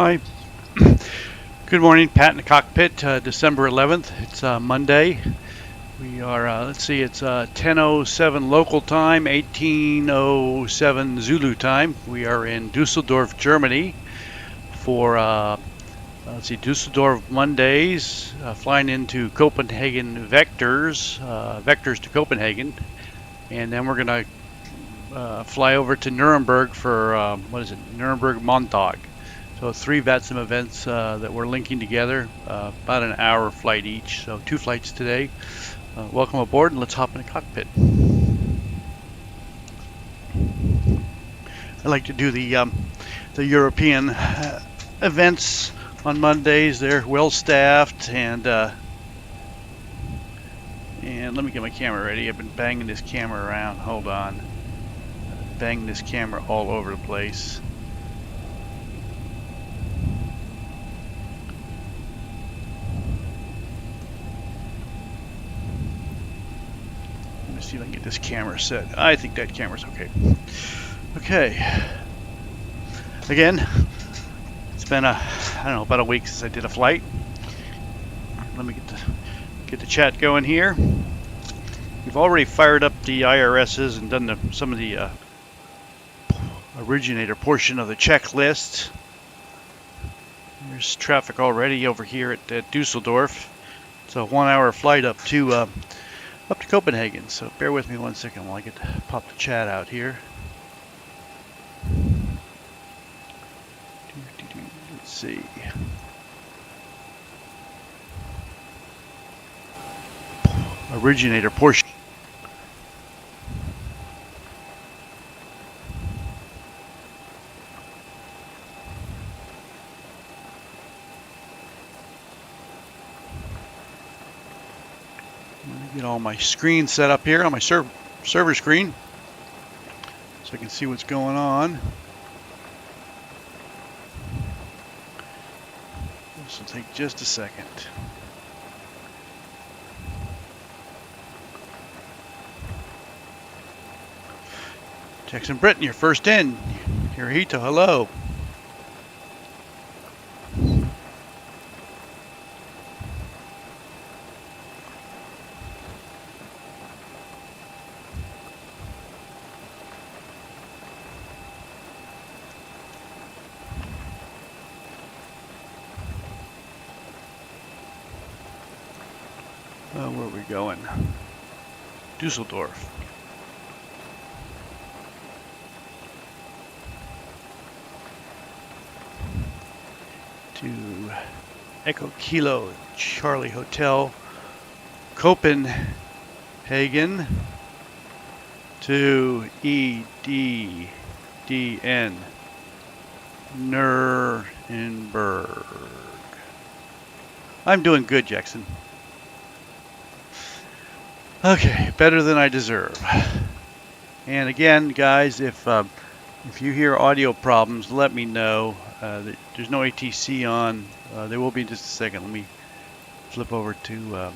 Hi. Good morning, Pat in the cockpit. December 11th. It's Monday. We are, let's see, it's 10:07 local time, 18:07 Zulu time. We are in Dusseldorf, Germany for, let's see, Dusseldorf Mondays, flying into Copenhagen Vectors, Vectors to Copenhagen. And then we're going to fly over to Nuremberg for, Nuremberg Montag. So 3 VATSIM events that we're linking together, about an hour flight each. So 2 flights today. Welcome aboard, and let's hop in the cockpit. I like to do the European events on Mondays. They're well staffed, and let me get my camera ready. I've been banging this camera around. Hold on, banging this camera all over the place. See if I can get this camera set. I think that camera's okay. Okay. Again, it's been I don't know, about a week since I did a flight. Let me get the chat going here. We've already fired up the IRSs and done some of the originator portion of the checklist. There's traffic already over here at Dusseldorf. It's a 1-hour flight up to Copenhagen, so bear with me 1 second while I get to pop the chat out here. Let's see. Originator portion. Get all my screens set up here on my server screen so I can see what's going on. This will take just a second. Jackson Britton, you're first in. Hirohito, hello. Where are we going? Dusseldorf. To Echo Kilo Charlie Hotel, Copenhagen, to EDDN, Nurnberg. I'm doing good, Jackson. Okay, better than I deserve. And again, guys, if you hear audio problems, let me know. There's no ATC on. There will be in just a second. Let me flip over to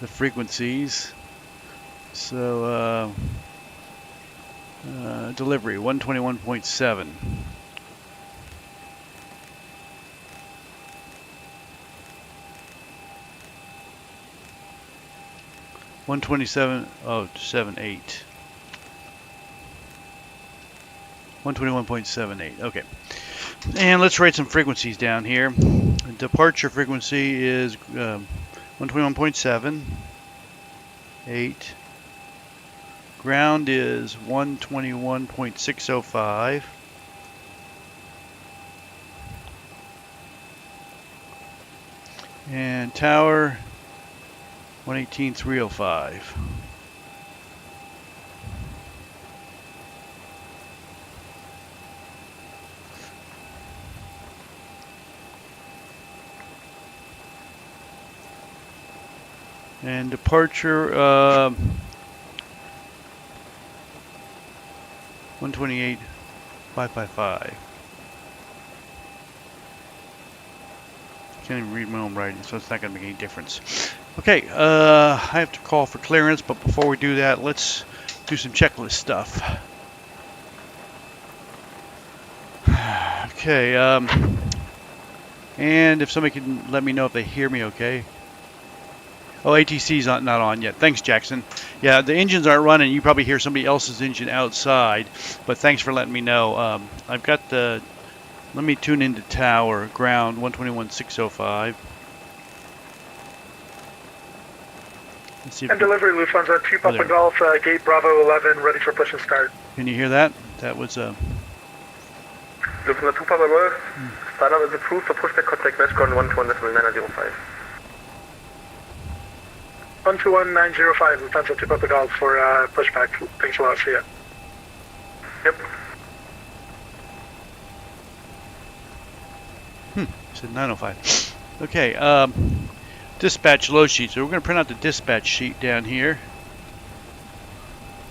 the frequencies. So delivery 121.7. Oh, 127.78. 121.78. Okay. And let's write some frequencies down here. Departure frequency is 121.7. 8. Ground is 121.605. And tower 118.305. And departure 128.555. Can't even read my own writing, so it's not going to make any difference. Okay, I have to call for clearance, but before we do that, let's do some checklist stuff. Okay. Okay, and if somebody can let me know if they hear me okay. Oh, ATC's not on yet. Thanks, Jackson. Yeah, the engines aren't running. You probably hear somebody else's engine outside, but thanks for letting me know. I've got the, let me tune into tower, ground 121.605. Let's see if and delivery Lufthansa 2 Papa Golf, gate Bravo 11, ready for push and start. Can you hear that? That was Lufthansa 2 Papa Golf, startup is approved for pushback contact Westcon 121.905. 121.905, Lufthansa 2 Papa Golf for pushback. Thanks a lot, see ya. Yep. Said 905. Okay, dispatch load sheet. So we're going to print out the dispatch sheet down here.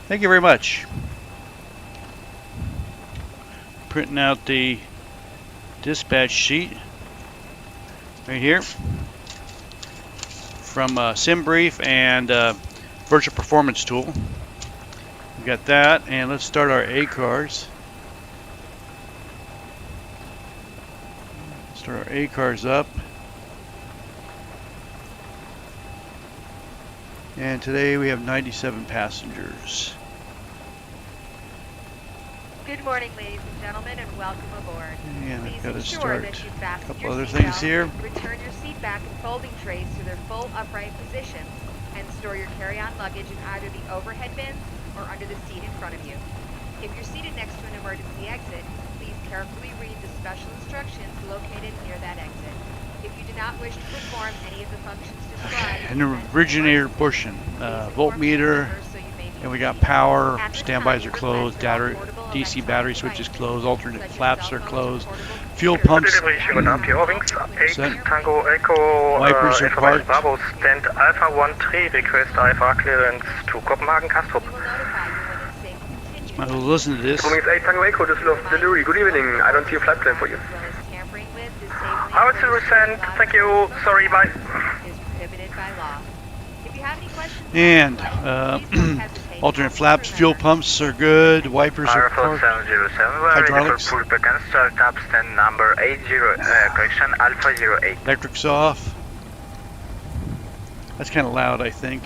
Thank you very much. Printing out the dispatch sheet right here from SimBrief and Virtual Performance Tool. We got that, and let's start our ACARS. Start our ACARS up. And today we have 97 passengers. Good morning, ladies and gentlemen, and welcome aboard. And I've got to Please ensure start that you a fasten couple your other seat things belt, here. return your seat back and folding trays to their full upright positions, and store your carry-on luggage in either the overhead bins or under the seat in front of you. If you're seated next to an emergency exit, please carefully read the special instructions located near that exit. If you do not wish to perform any of the functions described, An originator portion, voltmeter, and we got power, standbys are closed, DC battery switches closed, alternate flaps are closed, fuel pumps set, wipers are parked. Bravo, stand Alpha 1-3, request Alpha clearance to Copenhagen Kastrup. We'll listen to this. Wings 8 Tango Echo, this is delivery. Good evening, I don't see a flight plan for you. I will still resend, thank you, sorry, bye. And alternate flaps, fuel pumps are good, wipers are parked, hydraulics, startup stand number 80, correction, Alpha 08. electrics off. That's kind of loud, I think.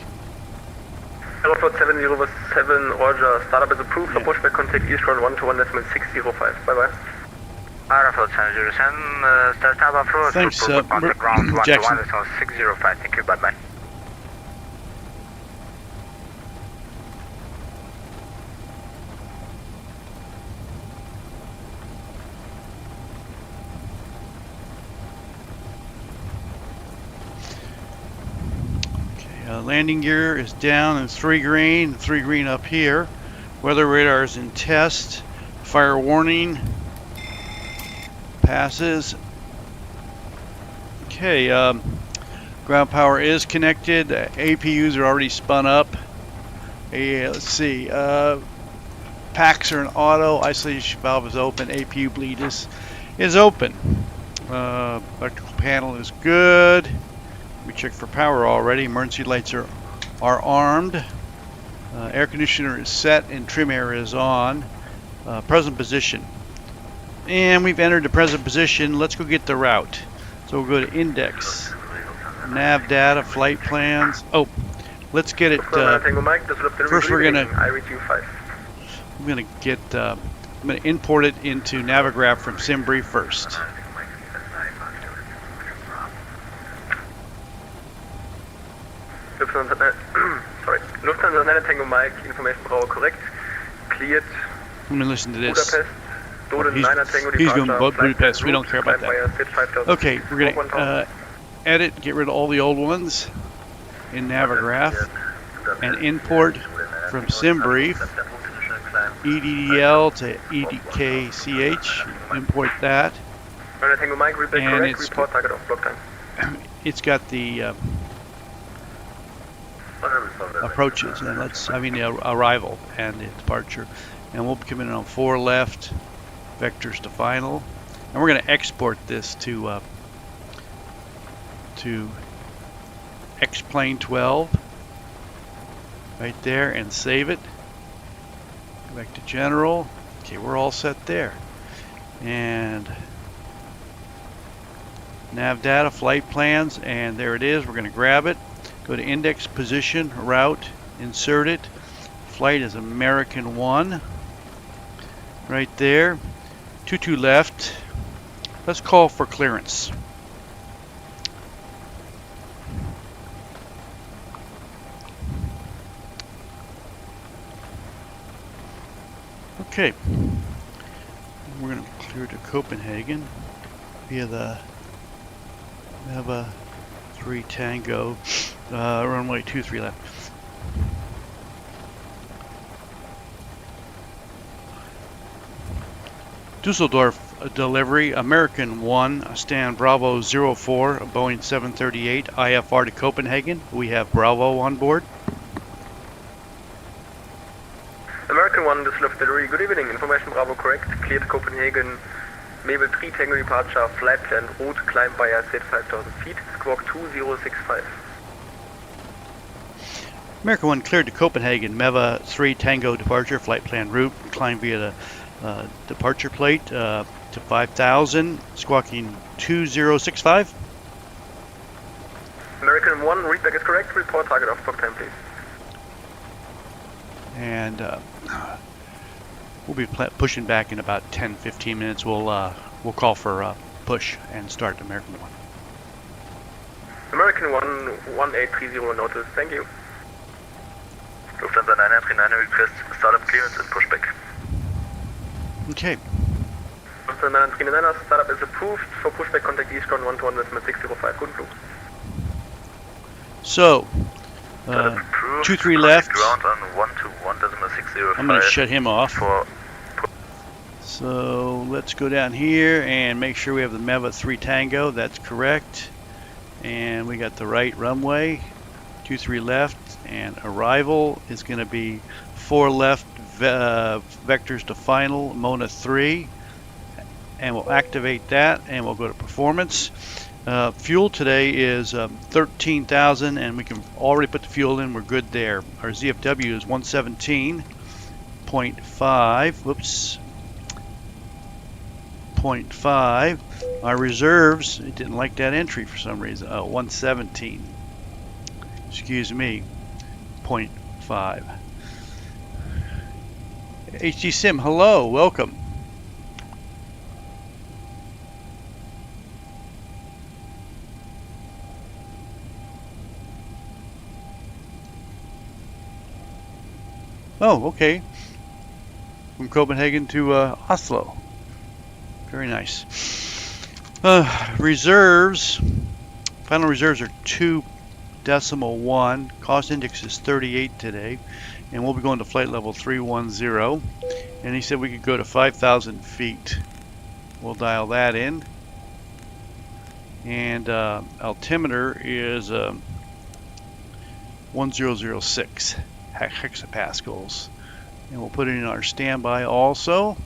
Aeroflot 707, Roger, startup is approved for pushback contact Eastbound 121.605, bye bye. Aeroflot 707, startup approach, thanks, contact ground Jackson. 121.605, thank you, bye bye. Landing gear is down in 3 green up here. Weather radar is in test. Fire warning passes. Okay, ground power is connected. APUs are already spun up. Let's see. Packs are in auto. Isolation valve is open. APU bleed is open. Electrical panel is good. We checked for power already. Emergency lights are armed. Air conditioner is set and trim air is on. Present position. And we've entered the present position. Let's go get the route. So we'll go to index, nav data, flight plans. Oh, let's get it. First we're gonna import it into Navigraph from SimBrief first. Lufthansa 9 Tango Mike, information Bravo correct, cleared. Let me listen to this. Budapest, he's doing Budapest, we don't care about that. Okay, we're gonna edit, get rid of all the old ones in Navigraph, and import from SimBrief, EDDL to EKCH, import that, and it's got the approaches, and the arrival and the departure, and we'll come in on 4 left, vectors to final, and we're going to export this to X-Plane 12 right there and save it. Go back to general. Okay, we're all set there, and nav data, flight plans, and there it is. We're going to grab it, go to index, position, route, insert it. Flight is American 1, right there. 22 left. Let's call for clearance. Okay, we're going to clear to Copenhagen via the Neva 3 Tango, runway 23 left. Dusseldorf delivery, American 1, stand Bravo 04, a Boeing 738, IFR to Copenhagen. We have Bravo on board. American 1, Düsseldorf delivery, good evening. Information Bravo correct. Cleared Copenhagen. Mabel 3 Tango departure, flight plan, route, climb by at 5,000 feet, squawk 2065. American 1 cleared to Copenhagen, MEVA 3 Tango departure, flight plan route, climb via the departure plate to 5,000, squawking 2065. American 1, readback is correct. Report target off talk time, please. And we'll be pushing back in about 10-15 minutes. We'll call for push and start American 1. American 1, 1830 notice. Thank you. Lufthansa 939 request startup clearance and pushback. Okay. Lufthansa 939, startup is approved. For pushback, contact Eastern 121.605. Guten Flug. So, 23 left. Ground on 121.605. I'm going to shut him off. So let's go down here and make sure we have the MEVA 3 Tango. That's correct. And we got the right runway. 23 left. And arrival is going to be 4 left vectors to final, Mona 3. And we'll activate that and we'll go to performance. Fuel today is 13,000 and we can already put the fuel in. We're good there. Our ZFW is 117.5. Whoops. 0.5. Our reserves, it didn't like that entry for some reason. 117. Excuse me. 0.5. HD Sim, hello, welcome. Oh, okay. From Copenhagen to Oslo. Very nice. Reserves. Final reserves are 2.1. Cost index is 38 today. And we'll be going to flight level 310. And he said we could go to 5,000 feet. We'll dial that in. And altimeter is 1006 hexapascals. And we'll put it in our standby also.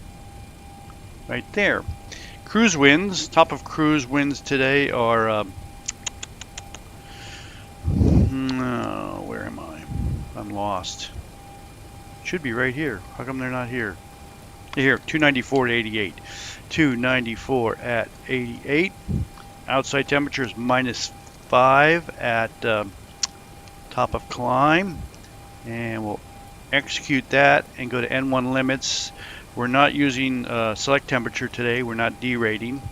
Right there. Cruise winds. Top of cruise winds today are... no, where am I? I'm lost. Should be right here. How come they're not here? Here, 294 at 88. 294 at 88. Outside temperature is -5 at top of climb. And we'll execute that and go to N1 limits. We're not using select temperature today. We're not derating.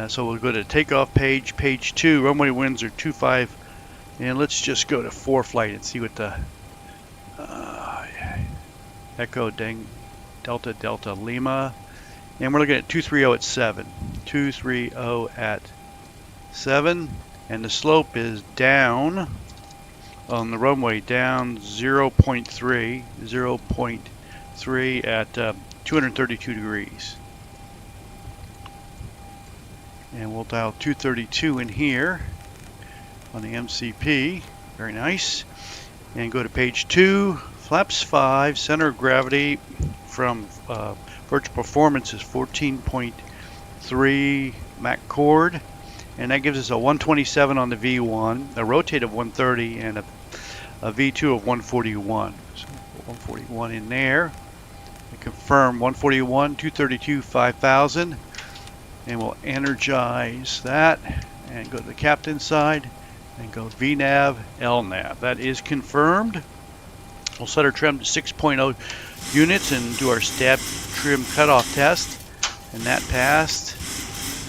So we'll go to takeoff page, page 2. Runway winds are 25. And let's just go to Foreflight and see what the Echo Delta Delta Lima. And we're looking at 230 at 7. 230 at 7. And the slope is down on the runway, down 0.3. 0.3 at 232 degrees. And we'll dial 232 in here on the MCP. Very nice. And go to page 2, flaps 5, center of gravity from virtual performance is 14.3 Mach chord. And that gives us a 127 on the V1, a rotate of 130, and a V2 of 141. So 141 in there. I confirm 141, 232, 5,000. And we'll energize that and go to the captain side and go VNav, LNav. That is confirmed. We'll set our trim to 6.0 units and do our stab trim cutoff test. And that passed.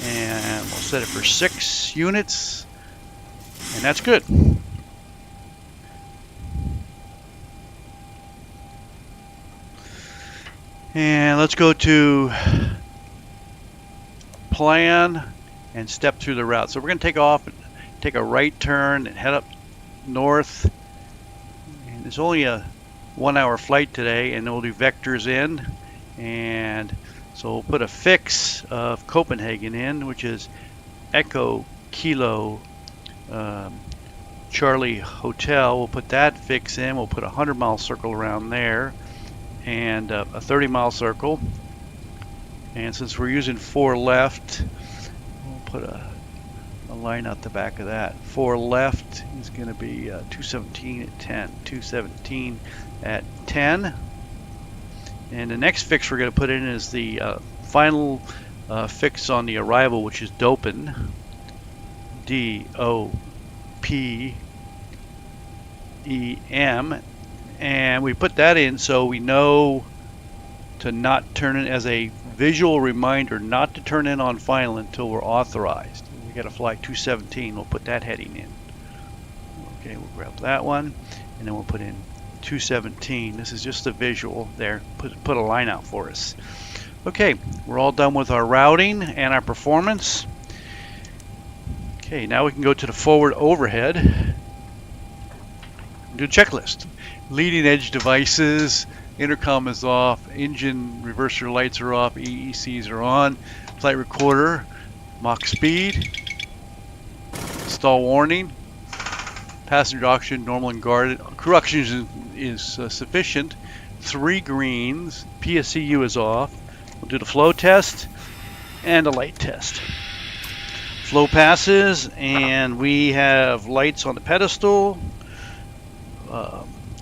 And we'll set it for 6 units. And that's good. And let's go to plan and step through the route. So we're going to take off and take a right turn and head up north. And it's only a 1-hour flight today, and then we'll do vectors in. And so we'll put a fix of Copenhagen in, which is Echo Kilo Charlie Hotel. We'll put that fix in. We'll put a 100-mile circle around there and a 30-mile circle. And since we're using 4 left, we'll put a line out the back of that. 4 left is going to be 217 at 10. 217 at 10. And the next fix we're going to put in is the final fix on the arrival, which is Dopen. D-O-P-E-M. And we put that in so we know to not turn it as a visual reminder not to turn in on final until we're authorized. We got to fly 217. We'll put that heading in. Okay, we'll grab that one, and then we'll put in 217. This is just a visual there. Put a line out for us. Okay, we're all done with our routing and our performance. Okay, now we can go to the forward overhead. Do a checklist. Leading edge devices, intercom is off, engine reverser lights are off, EECs are on, flight recorder, Mach speed, stall warning, passenger oxygen normal and guarded, crew oxygen is sufficient, 3 greens, PSCU is off. We'll do the flow test and a light test. Flow passes, and we have lights on the pedestal,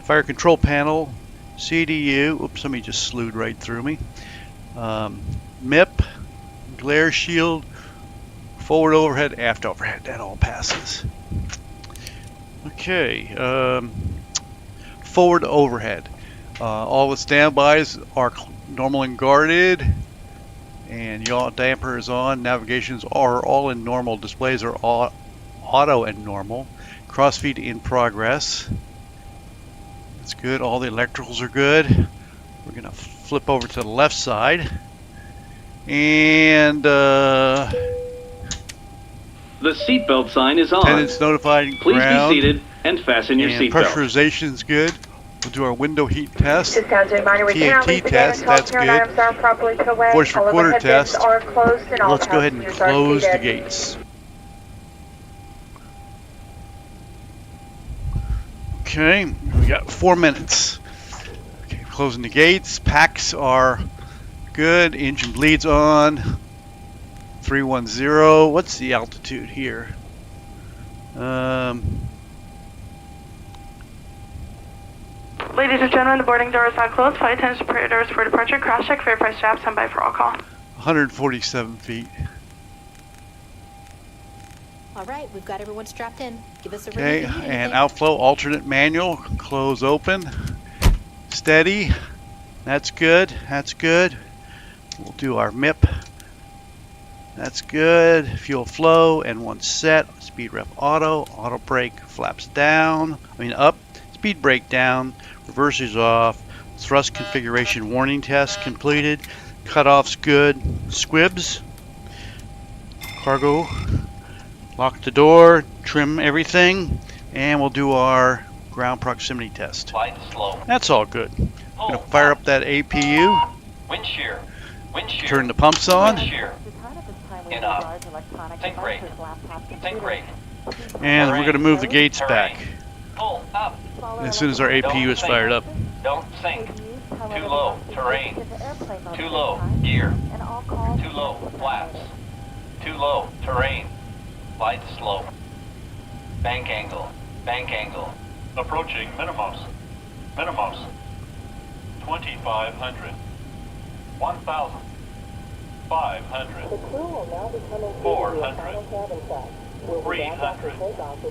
fire control panel, CDU, oops, somebody just slewed right through me, MIP, glare shield, forward overhead, aft overhead, that all passes. Okay, forward overhead. All the standbys are normal and guarded, and yaw damper is on. Navigations are all in normal. Displays are all auto and normal. Crossfeed in progress. That's good. All the electricals are good. We're going to flip over to the left side. And the seatbelt sign is on. Attendants notified. Please ground. be seated and fasten your seatbelt. Pressurization's good. We'll do our window heat test. TAT test, that's good. Voice recorder test. Let's go ahead and close the gates. Okay, we got 4 minutes. Okay, closing the gates. Packs are good. Engine bleed's on. 310. What's the altitude here? Ladies and gentlemen, the boarding door is now closed. Flight attendants prepare doors for departure. Cross check, verify straps, stand by for all call. 147 feet. All right, we've got everyone strapped in. Give us a ring. Okay, and outflow alternate manual, close open, steady. That's good. That's good. We'll do our MIP. That's good. Fuel flow and 1 set. Speed rep auto brake, flaps down. Up. Speed brake down. Reversers off. Thrust configuration warning test completed. Cutoff's good. Squibs. Cargo. Lock the door. Trim everything. And we'll do our ground proximity test. Flight slow. That's all good. I'm going to fire up that APU. Wind shear. Wind shear. Turn the pumps on. Wind shear. Enough. Think rate. Think rate. And we're going to move the gates back Pull up. as soon as our APU is fired up. Don't sink. Too low. Terrain. Too low. Gear. Too low. Flaps. Too low. Terrain. Flight slow. Bank angle. Bank angle. Approaching minimums. Minimums. 2,500. 1,000. 500. 400. 300.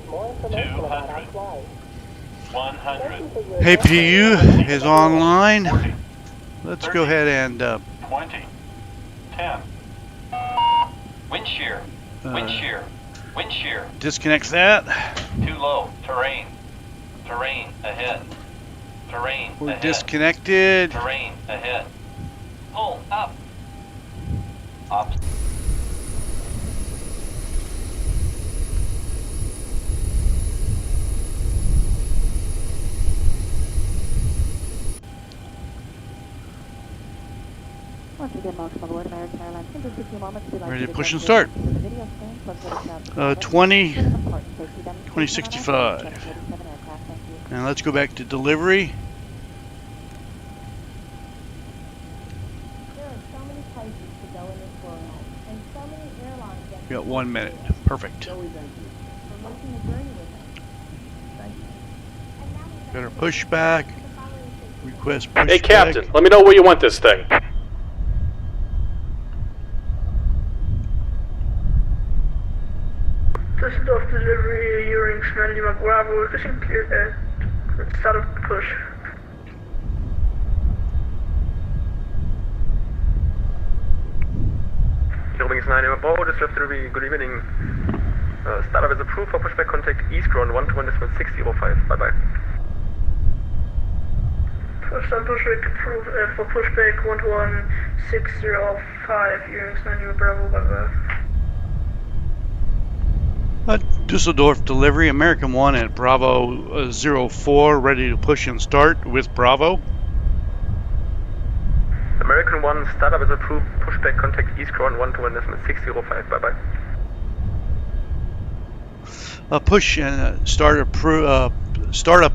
200. 100. Hey, PU is online. 40. Let's go ahead and 20. 10. Wind shear. Wind shear. Wind shear. disconnect that. Too low. Terrain. Terrain ahead. Terrain We're ahead. disconnected. Terrain ahead. Pull up. Up. Once again, welcome aboard American Airlines. In just a few moments, we'd like Ready you to push and get start. to the video screen, located south 20, It is important safety demonstration 2065. on our 737 aircraft. Thank you. And let's go back to delivery. There are so many places to go in this world, and so many airlines that We got 1 minute. Perfect. for making the journey with us. Thank you. Got our pushback. Request pushback. Hey, Captain, let me know where you want this thing. Düsseldorf delivery, Eurings, Lima Bravo, requesting clear, start of push. Eurings 9 Lima Bravo, Düsseldorf delivery, good evening. Startup is approved for pushback, contact East ground 121.605, bye bye. First time pushback approved for pushback 121.605, Eurings 9 Lima Bravo, bye bye. Dusseldorf delivery, American 1 at Bravo 04, ready to push and start with Bravo. American 1, startup is approved, pushback, contact East ground 121.605, bye bye. Push and startup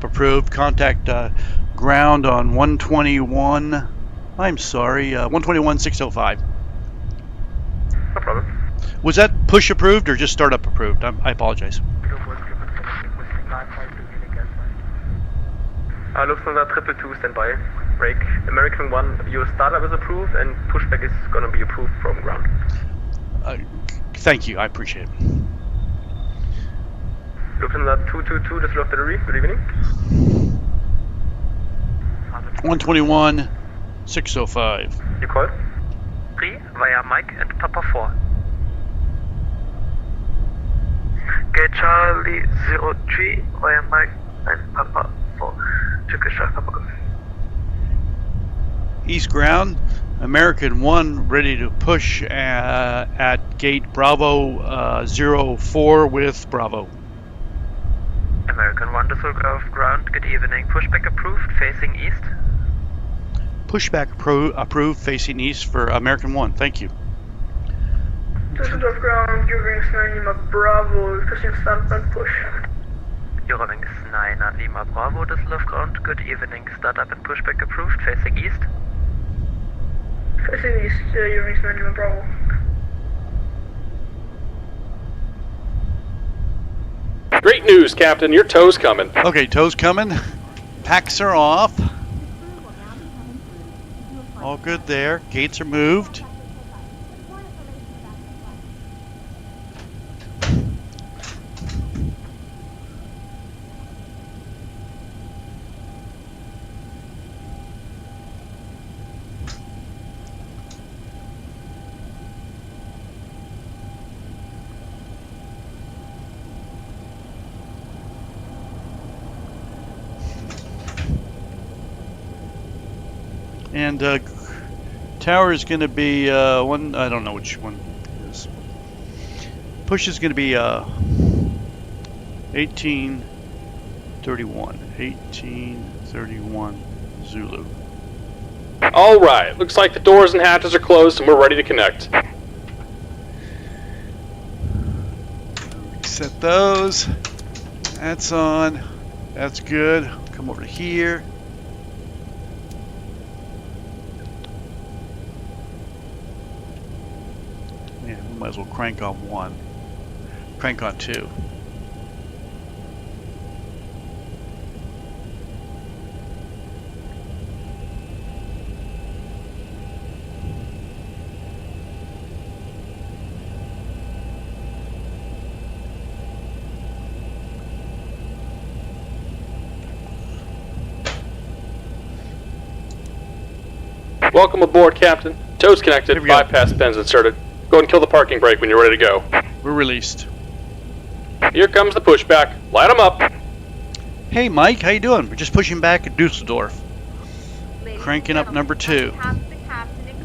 approved, contact ground on 121, I'm sorry, 121.605. No problem. Was that push approved or just startup approved? I apologize. Lufthansa 222, standby. Break. American 1, your startup is approved and pushback is going to be approved from ground. Thank you, I appreciate it. Lufthansa 222, Düsseldorf delivery, good evening. 121.605. You called? 3 via Mike and Papa 4. Get Charlie 03 via Mike and Papa 4. Turkish Papa Golf. East ground, American 1 ready to push at gate Bravo 04 with Bravo. American 1 Düsseldorf ground, good evening. Pushback approved, facing east. Pushback approved, facing east for American 1. Thank you. Düsseldorf ground, Eurowings 9 Lima Bravo, requesting standby push. Eurowings 9 Lima Bravo, Düsseldorf ground, good evening. Startup and pushback approved, facing east. Facing east, Eurowings 9 Lima Bravo. Great news, Captain. Your tow's coming. Okay, tow's coming. Packs are off. All good there. Gates are moved. And tower is going to be one. I don't know which one it is. Push is going to be 1831. 1831 Zulu. All right. Looks like the doors and hatches are closed and we're ready to connect. Set those. That's on. That's good. Come over to here. Yeah, we might as well crank on one. Crank on two. Welcome aboard, Captain. Toes connected, bypass pins inserted. Go ahead and kill the parking brake when you're ready to go. We're released. Here comes the pushback. Light them up. Hey Mike, how you doing? We're just pushing back at Dusseldorf. Cranking up number 2.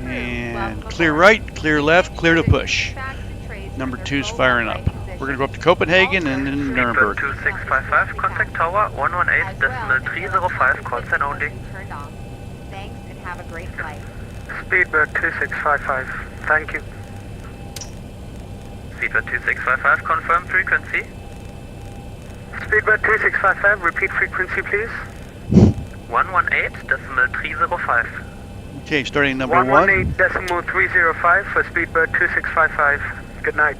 And clear right, clear left, clear to push. Number 2's firing up. We're going to go up to Copenhagen and then Nuremberg. 2655, contact tower 118.305, call sign only. Turned off. Thanks and have a great flight. Speedbird 2655, thank you. Speedbird 2655, confirm frequency. Speedbird 2655, repeat frequency please. 118.305. Okay, starting number 1. 118.305 for Speedbird 2655. Good night.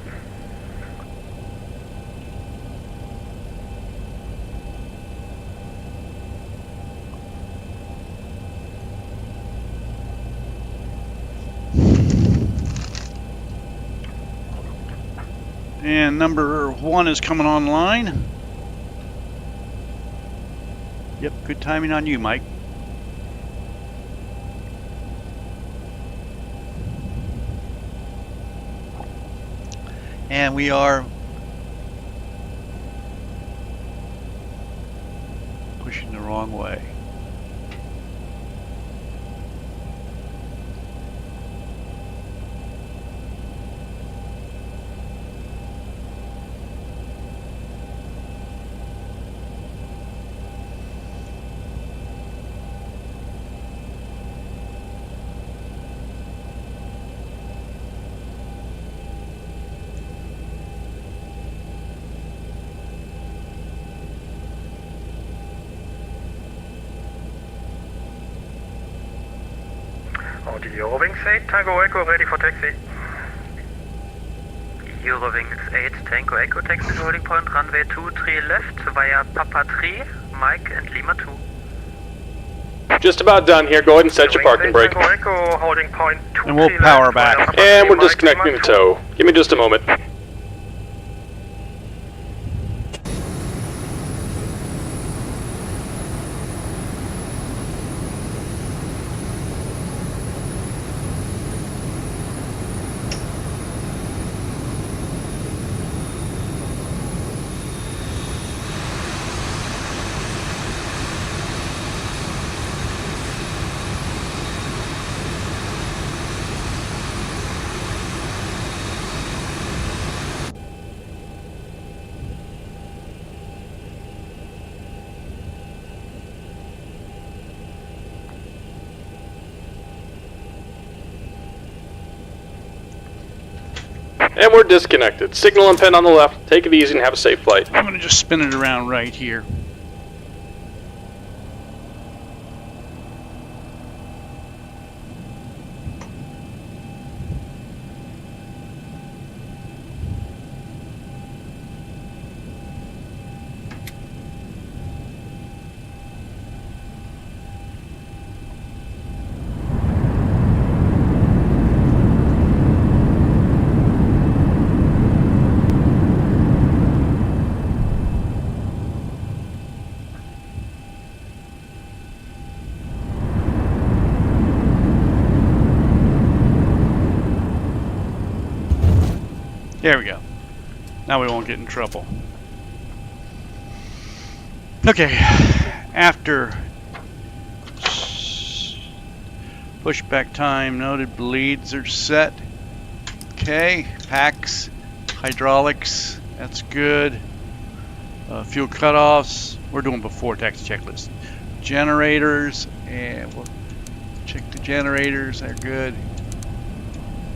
And number 1 is coming online. Yep, good timing on you, Mike. And we are pushing the wrong way. The Eurowings 8, Tango Echo, ready for taxi. Eurowings 8, Tango Echo, taxi holding point, runway 23 left, via Papa 3, Mike and Lima 2. Just about done here. Go ahead and set your parking brake. Tango Echo, holding point 23 and we'll power back. And we're disconnecting the tow. Give me just a moment. And we're disconnected. Signal and pin on the left. Take it easy and have a safe flight. I'm going to just spin it around right here. There we go. Now we won't get in trouble. Okay, after pushback time noted, bleeds are set. Okay, packs, hydraulics, that's good. Fuel cutoffs, we're doing before taxi checklist. Generators, and we'll check the generators, they're good.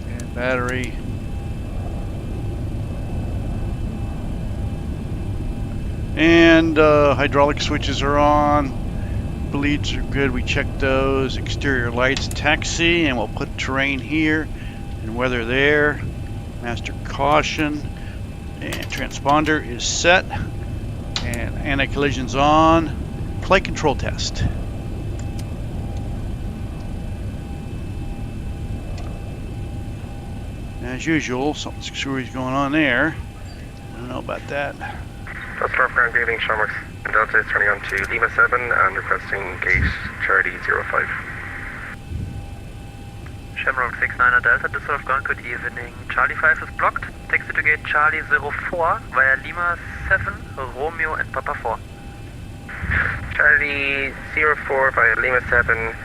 And battery. And hydraulic switches are on. Bleeds are good. We checked those. Exterior lights, taxi, and we'll put terrain here and weather there. Master caution and transponder is set. And anti-collision's on. Flight control test. As usual, something screwy is going on there. I don't know about that. That's our ground grading Shamrocks. Delta is turning on to Lima 7 and requesting gate Charlie 05. Shamrock 69 Delta, Düsseldorf ground, good evening. Charlie 5 is blocked. Taxi to gate Charlie 04 via Lima 7, Romeo and Papa 4. Charlie 04 via Lima 7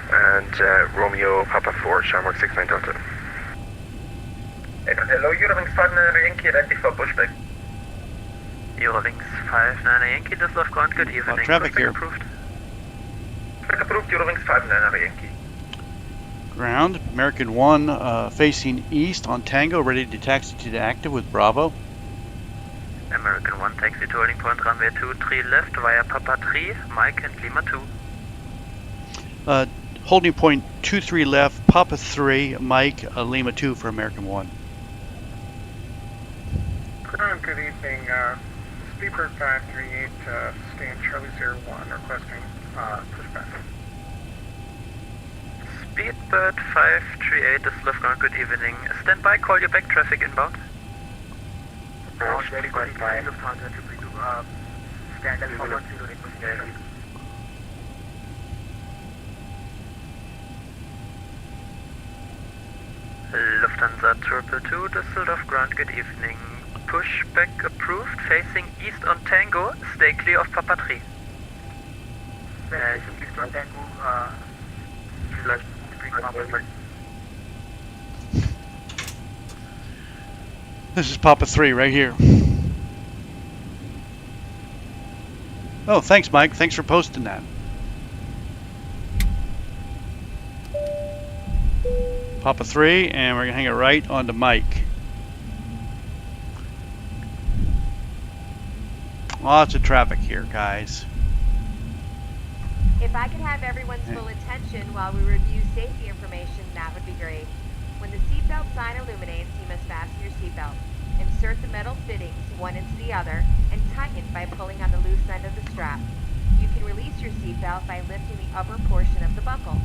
and Romeo Papa 4, Shamrock 69 Delta. Hello, Eurowings 59 Yankee, ready for pushback. Eurowings 59 Yankee, Düsseldorf ground, good evening. Traffic Pushback here. approved. Pushback approved, Eurowings 59 Yankee. Ground, American 1 facing east on Tango, ready to taxi to the active with Bravo. American 1 taxi to holding point runway 23 left via Papa 3, Mike and Lima 2. Holding point 23 left, Papa 3, Mike, Lima 2 for American 1. Ground, good evening. Speedbird 538, stand Charlie 01, requesting pushback. Speedbird 538, Düsseldorf ground, good evening. Stand by, call you back, traffic inbound. Very good, stand and follow to the request. Lufthansa 222, Düsseldorf ground, good evening. Pushback approved, facing east on Tango, stay clear of Papa 3. East on Tango, This is Papa 3 right here. Oh, thanks, Mike. Thanks for posting that. Papa 3, and we're going to hang it right onto Mike. Lots of traffic here, guys. If I could have everyone's full attention while we review safety information, that would be great. When the seatbelt sign illuminates, you must fasten your seatbelt. Insert the metal fittings one into the other and tighten by pulling on the loose end of the strap. You can release your seatbelt by lifting the upper portion of the buckle.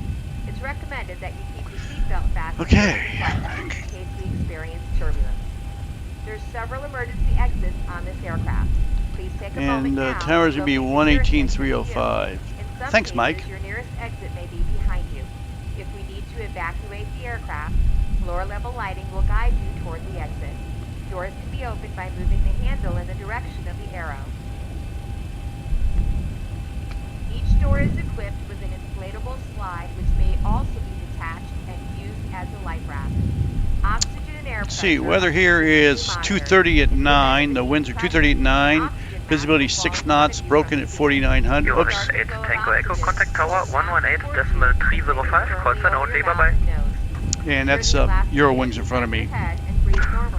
It's recommended that you keep your seatbelt fastened in case we experience turbulence. There's several emergency exits on this aircraft. Please take a moment now. And tower's going to be 118.305. Thanks, Mike. Your nearest exit may be behind you. If we need to evacuate the aircraft, floor level lighting will guide you toward the exit. Doors can be opened by moving the handle in the direction of the arrow. Each door is equipped with an inflatable slide which may also be detached and used as a life raft. Oxygen and air Let's see, weather here is 2:30 at 9. The winds are 2:30 at 9. Visibility 6 knots, broken at 4,900. Oops. 8 Tango Echo, contact tower 118.305, call sign only, bye-bye. And that's Eurowings in front of me.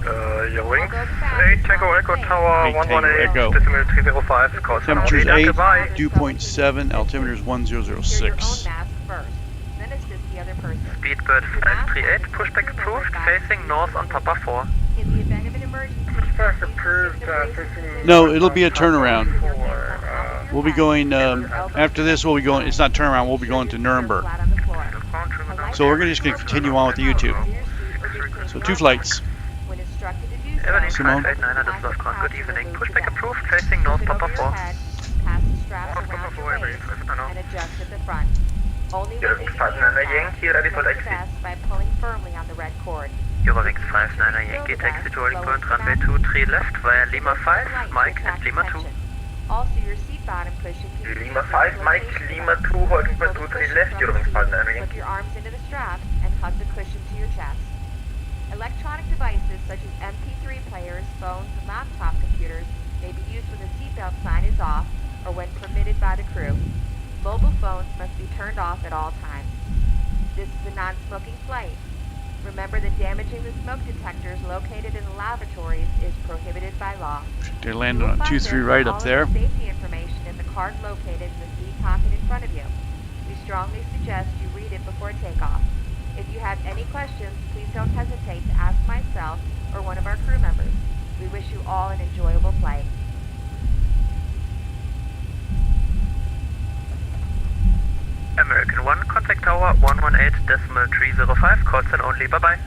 Eurowings 8 Tango Echo, tower 118.305, call sign only, Temperature's 8, goodbye. dew point 7, altimeter is 1006. Speedbird 538, pushback approved, facing north on Papa 4. In the event of an emergency, Pushback approved, No, it'll be a turnaround. We'll be going, after this, we'll be going, it's not turnaround, we'll be going to Nurnberg. So we're just going to continue on with the YouTube. So 2 flights. when instructed to do so, Simone. 589 Düsseldorf ground, good evening. Pushback approved, facing north Papa 4. pass the straps around your waist and adjust at the front. Only when leaving the aircraft, press the vest by pulling firmly on the red cord. Eurowings 59 Yankee, taxi to holding point runway 23 left via Lima 5, Mike and Lima 2. Also, your seat bottom cushion can be Lima 5, Mike, Lima 2, holding point 23 left, Eurowings 59 Slip Yankee. your arms into the straps and hug the cushion to your chest. Electronic devices such as MP3 players, phones, and laptop computers may be used when the seatbelt sign is off or when permitted by the crew. Mobile phones must be turned off at all times. This is a non-smoking flight. Remember that damaging the smoke detectors located in the lavatories is prohibited by law. They landed on 23 right up there. All of the safety information in the card located in the seat pocket in front of you. We strongly suggest you read it before takeoff. If you have any questions, please don't hesitate to ask myself or one of our crew members. We wish you all an enjoyable flight. American 1, contact tower 118.305, call sign only, bye-bye.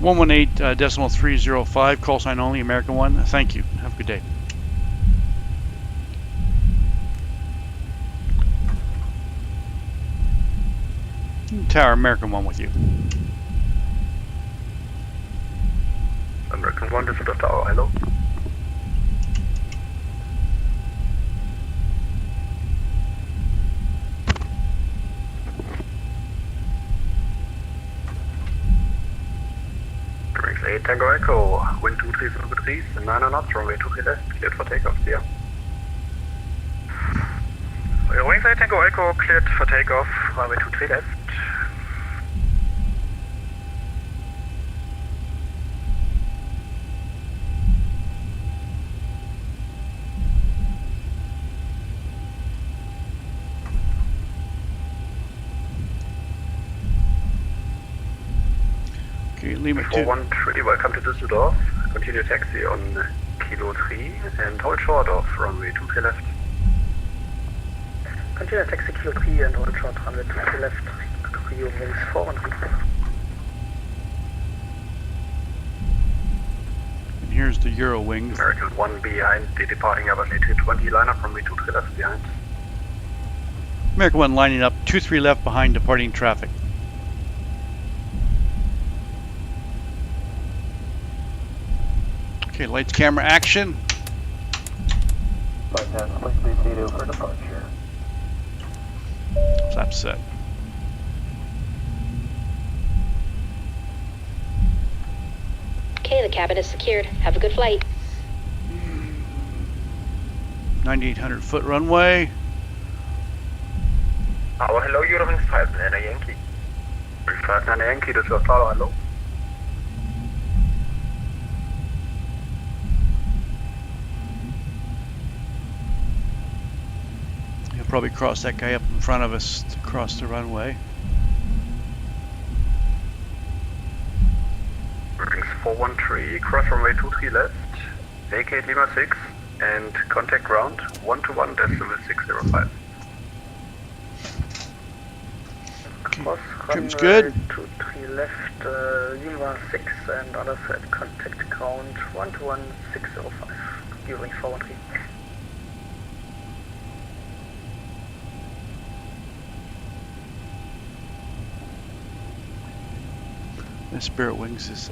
118.305, call sign only, American 1. Thank you. Have a good day. Tower, American 1 with you. American 1, Düsseldorf Tower, hello. Drinks 8 Tango Echo, wind 230 degrees, 9 knots, runway 23 left, cleared for takeoff, yeah. Wings 8 Tango Echo, cleared for takeoff, runway 23 left. Okay, Lima 2. 413, welcome to Düsseldorf. Continue taxi on Kilo 3 and hold short of runway 23 left. Continue taxi Kilo 3 and hold short runway 23 left. Rio wings 413. And here's the Euro wings. American 1 behind the departing Airbus A320 lineup, runway 23 left behind. American 1 lining up 23 left behind departing traffic. Okay, lights, camera, action. For departure. Flap set. Okay, the cabin is secured. Have a good flight. 9,800 foot runway. Hello, Eurowings 59 Yankee. 59 Yankee, this is Tower, hello. He'll probably cross that guy up in front of us to cross the runway. Wings 413, cross runway 23 left, vacate Lima 6, and contact ground 121.605. Cross Trim's good. 23 left, Lima 6, and other side contact ground 121.605. Eurowings 413. The Spirit Wings is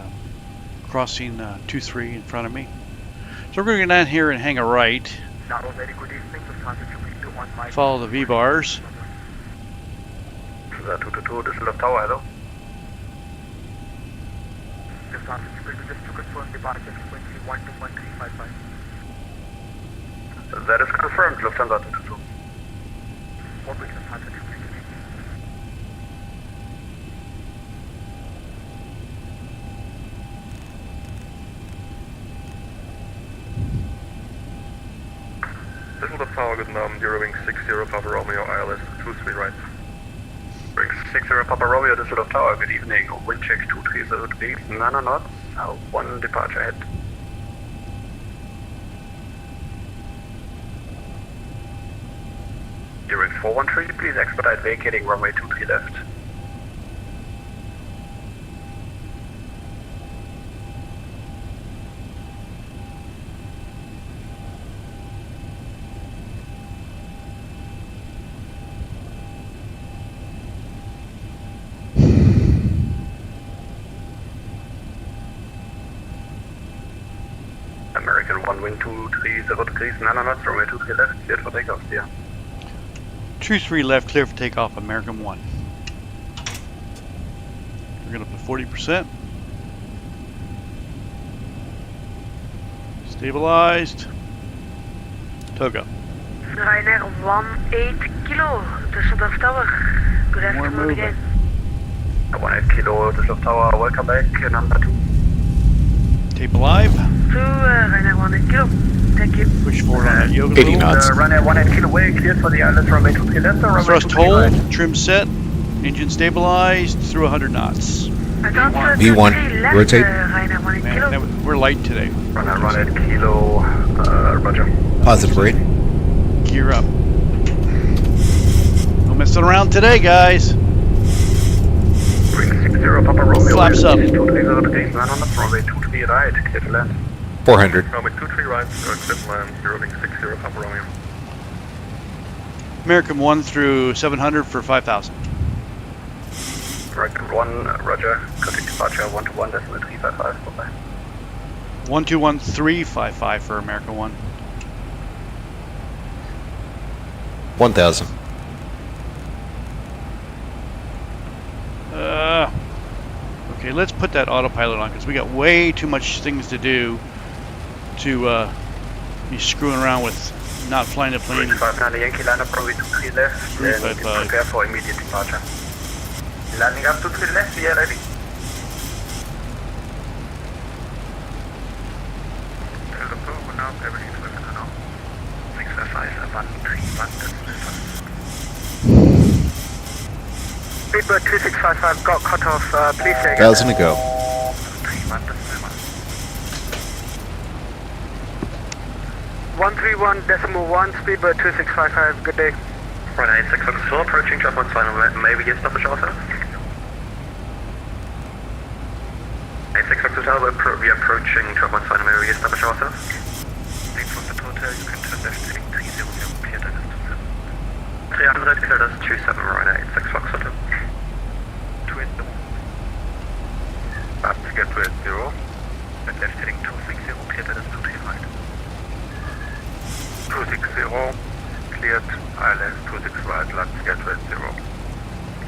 crossing 2-3 in front of me. So we're going to go down here and hang a right. Follow the V-bars. 222, Düsseldorf Tower, hello. That is confirmed, Lufthansa 222. Düsseldorf Tower, guten Abend, Eurowings 60 Papa Romeo, ILS 23 right. Wings 60 Papa Romeo, Düsseldorf Tower, good evening, wind check 230 degrees, 9 knots, 1 departure ahead. Eurowings 413, please expedite vacating runway 23 left. American 1 wind 230 degrees, 9 knots, runway 23 left, cleared for takeoff, yeah. 2-3 left, clear for takeoff, American 1. We're going to put 40%. Stabilized. Toga. Ryanair 18 Kilo, Düsseldorf Tower. Good afternoon again. 18 Kilo, Düsseldorf Tower, welcome back, number 2. Tape alive. To Ryanair 18 Kilo. Thank you. Push forward on that yoga 80 knots. Ryanair 18 Kilo way, cleared for the island, runway 23 left, or runway Thrust 23 hold, right. trim set, engine stabilized through 100 knots. I thought V1, left, rotate. Ryanair 18 Man, Kilo. we're light today. Ryanair 18 Kilo, roger. Positive rate. Gear up. No messing around today, guys. Wing 60 Papa Romeo. Flaps up. 230 degrees, 9 knots, runway 23 right, clear to land. 400. Runway 23 right, clear to land, Eurowings 60 Papa Romeo. American 1 through 700 for 5,000. American 1, roger. Contact departure 121.355, bye-bye. 121.355 for American 1. 1,000. Okay, let's put that autopilot on because we got way too much things to do to be screwing around with not flying the plane. 359, the Yankee liner, probably 23 left, and prepare for immediate departure. Landing up to 3 left, via ready. Now, everything's working now. 655, 131, Speedbird 2655 got cut off, please say again. 1,000 to go. 131.1, Speedbird 2655, good day. Right, 8664, approaching drop on final, maybe get stop a short sir. 8664, we approaching drop on final, maybe get stop a short sir. Lead from the hotel, you can turn left heading 300, clear that is 27. 300, clear that is 27, right, 86 Foxtrot. 280. Up to get to 80, and left heading 260, clear that is 23 right. 260, cleared, ILS 26 right, let's get to 80.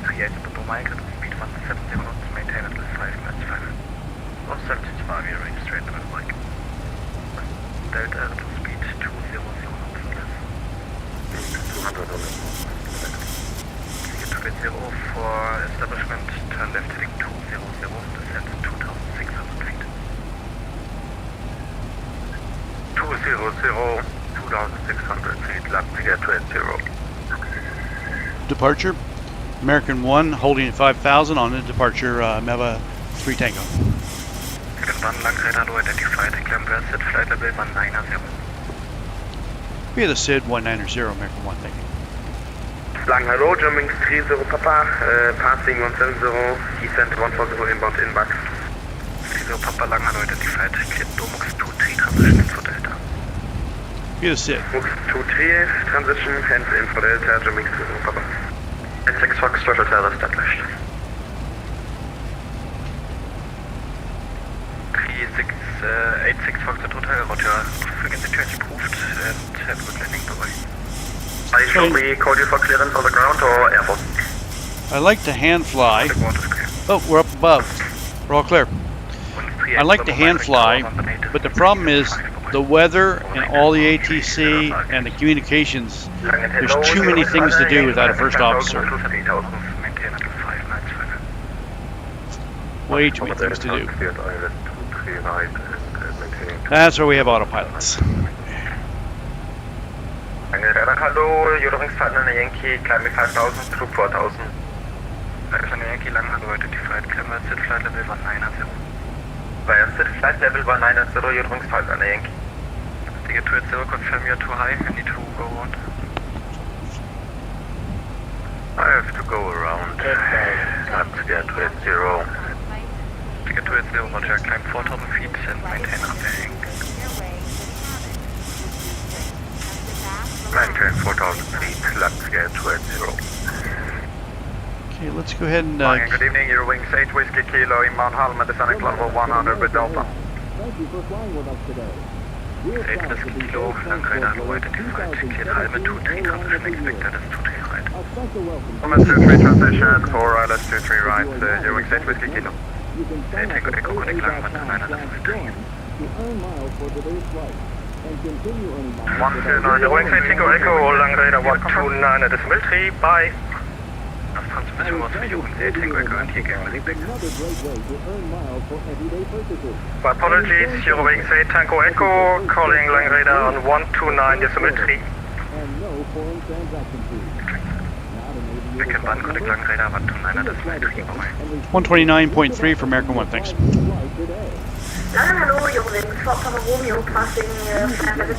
38 at the Mike, speed 170 knots, maintain at least 5 minutes 5. 175, you're range straight to the Mike. Delta to speed 200 knots or less. 200 or less. Clear to 80 for establishment, turn left heading 200, descent 2,600 feet. 200, 2,600 feet, left to get to 80. Departure. American 1 holding at 5,000 on the departure, MEVA 3 Tango. American 1, Langradar identified, climb set flight level 190. Via the SID 190, American 1, thank you. Lang hello, German 30 Papa, passing 170, descent 140 inbound inbox. 30 Papa, Lang hello identified, cleared Domux 23 transition for Delta. Via the SID. Domux 23 transition, hands in for Delta, German 30 Papa. 86 Foxtrot hotel established. 86 Foxtrot hotel, roger. Frequency change approved and have good landing by. Shall we call you for clearance on the ground or airport? I like to hand fly. Oh, we're up above. We're all clear. I like to hand fly, but the problem is the weather and all the ATC and the communications. There's too many things to do without a first officer. Way too many things to do. That's why we have autopilots. Hello, Übringspartner Yankee, climbing 5,000 through 4,000. Alexander Yankee, lang hello, identified, climb set flight level 190. Via set flight level 190, Übringspartner Yankee. Stick to 80, confirm you're too high, I need to go on. I have to go around. Let's get to 80. Stick to 80, roger, climb 4,000 feet and maintain upbearing. Maintain 4,000 feet, let's get to 80. Okay, let's go ahead and... Good evening, Eurowings 8 Whiskey Kilo, inbound Halma, descending level 100 with Delta. Thank you for flying with us today. 8 Whiskey Kilo, Langradar low identified, cleared Halma 2-3 transition expected as 2-3 right. A special welcome. Thomas 2-3 transition for ILS 2-3 right, Eurowings 8 Whiskey Kilo. You can sign up Echo for Connect Lang to 129 earn miles for today's flight and continue earning miles. 129, Eurowings 8 Echo Echo, Langradar 129.3, bye. Transmission was for Eurowings 8 Echo Echo and here Another great way to earn miles for everyday purchases. Apologies, Eurowings 8 Tango Echo, calling Langradar on 129.3. And no foreign transaction fees. We can run Connect Langradar 129.3, bye. 129.3 for American 1, thanks. Hello, Eurowings, Papa Romeo, passing flight level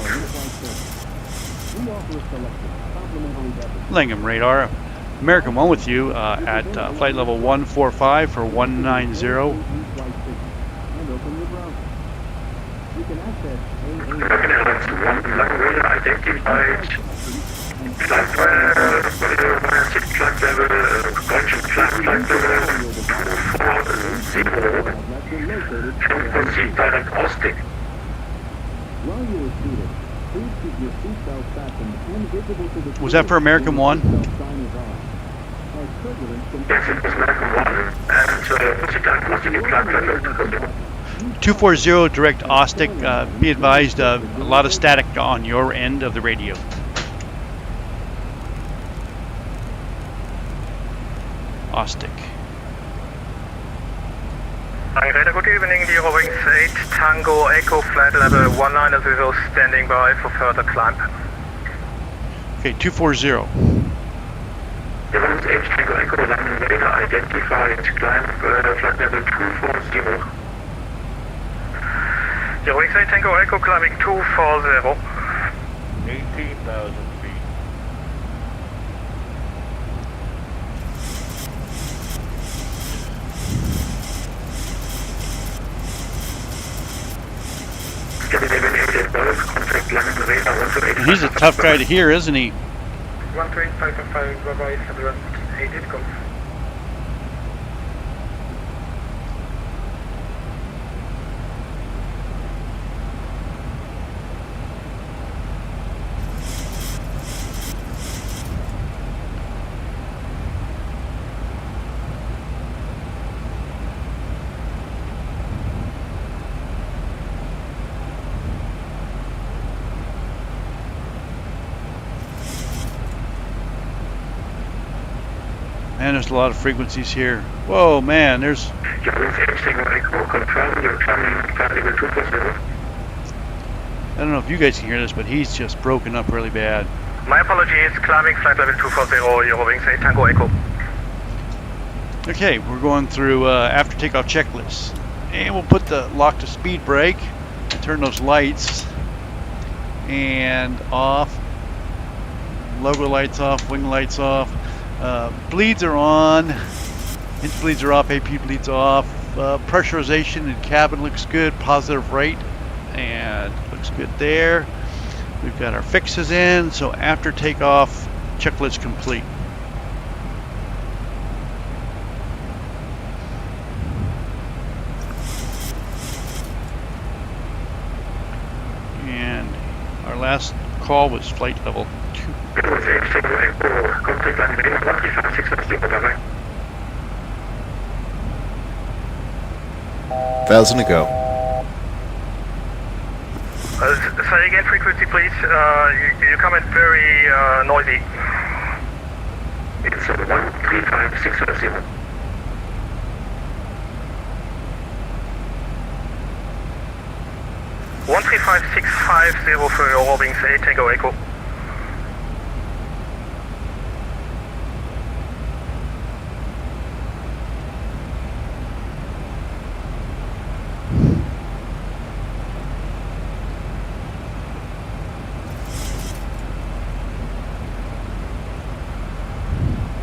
2. Langham radar. American 1 with you at flight level 145 for 190. proceed direct Ostic. While you are seated, please keep your seatbelt fastened and visible to the... Was that for American 1? Sign is on. As turbulence can... Yes, it was American 1. And proceed direct Ostic in climb flight level 240. 240 direct Ostic. Be advised, a lot of static on your end of the radio. Ostic. Radar, good evening, the Rovings 8 Tango Echo flight level 190 standing by for further climb. Okay, 240. The Rovings 8 Tango Echo landing radar identified climb flight level 240. The Rovings 8 Tango Echo climbing 240. 18,000 feet. He's a tough guy to hear, isn't he? 125.5, bye-bye, have the rest 8 it goes. Man, there's a lot of frequencies here. Whoa, man, there's... I don't know if you guys can hear this, but he's just broken up really bad. My apologies, climbing flight level 240, Eurowings 8 Tango Echo. Okay, we're going through after takeoff checklists. And we'll put the lock to speed brake, and turn those lights, and off. Logo lights off, wing lights off. Bleeds are on, hinge bleeds are off, AP bleeds off. Pressurization in cabin looks good, positive rate, and looks good there. We've got our fixes in, so after takeoff, checklist complete. And our last call was flight level 2. 1,000 to go. Say again, frequency please. You come in very noisy. It's 135,650. 135,650 for your Rovings 8 Tango Echo.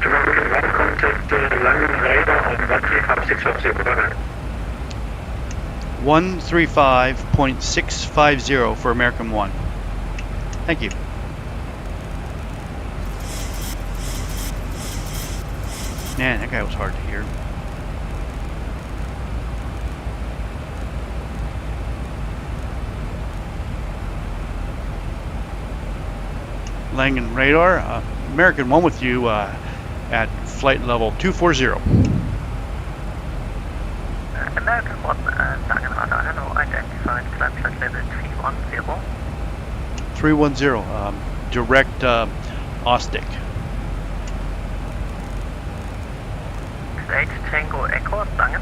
Contact landing radar on 135,650. 135.650 for American 1. Thank you. Man, that guy was hard to hear. Langen radar, American 1 with you at flight level 240. American 1, Langen radar, hello, identified climb flight level 310. 310, direct Ostic. 8 Tango Echo, Langen.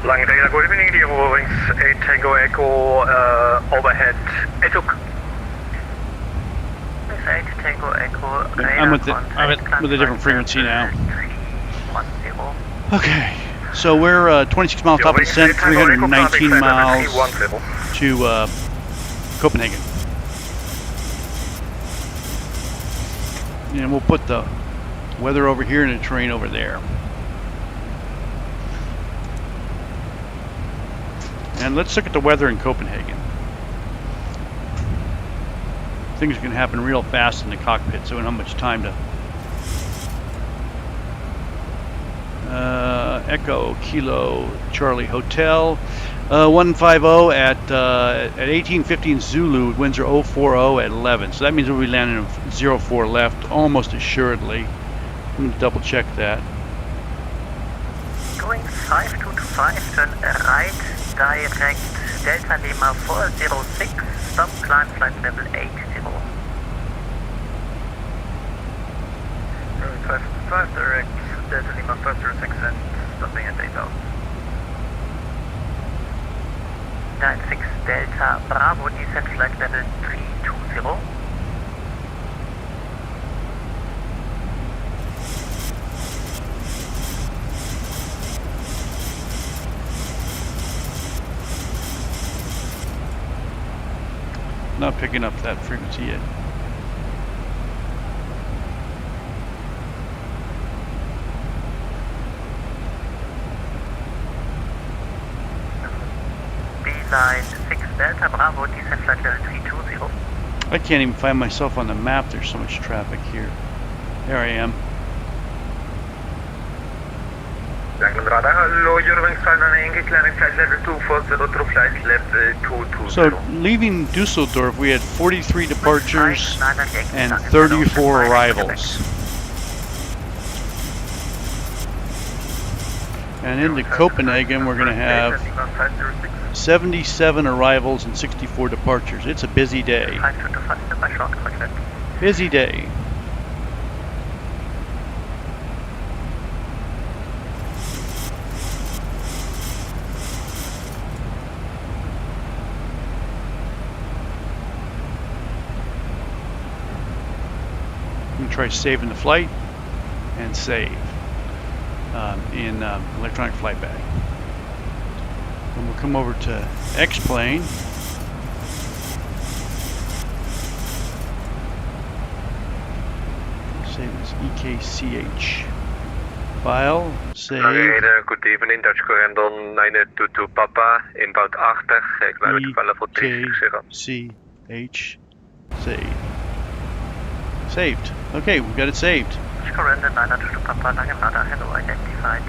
Langen radar, good evening, the Rovings 8 Tango Echo, overhead, ETUC. 8 Tango Echo, I'm with a different frequency now. 310. Okay, so we're 26 miles top of descent, 319 miles to Copenhagen. And we'll put the weather over here and the terrain over there. And let's look at the weather in Copenhagen. Things can happen real fast in the cockpit, so we don't have much time to... Echo, Kilo, Charlie Hotel. 150 at 1815 Zulu. Winds are 040 at 11. So that means we'll be landing 04 left almost assuredly. I'm going to double check that. Going 5225, turn right, direct Delta Lima 406, stop climb flight level 80. 555, direct Delta Lima 406 and stopping at 8000. 96 Delta Bravo, descent flight level 320. Not picking up that frequency yet. Line 6 Delta Bravo, descent flight level 320. I can't even find myself on the map. There's so much traffic here. There I am. So leaving Dusseldorf, we had 43 departures and 34 arrivals. And into Copenhagen, we're going to have 77 arrivals and 64 departures. It's a busy day. Busy day. I'm going to try saving the flight and save in electronic flight bag. And we'll come over to X-plane. Save as EKCH. File, save. Good evening, Dutch Corendon 922 Papa, inbound 80, EKCH, save. Saved. Okay, we got it saved. Corendon 922 Papa, Langenrada, hello, identified.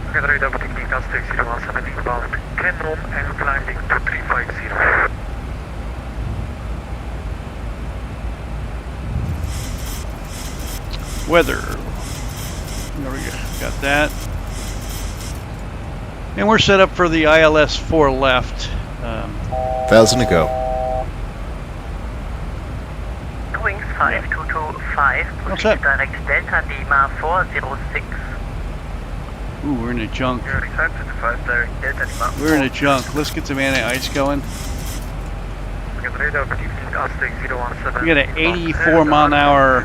Together with overtaking Aztec 017 inbound Cameron and climbing to 350. Weather. There we go. Got that. And we're set up for the ILS-4 left. 1,000 to go. Going 5225, proceed direct Delta Lima 406. Ooh, we're in a junk. We're in a junk. Let's get some anti-ice going. We got an 84 mile an hour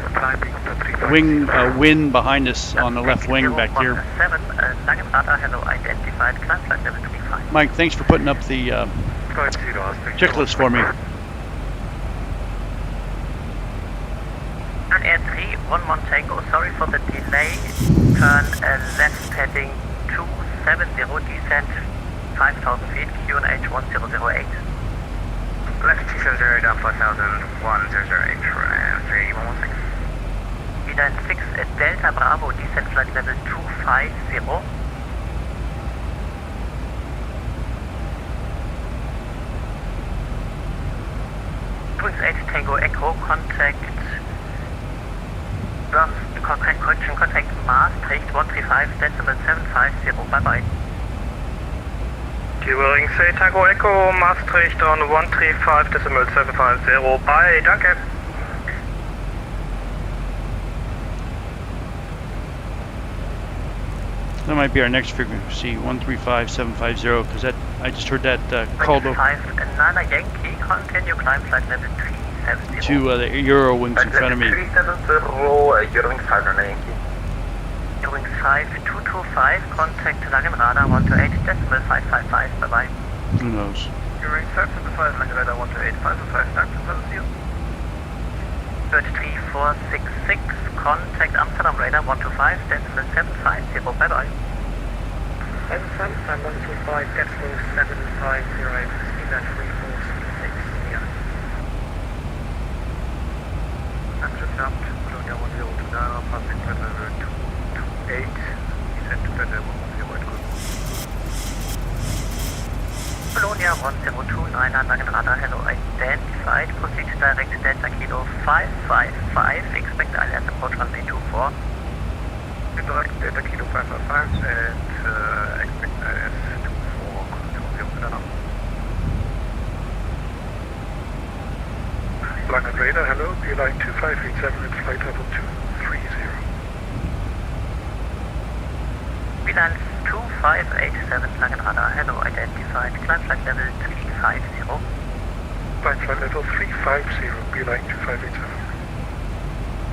wind behind us on the left wing back here. Mike, thanks for putting up the checklist for me. Air 3, 11 Tango, sorry for the delay. Turn left heading 270, descent 5,000 feet, QNH 1008. Left 270 down 4,001, 008 for 3116. Line 6 at Delta Bravo, descent flight level 250. Wings 8 Tango Echo, contact contact Maastricht 135.750, bye bye. Wings 8 Tango Echo, Maastricht on 135.750, bye, danke. That might be our next frequency, 135.750, because that I just heard that called over 5 Yankee, continue climb flight level 370. to the Euro wings in front of me. 370, Eurowings 5 Yankee. Eurowings 5225, contact Langenrada 128.555, bye bye. Who knows? Eurowings 575, Langenrada 128.555, danke, passiert. Bird 3466, contact Amsterdam Radar 125.750, bye bye. 755, 125, decimal 750, speed at 3466, yeah. Engine jumped, Colonia 1029, passing level 228, descent to level 108, good. 1029 Nurnberg radar, hello, identified, proceed direct Delta Kilo 555, expect ILS approach runway 24. Direct Delta Kilo 555 and expect ILS 24, Line and radar, hello, Beeline 2587 at flight level 230. Beeline 2587, Line and radar, hello, identified, climb flight level 350. Climb flight level 350, Beeline 2587.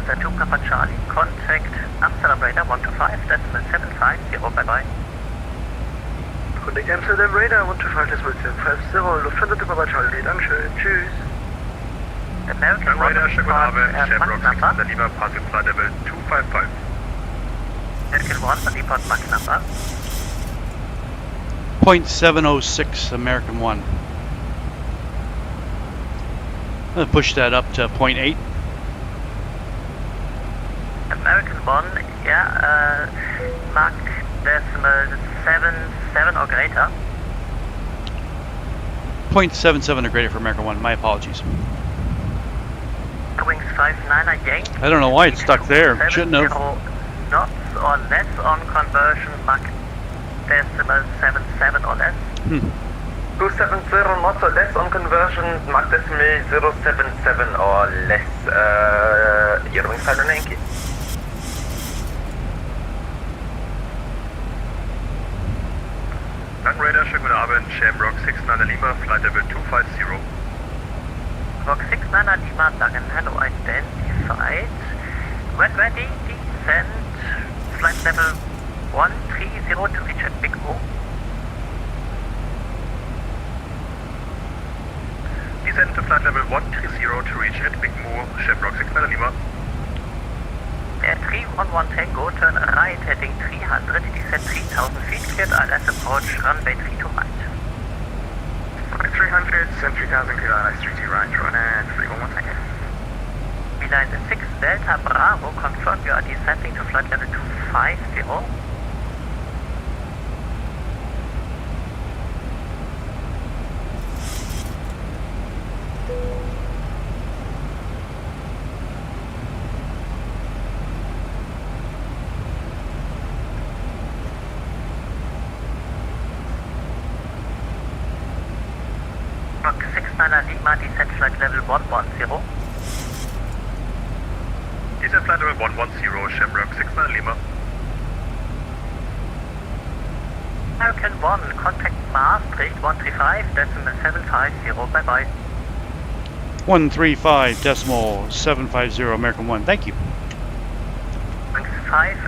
The 2 Papa Charlie, contact Amsterdam radar 125.750, bye bye. Contact Amsterdam radar 125.750, Lufthansa 2 Papa Charlie, Dankeschön, tschüss. American radar, schönen guten Abend, Shamrock 6, Lima, passing flight level 255. American 1, report Mach number. 0.706 American 1. I'm going to push that up to 0.8. American 1, yeah, Mach decimal 77 or greater. 0.77 or greater for American 1, my apologies. Wings 59 Yankee. I don't know why it's stuck there, shouldn't have. Knots or less on conversion, Mach decimal 77 or less. 270 knots or less on conversion, Mach decimal 077 or less, your wings 59 Yankee. Radar, schönen guten Abend, Shamrock 69 Lima, flight level 250. Rock 69 Lima, Langen, hello, identified. When ready, descend, flight level 130 to reach at Big O. Descend to flight level 130 to reach at Big Mo, Shamrock 69 Lima. 311 Tango, turn right, heading 300, descend 3000 feet, cleared ILS approach, runway 32 right. 300, descend 3000, cleared ILS 32 right, run at 311 Tango. Beeline 6 Delta Bravo, confirm you are descending to flight level 250. Rock 69 Lima, descend flight level 110. Descend flight level 110, Shamrock 69 Lima. American 1, contact Maastricht 135.750, bye bye. 135.750 American 1, thank you. Wings 5.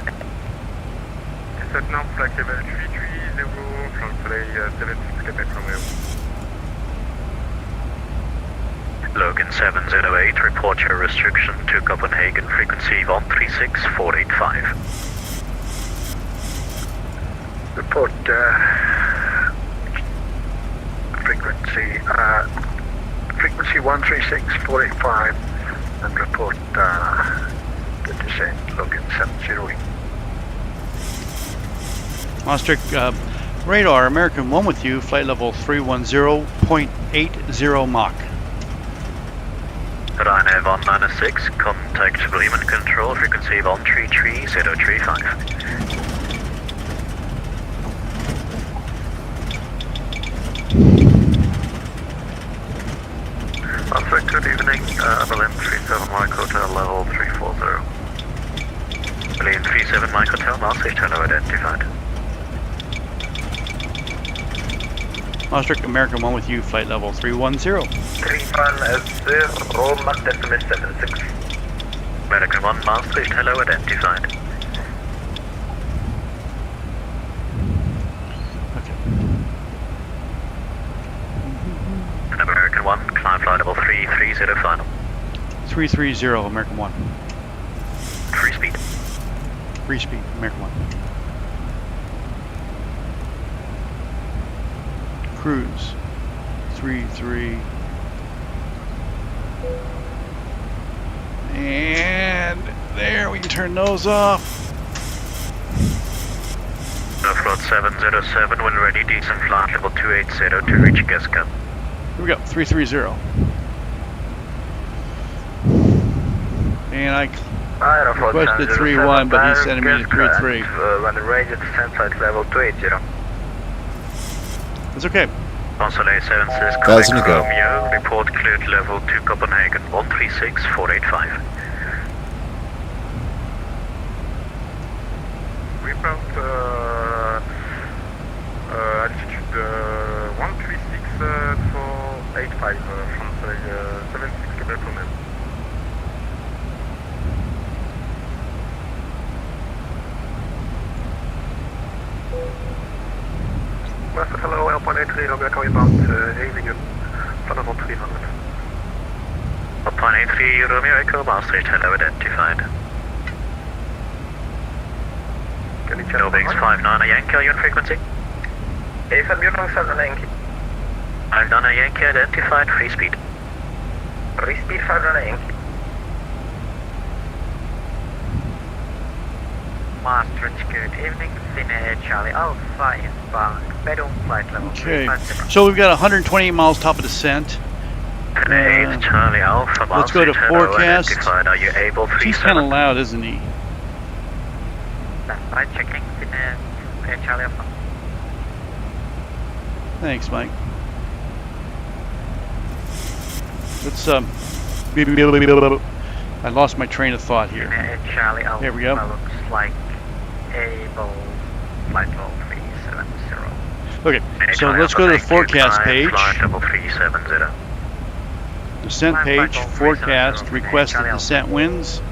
Descend now flight level 330, from today 7 Quebec Romeo. Logan 708, report your restriction to Copenhagen, frequency 136485. Report frequency 136485 and report the descent, Logan 708. Maastricht, radar, American 1 with you, flight level 310.80 Mach. Ryanair 196, contact Bremen Control, frequency 133035. Maastricht, good evening, Berlin 37 Mike Hotel, level 340. Berlin 37 Mike Hotel, Maastricht, hello, identified. Maastricht, American 1 with you, flight level 310. 310, Mach decimal 76. American 1, Maastricht, hello, identified. Okay. American 1, climb flight level 330 final. 330 American 1. Free speed. Free speed, American 1. Cruise 33 and there we can turn those off. Aeroflot 707, when ready, descend flight level 280 to reach guest cabin. Here we go, 330. And I requested 3-1, but he sent me to 3-3. When ready, descend flight level 280. That's okay. Consulate 76, 1,000 to go. Romeo, report cleared level to Copenhagen 136485. Report altitude 136,485 from 76 km per minute. Master, hello, L183, Romeo, calling about Eilingen, flight level 300. L183, Romeo, Echo, Maastricht, hello, identified. Norwings 59 Yankee, are you on frequency? A5 Norwings 59 Yankee. 59 Yankee, identified, free speed. Free speed 59 Yankee. Maastricht, good evening. Finnair Charlie Alpha inbound. Bedroom flight level. Okay, so we've got 128 miles top of descent. Finnair Charlie Alpha, let's go to forecast. Are you able to? He's kind of loud, isn't he? Right, checking Finnair Charlie Alpha. Thanks, Mike. Let's I lost my train of thought here. Charlie Alpha. Here we go. Looks like able flight level 370. Okay, so let's go to the forecast page. Flight level 370. Descent page, forecast, requested descent winds.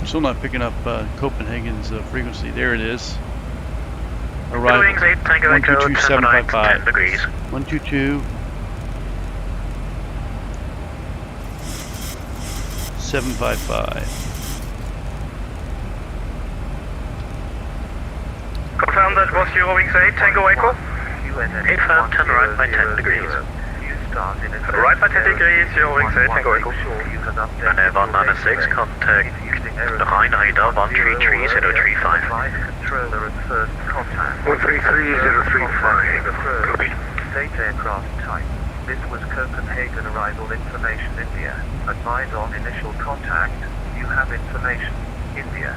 Still not picking up Copenhagen's frequency. There it is. Arrival 122755. 122 755. Confirm that was Eurowings 8, Tango Echo. 8 turn right by 10 degrees. Right by 10 degrees, Eurowings 8, Tango Echo. And 196, contact Rheinradar 133035. 133035. State aircraft type. This was Copenhagen arrival information, India. Advise on initial contact. You have information, India.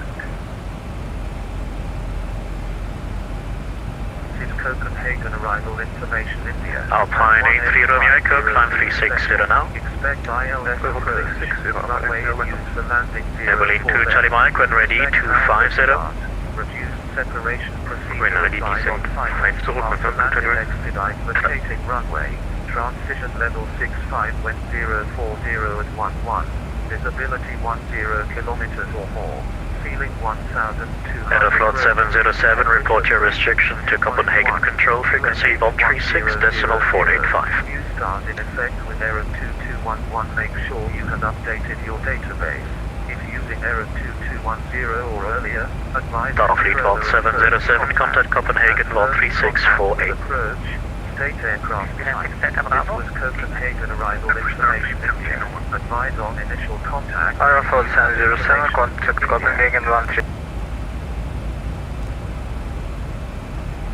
This is Copenhagen arrival information, India. Alpine 83 Romeo Echo, climb 360 now. Expect ILS approach. Runway used for landing 0. Evelyn 2 Charlie Mike, when ready, 250. Reduced separation procedure. When ready, descent. Expedite vacating runway. Transition level 65 when 040 at 11. Visibility 10 kilometers or more. Ceiling 1,200. Aeroflot 707, report your restriction to Copenhagen control frequency 136.485. New start in effect with error 2211. Make sure you have updated your database. If using error 2210 or earlier, advise Starfleet Vault 707, contact Copenhagen Vault 3648. Approach. State aircraft type. This was Copenhagen arrival information, India. Advise on initial contact. Aeroflot 707, contact Copenhagen 13.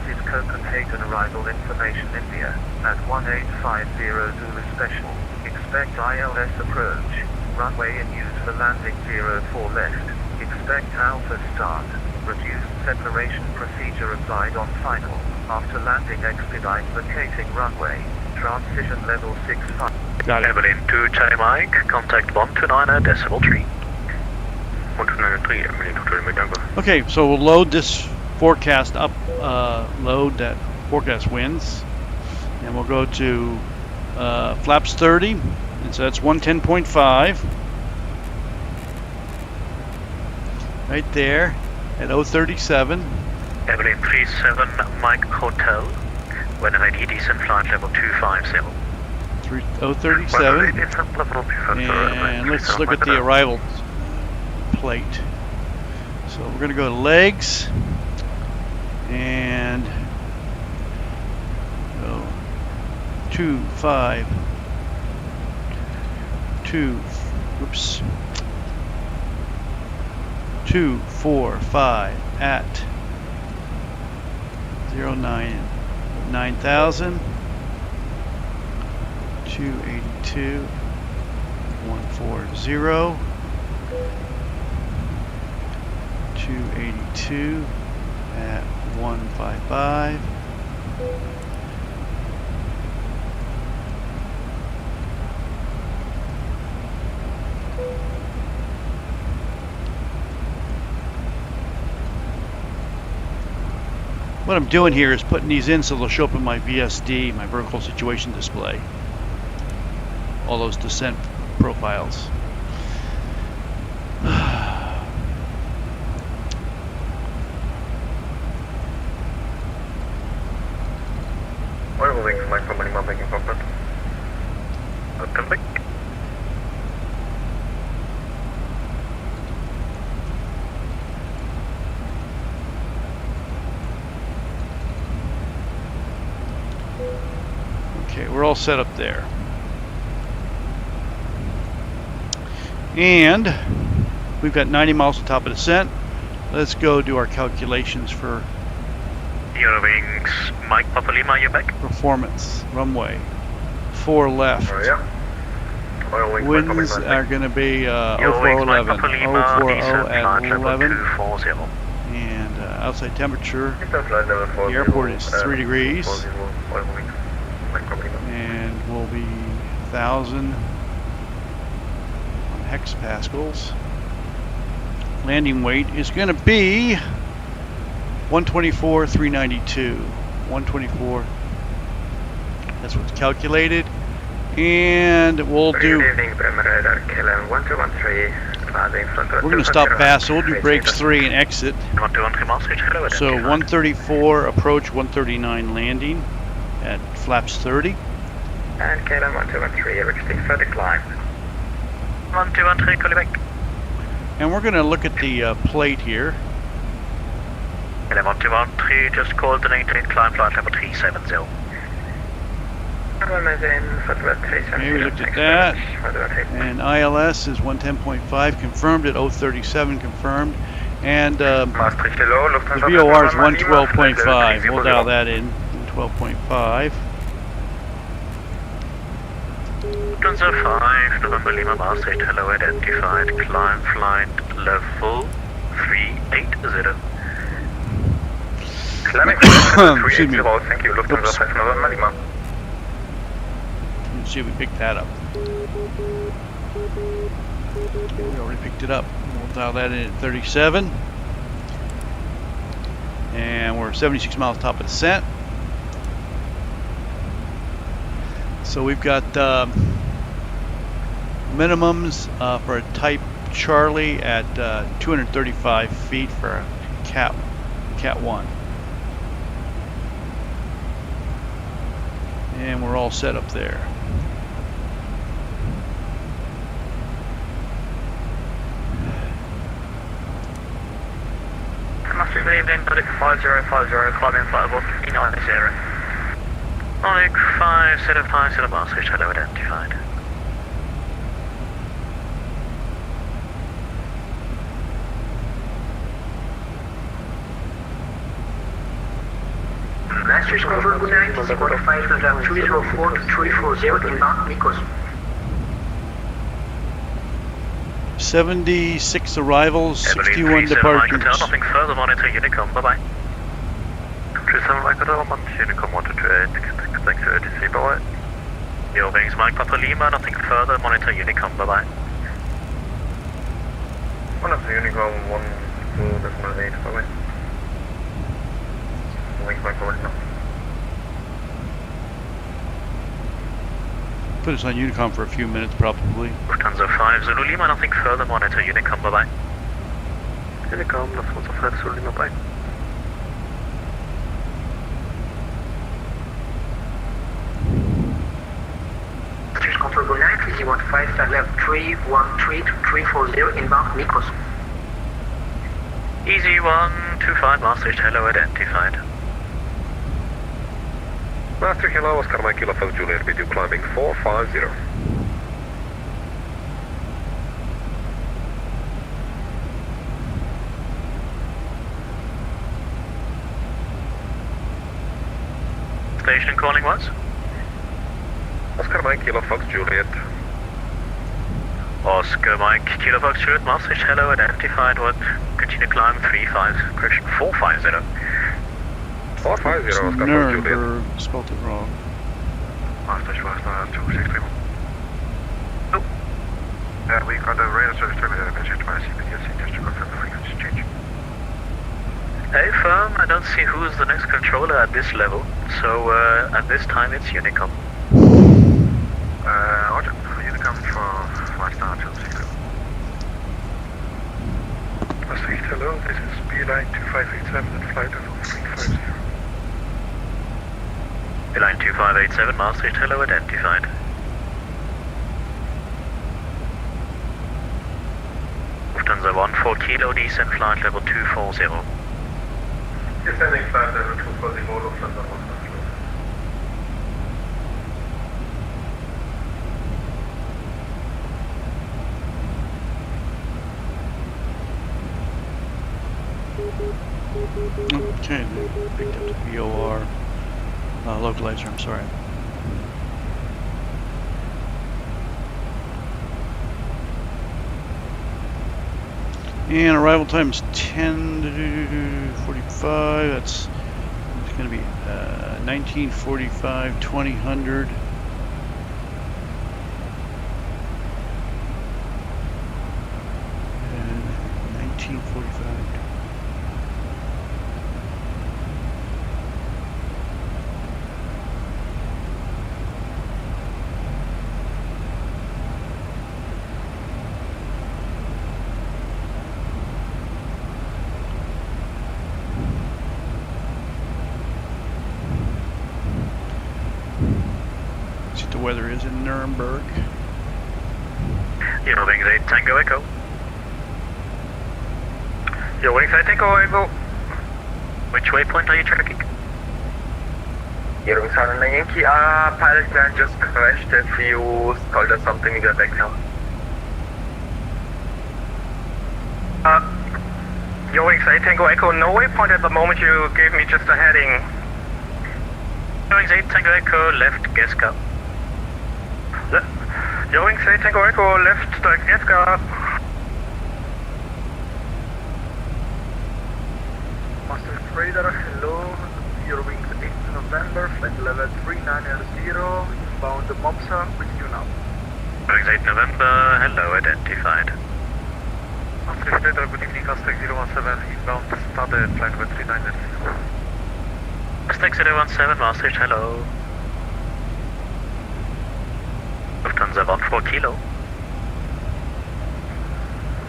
This is Copenhagen arrival information, India. At 1850 Zulu Special. Expect ILS approach. Runway in use for landing 04 left. Expect Alpha start. Reduced separation procedure applied on final. After landing, expedite vacating runway. Transition level 65. Got it. Evelyn 2 Charlie Mike, contact 129.3. 129.3, Okay, so we'll load this forecast up, load that forecast winds, and we'll go to flaps 30, and so that's 110.5. Right there at 037. Evelyn 37 Mike Hotel, when ready, descent flight level 250. 037. And let's look at the arrival plate. So we're going to go to legs and go 2, 5, 2, Whoops. 245 at 9,000. 282 140. 282 at 155. What I'm doing here is putting these in so they'll show up in my VSD, my vertical situation display. All those descent profiles. Oil wings, Mike from Lima, making Cockpit. Welcome back. Okay, we're all set up there. And we've got 90 miles to top of descent. Let's go do our calculations for Eurowings, Mike Papa Lima, you're back. performance. Runway 4 left. Oh, yeah. Oil wings, Winds are going to be 0411, 040 at 11. And outside temperature, the airport is 3 degrees. And will be 1,000 hectopascals. Landing weight is going to be 124,392. 124. That's what's calculated. And we'll do. We're going to stop fast, so we'll do brakes 3 and exit. So 134 approach, 139 landing at flaps 30. And KLM 1213, requesting further climb. 1213, call you back. And we're going to look at the plate here. KLM 1213, just called the 19 climb flight level 370. Okay, we looked at that. And ILS is 110.5, confirmed at 037, confirmed. And the VOR is 112.5. We'll dial that in. 112.5. Lufthansa 5, November Lima, Maastricht, hello, identified, climb flight level 380. Climbing Excuse me. 380, thank you, Lufthansa 5, November Lima. Let's see if we picked that up. We already picked it up. We'll dial that in at 37. And we're 76 miles top of descent. So we've got minimums for a Type Charlie at 235 feet for a Cat 1. And we're all set up there. Massive evening, Nordic 5050, climbing flight level 390. Nordic 5050, Maastricht, hello, identified. Maastricht confirmed, good night, Squad 5, 304 to 340, inbound, Nikos. 76 arrivals, 61 departures. Nothing further, monitor Unicom, bye-bye. 37 Mike Hotel, Unicom 128, thanks for ATC, bye-bye. Eurowings, Mike Papa Lima, nothing further, monitor Unicom, bye-bye. One of the Unicom 12.8, bye-bye. Wings, Mike Papa Lima. Put us on Unicom for a few minutes, probably. Lufthansa 5, Zulu Lima, nothing further, monitor Unicom, bye-bye. Unicom, Lufthansa 5, Zulu Lima, bye. Maastricht confirmed, good night, 315, left 313 to 340, inbound, Nikos. Easy 125, Maastricht, hello, identified. Maastricht, hello, Oscar Mike Kilo 5 Juliet, video climbing 450. station calling was? Oscar Mike, Kilo Fox Juliet. Oscar Mike, Kilo Fox Juliet, Maastricht, hello, identified, what? Continue climb 450, Oscar Fox Juliet. Nurnberg, spelled it wrong. Maastricht was 263. Nope. Yeah, we got a radar service terminated, message to my CPTSC just to confirm the frequency change. Hey firm, I don't see who's the next controller at this level, so at this time it's Unicom. Roger, Unicom for flight star 260. Maastricht, hello, this is B-Line 2587 at flight level 350. B-Line 2587, Maastricht, hello, identified. Lufthansa 14 Kilo, descent flight level 240. Descending flight level 240, Lufthansa 14 Kilo. Okay, they picked up the VOR localizer, I'm sorry. And arrival time is 10:45. That's going to be 19:45, 2000. And 19:45. The weather is in Nuremberg. Eurowings 8 Tango Echo. Eurowings 8 Tango Echo. Which waypoint are you tracking? Eurowings 1 Yankee, pilot plan just crashed. If you called us something, we got back now. Eurowings 8 Tango Echo, no waypoint at the moment, you gave me just a heading. Eurowings 8 Tango Echo, left Geska. Eurowings 8 Tango Echo, left Geska. Master Trader, hello. Eurowings 8 November, flight level 3990, inbound Mopsa, with you now. Eurowings 8 November, hello, identified. Master Trader, good evening, Aztec 017, inbound started, flight level 3990. Aztec 017, Maastricht, hello. Lufthansa 14 Kilo.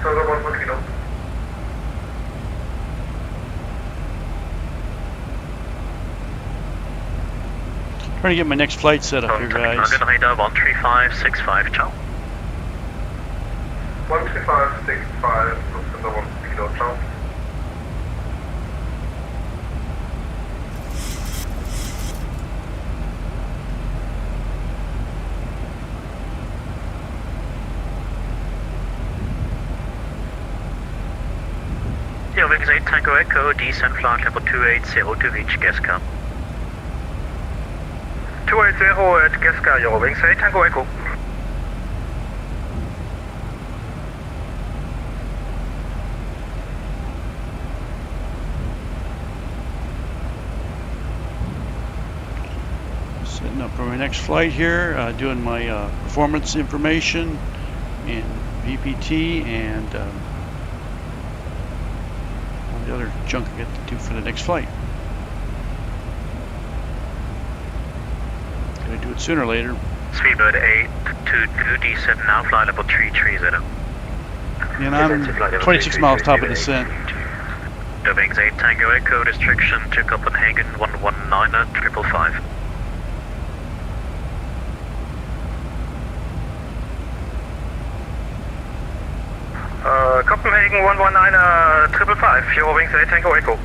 Lufthansa 14 Kilo. Trying to get my next flight set up here, guys. Radar 13565, ciao. 13565, Lufthansa 1 Kilo, ciao. Eurowings 8 Tango Echo, descent flight level 280 to reach Geska. 280 at Geska, Eurowings 8 Tango Echo. Setting up for my next flight here, doing my performance information in VPT and all the other junk I get to do for the next flight. Gonna do it sooner or later. Speedbird 822, descent now, flight level 330. And I'm 26 miles top of descent. Eurowings 8 Tango Echo, restriction to Copenhagen 119 at 555. Copenhagen 119 555, Eurowings 8 Tango Echo.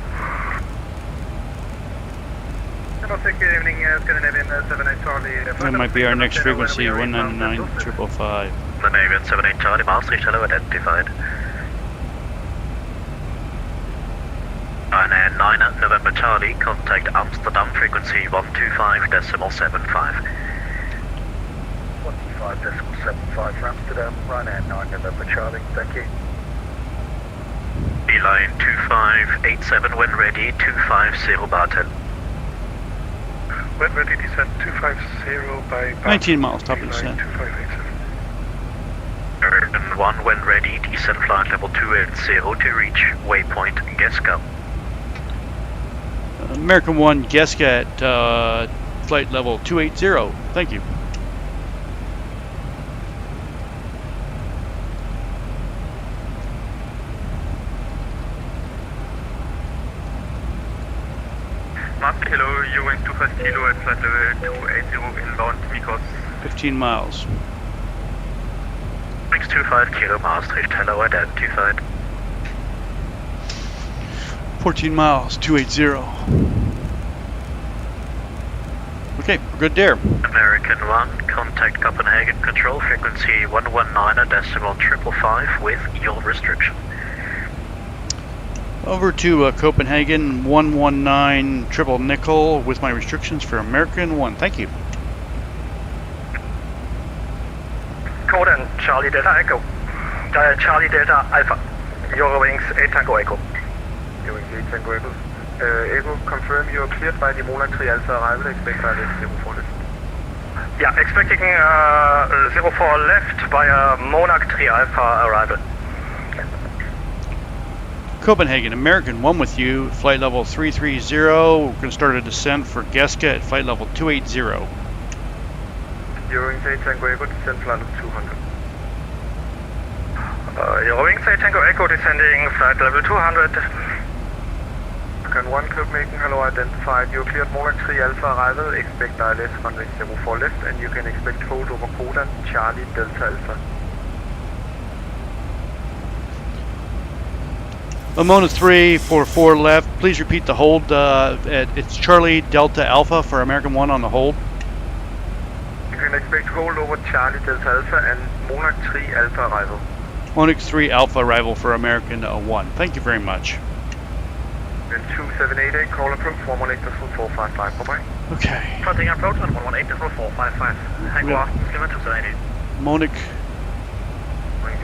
Hello, good evening, Scandinavian 78 Charlie. That might be our next frequency, 199 555. Scandinavian 78 Charlie, Maastricht, hello, identified. Ryanair 9 at November Charlie, contact Amsterdam frequency 125.75. 125.75 for Amsterdam, Ryanair 9 November Charlie, thank you. Beeline 2587 when ready, 250 bar 10. When ready, descent 250 by 19 miles, top of descent. 2587. American 1 when ready, descent flight level 280 to reach waypoint Geska. American 1 Geska at flight level 280. Thank you. Mark, hello, Ewing 25 kilo at flight level 280 inbound Mikos. 15 miles. Next 25 kilo Maastricht, hello, identified. 14 miles, 280. Okay, we're good there. American 1, contact Copenhagen control frequency 119.555 with your restriction. Over to Copenhagen 119 triple nickel with my restrictions for American 1. Thank you. Code and Charlie Delta Echo. Charlie Delta Alpha. Eurowings 8 Tango Echo. Eurowings 8 Tango Echo. Echo, confirm you are cleared by the Monarch 3 Alpha arrival, expect by the 04 left. Yeah, expecting 04 left by Monarch 3 Alpha arrival. Copenhagen, American 1 with you, flight level 330. We're going to start a descent for Geska at flight level 280. Eurowings 8 Tango Echo, descent flight level 200. Eurowings 8 Tango Echo descending flight level 200. American 1 Copenhagen, hello, identified. You are cleared Monarch 3 Alpha arrival, expect ILS runway 04 left, and you can expect hold over Codan, Charlie Delta Alpha. Lamona 344 left. Please repeat the hold. It's Charlie Delta Alpha for American 1 on the hold. You can expect hold over Charlie Delta Alpha and Monarch 3 Alpha arrival. Monarch 3 Alpha arrival for American 1. Thank you very much. And 2788, call approach 118.455. Bye-bye. Okay. Fronting approach on 118.455. Tango Austin, Slimmer 2788. Monarch.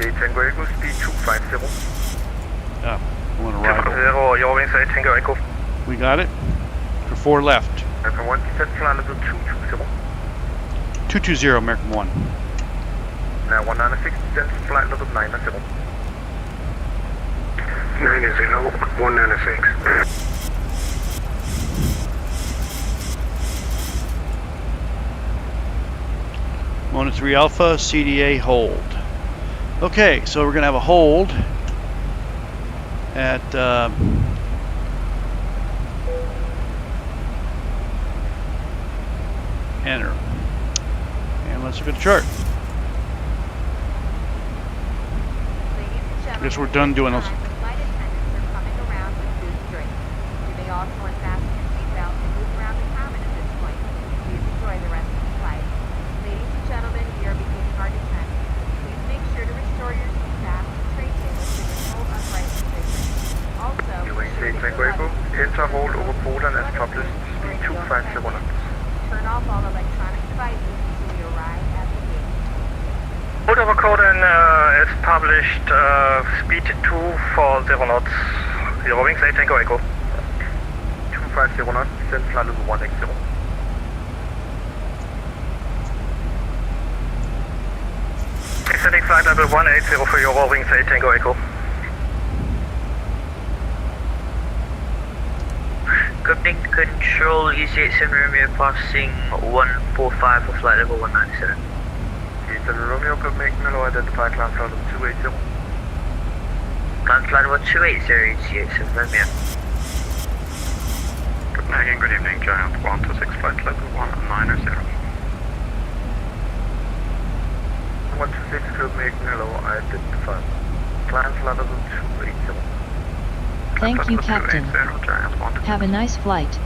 8 Tango Echo, speed 250. On arrival. 0, Eurowings 8 Tango Echo. We got it. For 4 left. American 1, descent flight level 220. 220, American 1. Now 196, descent flight level 90. 90, 196. Mona 3 Alpha, CDA hold. Okay, so we're going to have a hold at enter. And let's look at the chart. I guess we're done doing those. Flight attendants are coming around with food and drink. You may also unfasten your seatbelt and move around the cabin at this point. Please enjoy the rest of the flight. Ladies and gentlemen, we are beginning our descent. Please make sure to restore your seat back and tray tables to their full upright position. Also, enter hold over Poland as published, speed 250 knots. Turn off all electronic devices until we arrive at the gate. Hold over Codan is published, speed 240 knots. Eurowings 8 Tango Echo. 250 knots, descent flight level 180. Descending flight level 180 for Eurowings 8 Tango Echo. Copenhagen Control, ECH and Romeo passing 145 for flight level 197. ECH and Romeo, Copenhagen, hello, identify climb flight level 280. Climb flight level 280, ECH and Romeo. Copenhagen, good evening, Giant 126, flight level 190. 126, Copenhagen, hello, identified. Climb flight level 280. Thank you, Captain. Have a nice flight.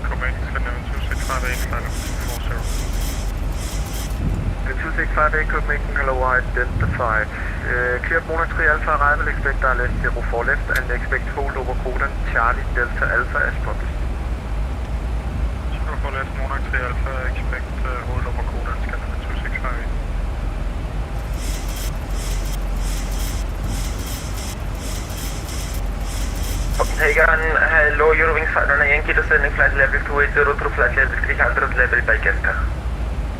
Copenhagen, 265, flight level 240. 2658 Copenhagen, hello, identified. Cleared Monarch 3 Alpha arrival, expect AAL1 left and expect hold over codon Charlie Delta Alpha as published. 04 left, Monarch 3 Alpha, expect hold over codon Scanner 2658. Copenhagen, hello, Eurowings 509 Yankee, descending flight level 280 through flight level 300 level by Gaster.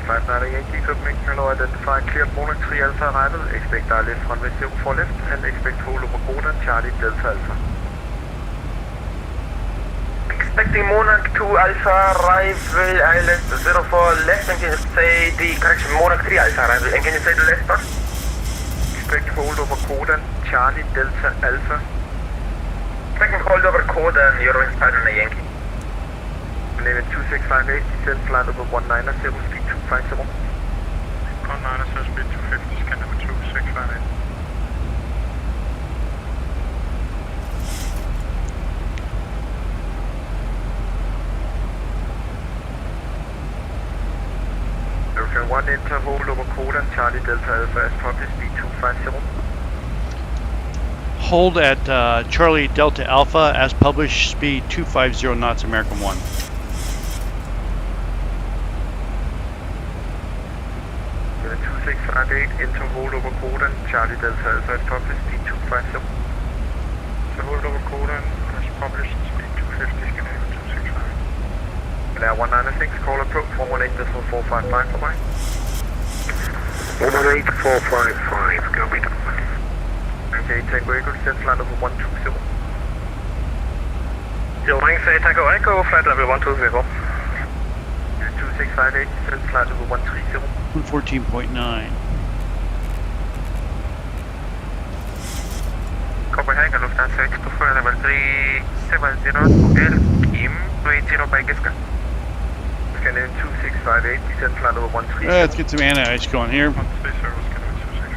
509 Yankee, Copenhagen, hello, identified, cleared Monarch 3 Alpha arrival, expect ILS runway 04 left and expect hold over codon Charlie Delta Alpha. Expecting Monarch 2 Alpha arrival, ILS 04 left, and can you say the correction, Monarch 3 Alpha arrival, and can you say the left part? Expect hold over codon Charlie Delta Alpha. Expecting hold over codon Eurowings 509 Yankee. Name 2658, descend flight over 190, speed 250. 190, speed 250, scan number 2658. American 1, enter hold over codon Charlie Delta Alpha as published, speed 250. Hold at Charlie Delta Alpha as published, speed 250 knots, American 1. With a 2658, enter hold over codon Charlie Delta Alpha as published, speed 250. So hold over codon as published, speed 250, scan number 2658. Now 196, call approach 118.455, bye-bye. 118.455, go be done. Okay, Tango Echo, descend flight level 120. Eurowings Tango Echo, flight level 120. 2658, descend flight level 130. 114.9. Copenhagen, Lufthansa X24, level 370, L, Kim, 20 by Giska. Scan in 2658, descend flight level 130. Let's get some anti-ice going here. 130, scan number 2658.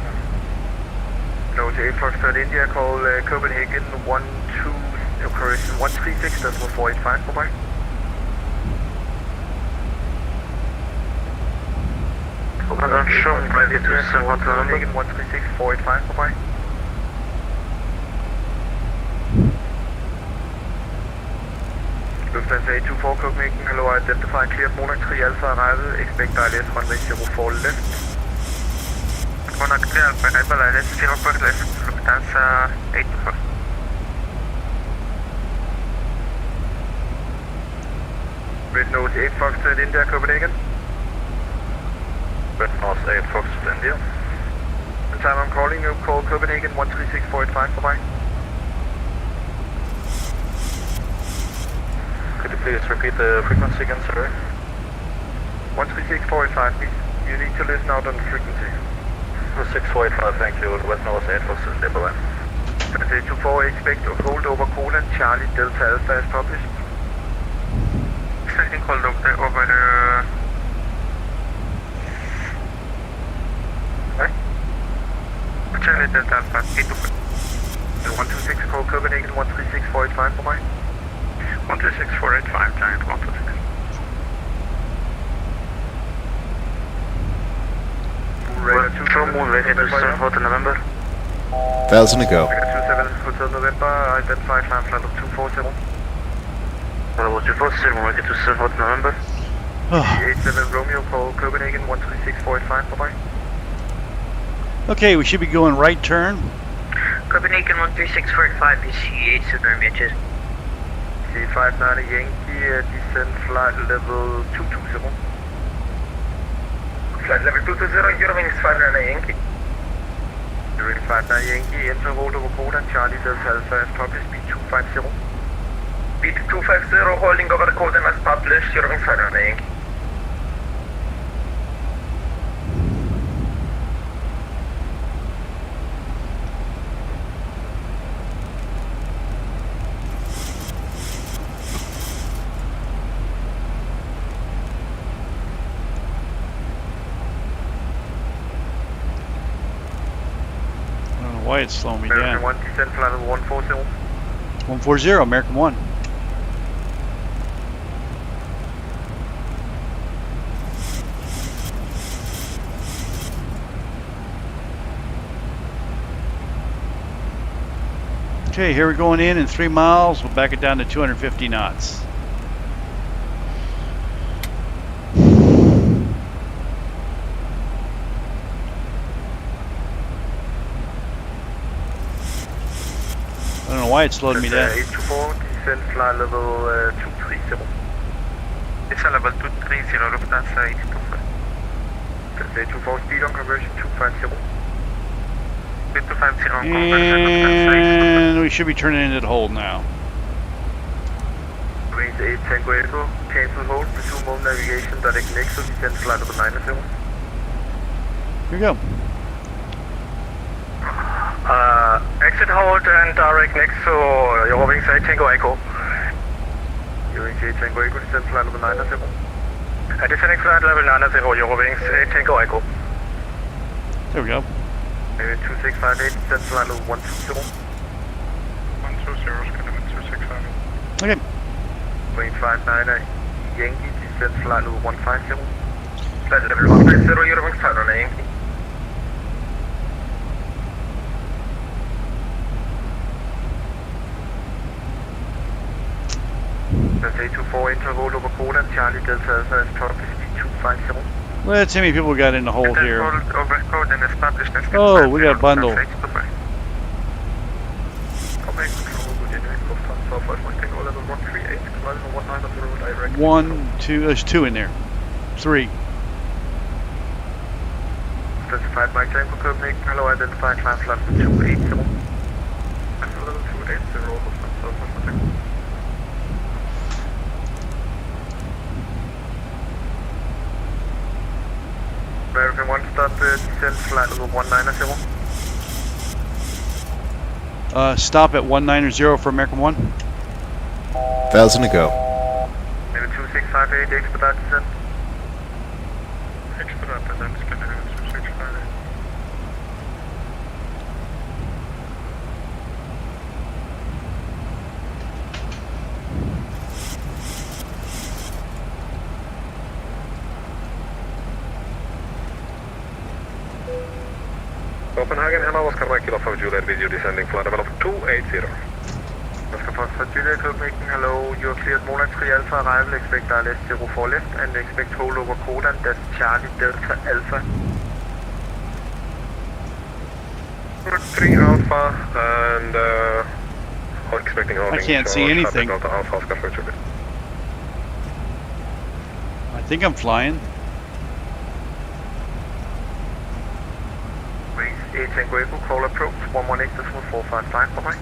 No, to 8 Foxtrot India, call Copenhagen 136.485, bye-bye. Copenhagen, ready to send what Copenhagen 136.485, bye-bye. Lufthansa 824 Copenhagen, hello, identify, cleared Monarch 3 Alpha arrival, expect ILS runway 04 left. Monarch 3 Alpha arrival, ILS 04 left, Lufthansa 824. Red Nose 8 Foxtrot India, Copenhagen. Red Nose 8 Foxtrot India. The time I'm calling you, call Copenhagen 136.485, bye-bye. Could you please repeat the frequency again, sir? 136.485, please. You need to listen out on the frequency. 6485, thank you. Red Nose 8 Foxtrot India, bye-bye. 824, expect a hold over codon Charlie Delta Alpha as published. Expecting hold over Charlie Delta Alpha, 126, call Copenhagen 136.485, bye-bye. 136.485, giant 126. Moon ready to send Hotel November. 1,000 to go. 27 Hotel November, identify climb flight of 240. Bravo 240, ready to send Hotel November. 87 Romeo, call Copenhagen 136.485, bye-bye. Okay, we should be going right turn. Copenhagen 136.45 is C87 inches. C59 Yankee, descend flight level 220. Flight level 220, Eurowings 509 Yankee. Eurowings 509 Yankee, enter hold over codon Charlie Delta Alpha as published, speed 250. Speed 250, holding over codon as published, Eurowings 509 Yankee. Why it's slowing me American down. 1, descend flight level 140. 140, American 1. Okay, here we're going in 3 miles. We'll back it down to 250 knots. I don't know why it slowed me down. 824, descent flight level 230. It's a level 230, Lufthansa 824. That's 824, speed on conversion 250. And we should be turning into the hold now. Range 8 Tango Echo, cancel hold, resume home navigation, direct next to descent flight level 90. Here we go. Exit hold and direct next to your wings 8 Tango Echo. Range 8 Tango Echo, descent flight level 90. Descending flight level 90, your wings 8 Tango Echo. There we go. 2658, descent flight level 120. 120, Skyline 2658. Okay. Range 598, Yankee, descent flight level 150. Flight level 150, your wings turn on Yankee. That's 824, enter hold over Coda, Charlie Delta Alpha is top speed 250. Let's see how many people we got in the hold here. Over and established. Oh, we got a bundle. One, two, there's 2 in there. 3. Specified Mike Tango Copenhagen, hello, identified climb flight 280. Level 280, American 1, start descent flight level 190. Stop at 190 for American 1. 1,000 to go. Maybe 2658, expedite descent. Expedite descent, Scandinavian 2658. Copenhagen, hello, Oscar Mike, Kilo for Juliet, video descending flight level 280. Oscar for Juliet, Copenhagen, hello, you are cleared Monac 3 Alpha, arrival, expect ILS 04 left, and expect hold over Codan, that's Charlie Delta Alpha. 3 Alpha, and expecting holding. I can't see anything. Delta Alpha, Oscar for Juliet. I think I'm flying. Range 8 Tango Echo, call approach, 118.455, bye-bye.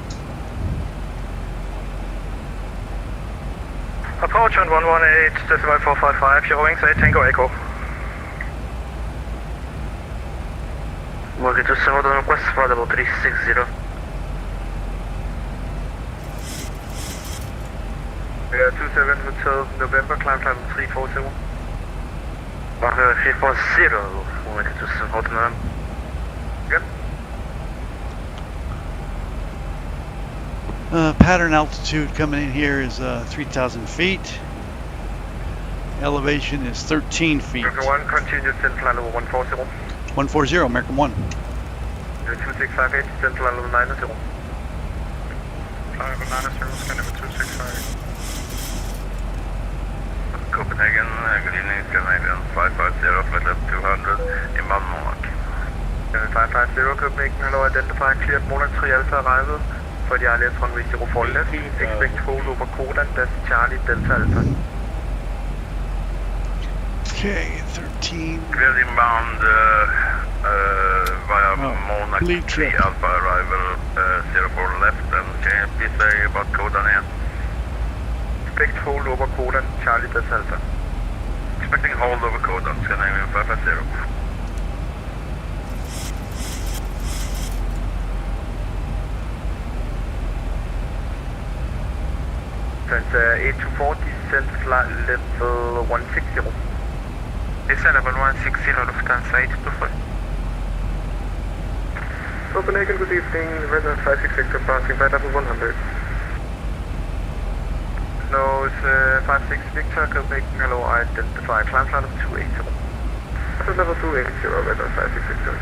Approach on 118.455, your wings 8 Tango Echo. Welcome to SimBrief request for level 360. Yeah, 27 Hotel November, climb level 340. 340, welcome to SimBrief. Good. Pattern altitude coming in here is 3,000 feet. Elevation is 13 feet. American 1, continue descent flight level 140. 140, American 1. 2658, descent flight level 90. Flight level 90, Scandinavian 2658. Copenhagen, good evening, Scandinavian 550, flight level 200, inbound Monarch. 550 Copenhagen, hello, identified cleared Monac 3 Alpha arrival for the ILS runway 04 left, expect hold over Codan, that's Charlie Delta Alpha. Okay, 13. Cleared inbound via Monarch 3 Alpha arrival 04 left, and can you please say about Codan again? Expect hold over Codan, Charlie Delta Alpha. Expecting hold over Codan, Scandinavian 550. That's 824, descent flight level 160. Descent level 160, Lufthansa 824. Copenhagen, good evening, Redner 566 passing flight level 100. No, it's 56 Victor, Copenhagen, hello, identify climb flight level 280. That's level 280, Redner 566 Victor.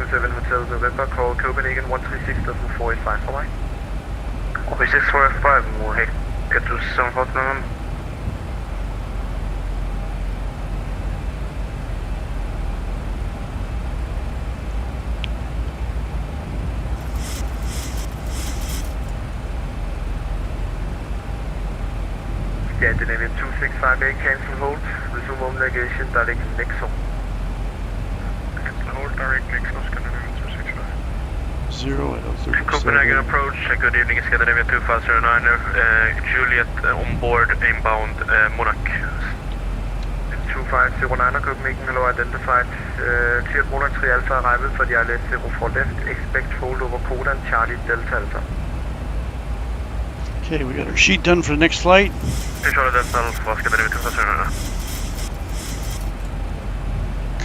227 Hotel November, call Copenhagen 136.45 for me. 3645, we'll get to 7 November. Scandinavian 2658, cancel hold. Resume home navigation, direct next home. Cancel hold, direct next home, Scandinavian 265. 0 Copenhagen approach, good evening, Scandinavian 2509, Juliet on board, inbound, Monarch. 2509, Copenhagen, hello, identified, cleared Monarch 3 Alpha, arrival for the ILS 04 left, expect hold over Kodan, Charlie Delta Alpha. Okay, we got our sheet done for the next flight. Charlie Delta Alpha, Scandinavian 2509.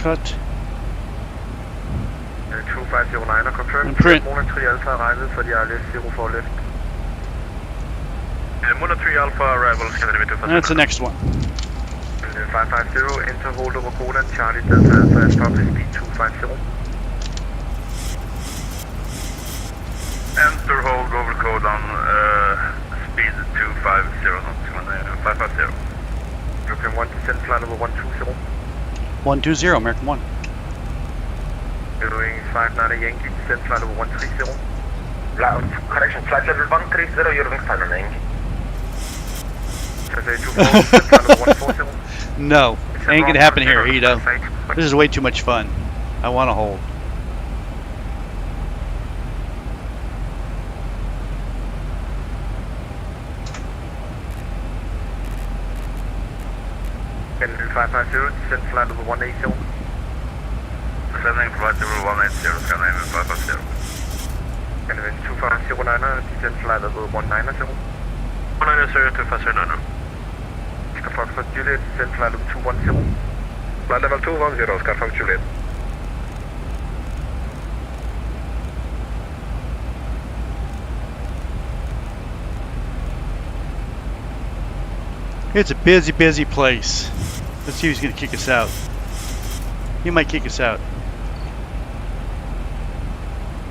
Cut. 2509, confirmed, And print. Monarch 3 Alpha, arrival for the ILS 04 left. Monarch 3 Alpha, arrival, Scandinavian 2509. That's the next one. 550, enter hold over Kodan, Charlie Delta Alpha, as published, speed 250. Enter hold over Kodan, speed 250, not 550. European 1 descent flight over 120. 120, American 1. Doing 59 Yankee, descent flight over 130. Correction, flight level 130, you're wing final Yankee. descent flight over 140. No, ain't gonna happen here, Hito. This is way too much fun. I want to hold. Kennedy 550, descent flight over 180. Descending flight level 180, Scandinavian 550. Kennedy 2509, descent flight over 190. 190, 2509. Foxtrot Juliet, descent flight over 210. Flight level 210, Oscar Fox Juliet. It's a busy, busy place. Let's see who's gonna kick us out. He might kick us out.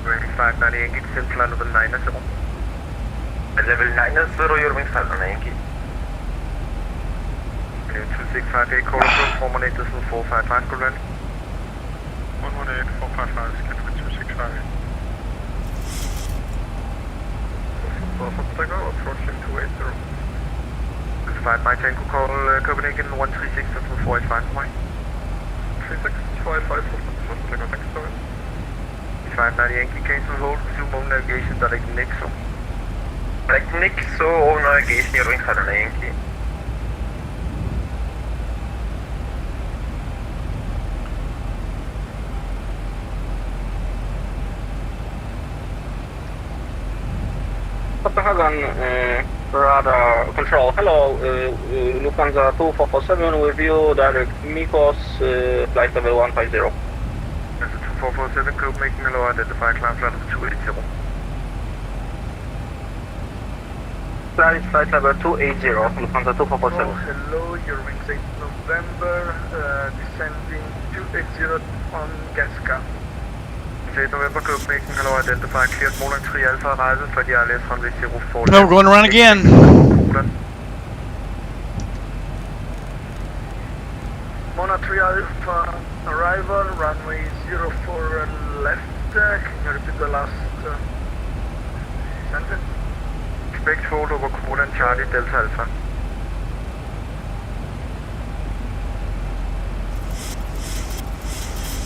590 Yankee, descent flight over 90. Level 90, you're wing final Yankee. 2658, call approach, 118 455, good run. 118 455, schedule 2658. Approaching 280. 5 by Tango, call Copenhagen 136 485 for me. 36 485, next to it. 590 Yankee, cancel hold, resume home navigation, direct next home. Direct next, so home navigation, you're wing final Yankee. Copenhagen, radar control. Hello, Lufthansa 2447 with you, direct Mikos, flight level 150. That's 2447, Copenhagen, hello, identify climb flight level 280. Flight level 280, Lufthansa 2447. Hello, your wings 8 November, descending 280 on Gaska. 8 November, Copenhagen, hello, identify cleared Monarch 3 Alpha, arrival for the ILS runway 04. No, we're going around again. Monarch 3 Alpha, arrival, runway 04 left, can you repeat the last sentence? Expect hold over Kodan, Charlie Delta Alpha.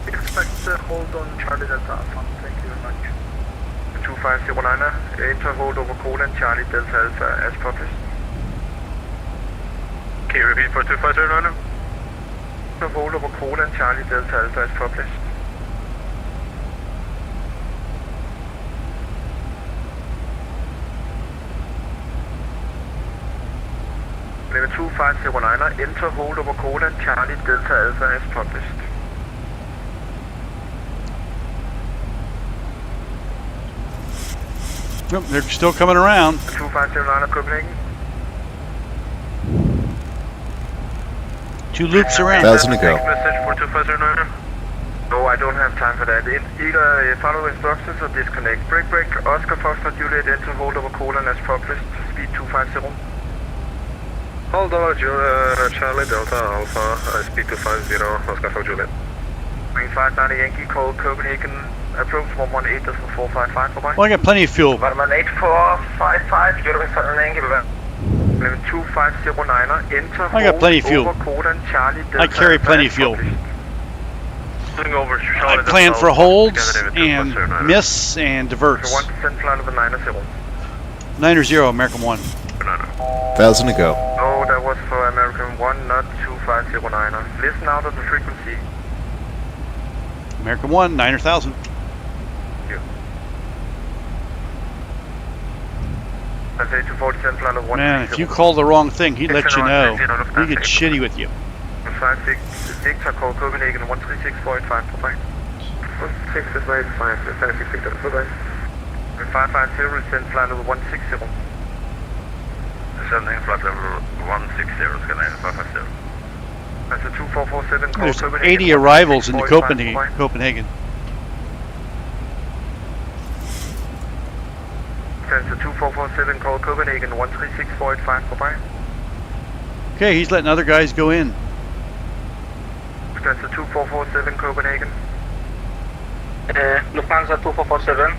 Expect hold on Charlie Delta Alpha, thank you very much. 2509, enter hold over Kodan, Charlie Delta Alpha as published. Can you repeat for 2509? Enter hold over Kodan, Charlie Delta Alpha as published. Level 2509, enter hold over Kodan, Charlie Delta Alpha as published. Nope, they're still coming around. 2509 of Copenhagen. 2 loops around. 1,000 to go. Message for 2509. No, I don't have time for that. Either follow instructions or disconnect. Break, Oscar Foster Juliet, enter hold over colon as published, speed 250. Hold over Charlie Delta Alpha, speed 250, Oscar Foster Juliet. Wing 590 Yankee, call Copenhagen, approach 118.455, bye-bye. Well, I got plenty of fuel. 18455, you're going to Yankee, bye-bye. 2509er, enter I got plenty of fuel. over colon Charlie Delta. I carry plenty of fuel. I plan for holds and miss and diverts. 9-0, American 1. 1,000 to go. Oh, that was for American 1, not 2509er. Listen out of the frequency. American 1, 9,000. Man, if you call the wrong thing, he'd let you know. He gets shitty with you. 56 Victor, call Copenhagen 136.5, bye-bye. 136 is 5, 76 Victor, bye-bye. 550, send flight level 160. Sending flight level 160, scanning 550. That's a 2447, call There's Copenhagen. 80 arrivals into Copenhagen. That's a 2447, call Copenhagen 136.5, bye-bye. Okay, he's letting other guys go in. That's a 2447 Copenhagen. Lufthansa 2447.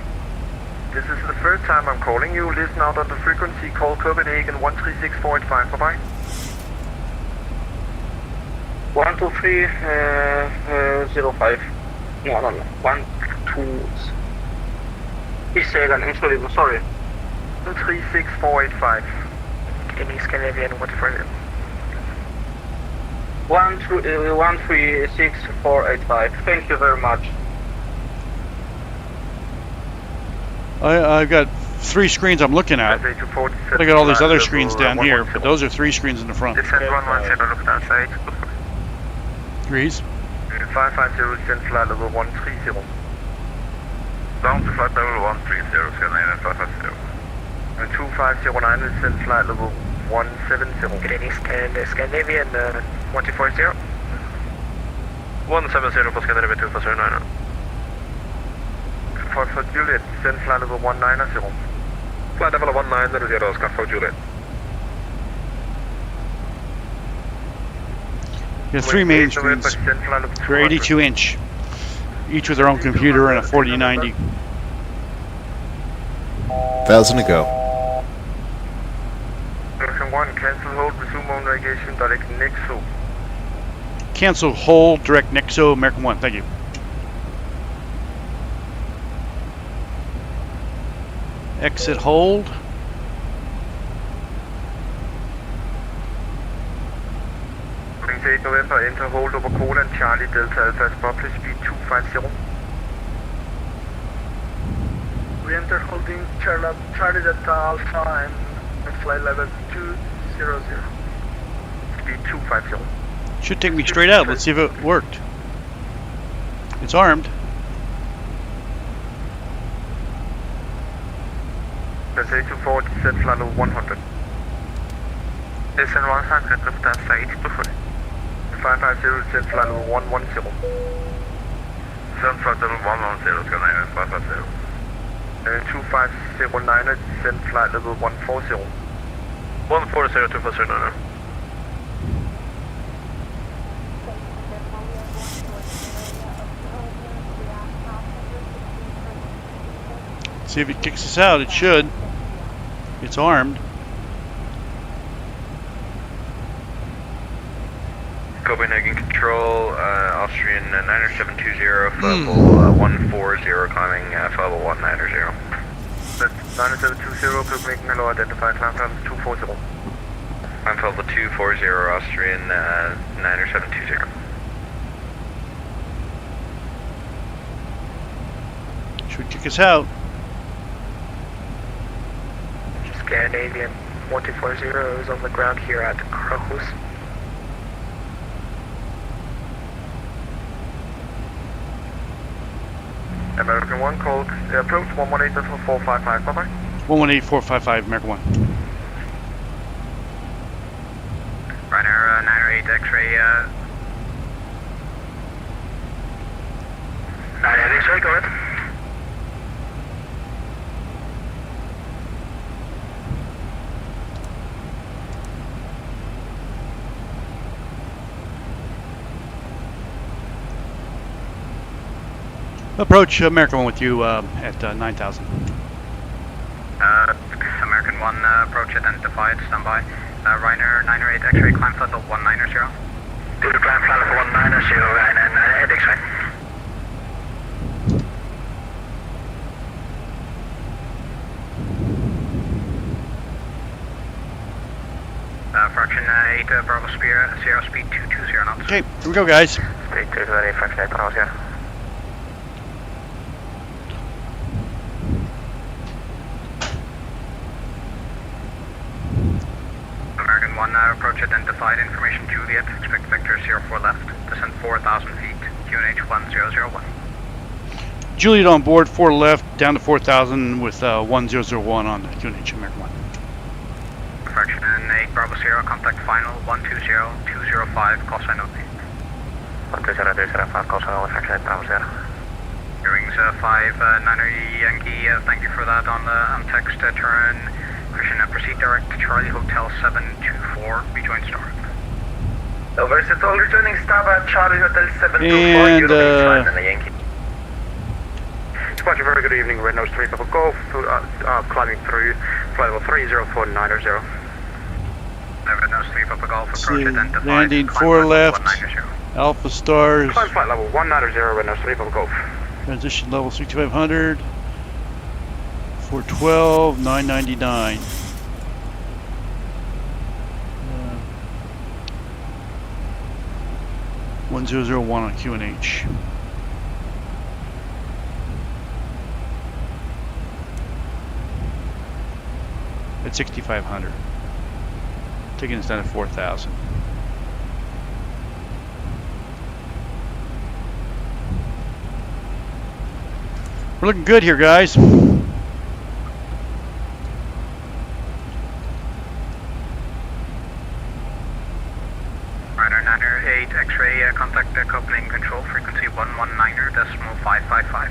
This is the first time I'm calling you. Listen out on the frequency. Call Copenhagen 136.5. Bye-bye. 12305. No. 1, 2. Please say again. I'm sorry. 136.485. Any Scandinavian, what for you? 136.485. Thank you very much. I've got 3 screens I'm looking at. I got all these other screens down here, but those are 3 screens in the front. Descend 110, look outside. 3s. 550, send flight level 130. Down to flight level 130, Scandinavian 550. 2509, send flight level 170. Scandinavian 1240. 170 for Scandinavian 249. For Juliet, send flight level 190. Flight level 190, Oscar for Juliet. You have 3 main screens. They're 82 inch. Each with their own computer and a 4090. 1,000 to go. American 1, cancel hold, resume on navigation, direct Nexo. Cancel hold, direct Nexo, American 1, thank you. Exit hold. Wings 8 November, enter hold over colon, Charlie Delta Alpha as published, speed 250. We enter holding Charlie Delta Alpha and flight level 200. Speed 250. Should take me straight out. Let's see if it worked. It's armed. That's 824, descend flight level 100. Descend 100, Lufthansa 82. 550, descend flight level 110. Descend flight level 110, Scandinavian 550. 2509, descend flight level 140. 140, 249. See if it kicks us out. It should. It's armed. Copenhagen Control, Austrian 9720, level 140, climbing level 190. That's 9720, Copenhagen, hello, identify climb level 240. Climb level 240, Austrian 9720. Should kick us out. Scandinavian 1240 is on the ground here at Crocus. American 1, called approach 118.455, bye-bye. 118.455, American 1. Ryanair 908 X-ray, X-ray, go ahead. Approach American 1 with you at 9,000. American 1, approach identified, standby. Ryanair 908 X-ray, climb flight level 190. Do the climb flight level 190, Ryanair 908 X-ray. Fraction 8 Bravo Sierra speed 220 knots. Okay, here we go, guys. Speed 220, fraction 8 Bravo Sierra. American 1, approach identified, information Juliet, expect vector 04 left, descend 4,000 feet, QNH 1001. Juliet on board, 4 left, down to 4,000 with 1001 on the QNH American 1. Fraction 8 Bravo Sierra, contact final 120205, call sign only. 120205, call sign only, fraction 8 Bravo Sierra. Bearings 590 Yankee, thank you for that on text, turn. Christian, proceed direct to Charlie Hotel 724, rejoin start. Over, it's all returning starboard Charlie Hotel 724, And Yankee. Squadron, very good evening, Red Nose 3 Papa Golf, climbing through flight level 30490. Red Nose 3 Papa Golf, approach identified. Landing 4 left, Alpha Stars. Climb flight level 190, Red Nose 3 Papa Golf. Transition level 6500. 412, 999. 1001 on QNH. At 6,500. Taking us down to 4,000. We're looking good here, guys. Ryanair 908 X-ray, contact coupling control, frequency 119.555.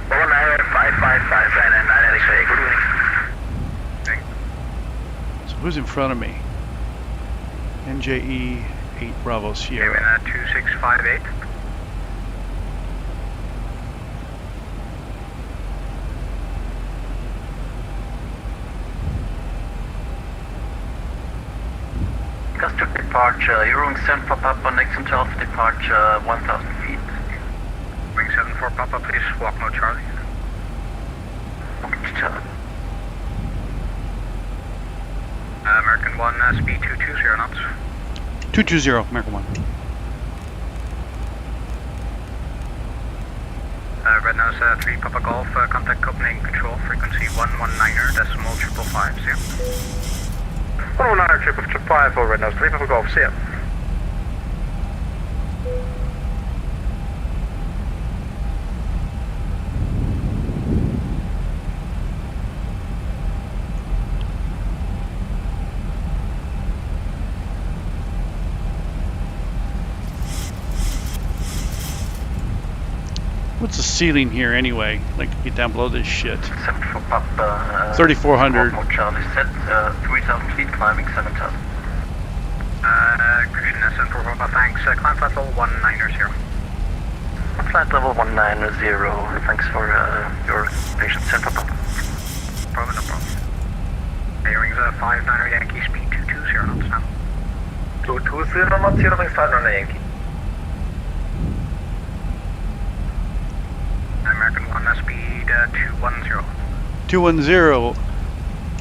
119.555, Ryanair 908 X-ray, good evening. So who's in front of me? NJE 8 Bravo Sierra. 2658. Gust of departure, Eurowing 7 for Papa, Nixon 12 departure, 1,000 feet. Wing 7 for Papa, please walk no Charlie. Charlie. American 1, speed 220 knots. 220, American 1. Red Nose 3 Papa Golf, contact coupling control, frequency 119.550. 119.555 for Red Nose 3 Papa Golf, see ya. What's the ceiling here anyway? I'd like to get down below this shit. 7 for Papa. 3,400. Charlie set 3,000 feet, climbing 7,000. Christian, 7 for Papa, thanks. Climb flight level 190. Flight level 190, thanks for your patience, 7 for Papa. Problem, no problem. Bearings 590 Yankee, speed 220 knots now. 220 knots, Eurowings 590 Yankee. American 1, speed 210. 210.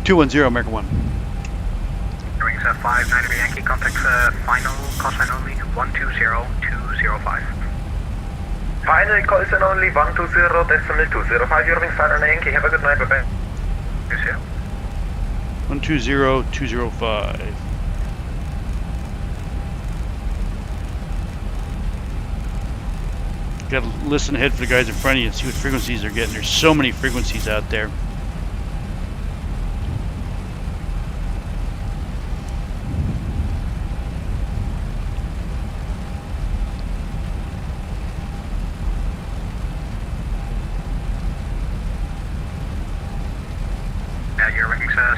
210, American 1. Bearings 590 Yankee, contact final, call sign only 120205. Final call sign only 120.205, Eurowings 590 Yankee, have a good night, bye-bye. Yes, yeah. 120205. Got to listen ahead for the guys in front of you and see what frequencies they're getting. There's so many frequencies out there.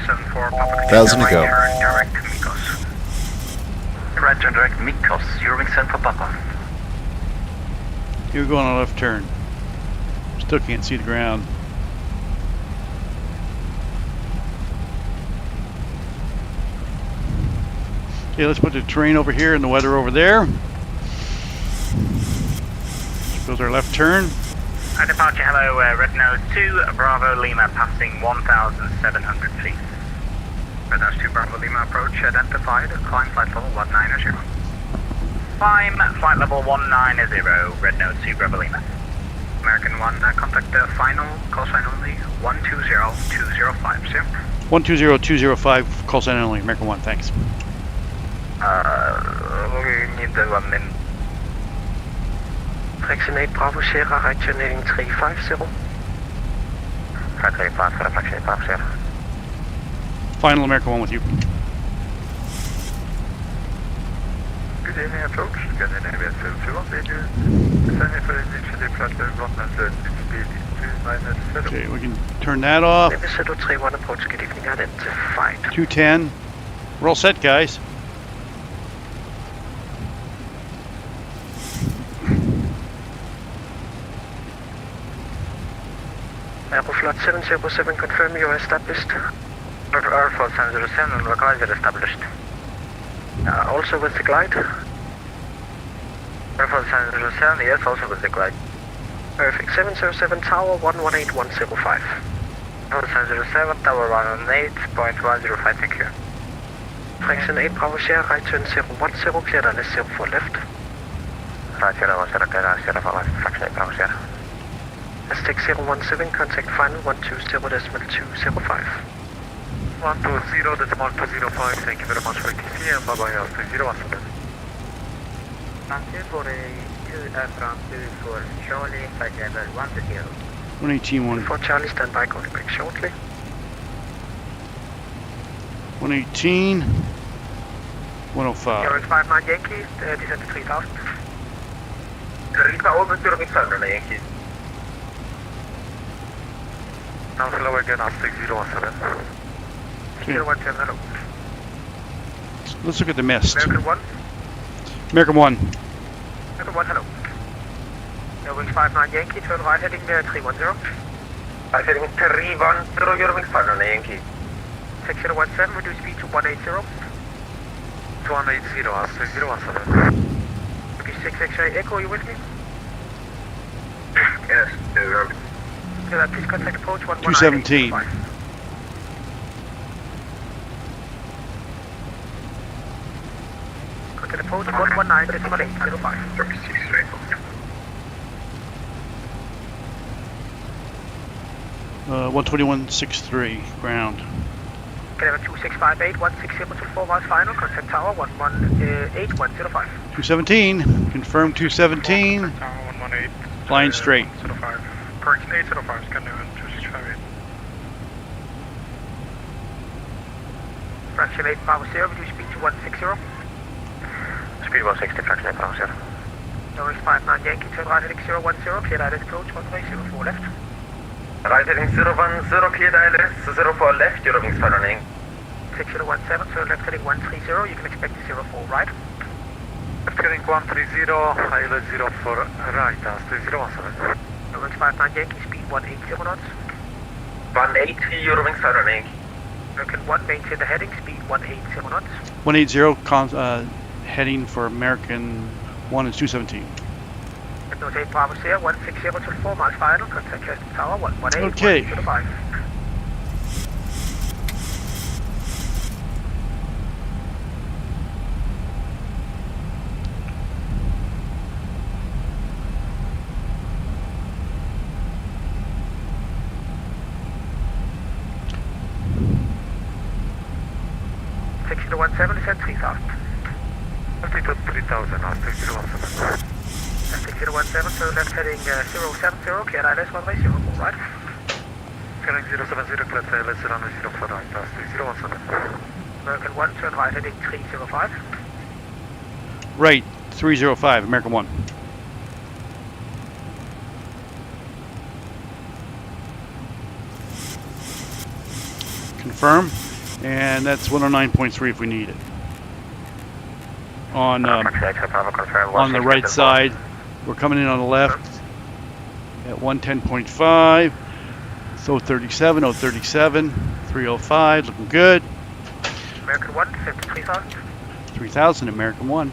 474 Papa. 1,000 to go. Direct Mikos. Right turn direct Mikos. Eurowings 10 for Papa. You're going on a left turn. Still can't see the ground. Okay, let's put the terrain over here and the weather over there. Goes our left turn. Departure, hello, Red Nose 2, Bravo Lima, passing 1,700 feet. Red Nose 2, Bravo Lima, approach identified, climb flight level 190. Climb flight level 190, Red Nose 2, Bravo Lima. American 1, contact the final, call sign only, 120-205, sir. 120-205, call sign only, American 1, thanks. We need the 1 min. Fraction 8 Bravo Sierra, right turn heading 350. 535 for the Fraction 8 Bravo Sierra. Final American 1 with you. Good evening, approach. Good evening, okay, we can turn that off. 31 approach, good evening, identified. 210. We're all set, guys. Aeroflot 707, confirm you're established. Aeroflot 707, localizer established. Also with the glide? Aeroflot 707, yes, also with the glide. Perfect, 707 Tower 118105. Aeroflot 707, Tower 118.105, thank you. Fraction 8 Bravo Sierra, right turn 010, clear down is 04 left. Right 010, clear down is 04 left, Fraction 8 Bravo Sierra. Aztec 017, contact final 120.205. 120.205, thank you very much for ATC and bye bye, Aztec 017. Transit for a 2 aircraft 2 for Charlie, flight level 120. 118, For Charlie, stand by, going back shortly. 118, 105. Eurowings 59 Yankees, descend to 3000. Riva over to Eurowings 59 Yankees. Now slow again, Aztec 017. Okay. 017, hello. Let's look at the mist. American 1. American 1. American 1, hello. Eurowings 59 Yankee, turn right heading 310. Right heading 310, Eurowings 59 Yankee. 6017, reduce speed to 180. 180, Aztec 017. Okay, 6 X-ray Echo, you with me? Yes, Please contact approach 217. Contact approach 119.805. 36 straight. 121.63 ground. Can have a 2658, 160.4 miles final, contact tower 118.105. 217, confirm 217. Flying straight. Correction 805, scan 2658. Fraction 8 Bravo 0, reduce speed to 160. Speed 160, fraction 8 Bravo 0. Eurowings 59 Yankee, turn right heading 010, clear ILS approach 130 left. Right heading 010, cleared ILS 04 left, Eurowings 59. 6017, turn left heading 130, you can expect 04 right. Left heading 130, ILS 04 right, Aztec 017. Eurowings 59 Yankee, speed 180 knots. 180, Eurowings 59. American 1, maintain the heading, speed 180 knots. 180, heading for American 1 is 217. Nose 8 Bravo Sierra, 160.4 miles final, contact Crescent Tower 118. Okay. 105. Descend 3000. 3000, Aztec 017. Aztec 017, so left heading 070, clear ILS 130, right? Heading 070, clear ILS runway 04 right, Aztec 017. American 1, turn right heading 305. Right, 305, American 1. Confirm. And that's 109.3 if we need it. On the right side, we're coming in on the left at 110.5. So 037, 037, 305, looking good. American 1, 53,000. 3,000, American 1.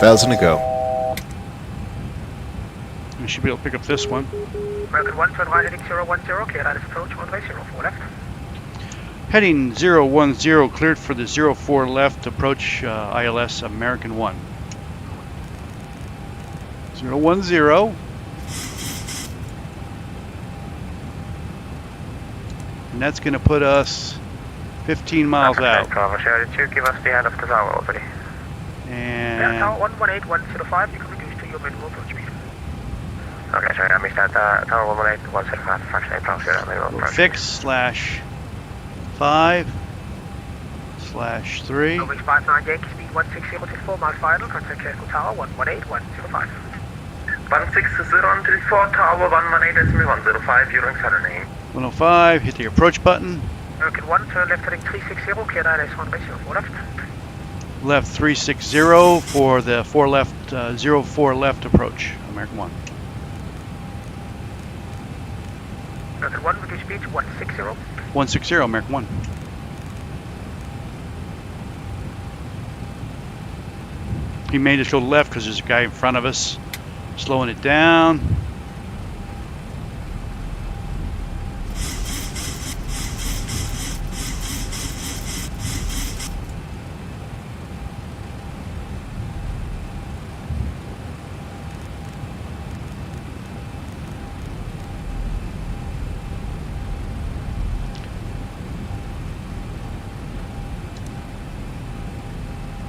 Thousand to go. We should be able to pick up this one. American 1, turn right heading 010, clear ILS approach, runway 04 left. Heading 010, cleared for the 04 left, approach ILS American 1. 010. And that's going to put us 15 miles out. Give us the end of the tower already. And tower 118105, you can reduce to your minimum approach speed. Okay, sorry, I missed that. Tower 118105, fractional approach, minimum approach. fix /5/3. Over 59 Yankee speed 160 to 4 miles final, contact Careful Tower 118105. 160 to 4 Tower 118.105, viewing Saturday. 105, hit the approach button. American 1, turn left heading 360, clear ILS runway 04 left. Left 360 for the 4 left, 04 left approach, American 1. American 1, reduce speed to 160. 160, American 1. He made us go left because there's a guy in front of us, slowing it down.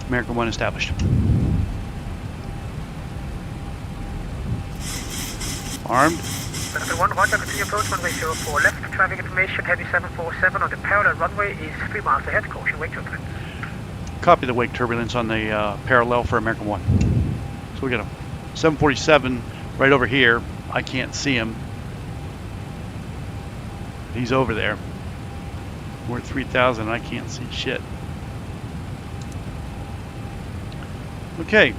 American 1 established. Armed. American 1, roger, continue approach runway 04 left. Traffic information, heavy 747 on the parallel runway is 3 miles ahead. Caution wake turbulence. Copy the wake turbulence on the parallel for American 1. So we got a 747 right over here. I can't see him. He's over there. We're at 3,000 and I can't see shit. Okay.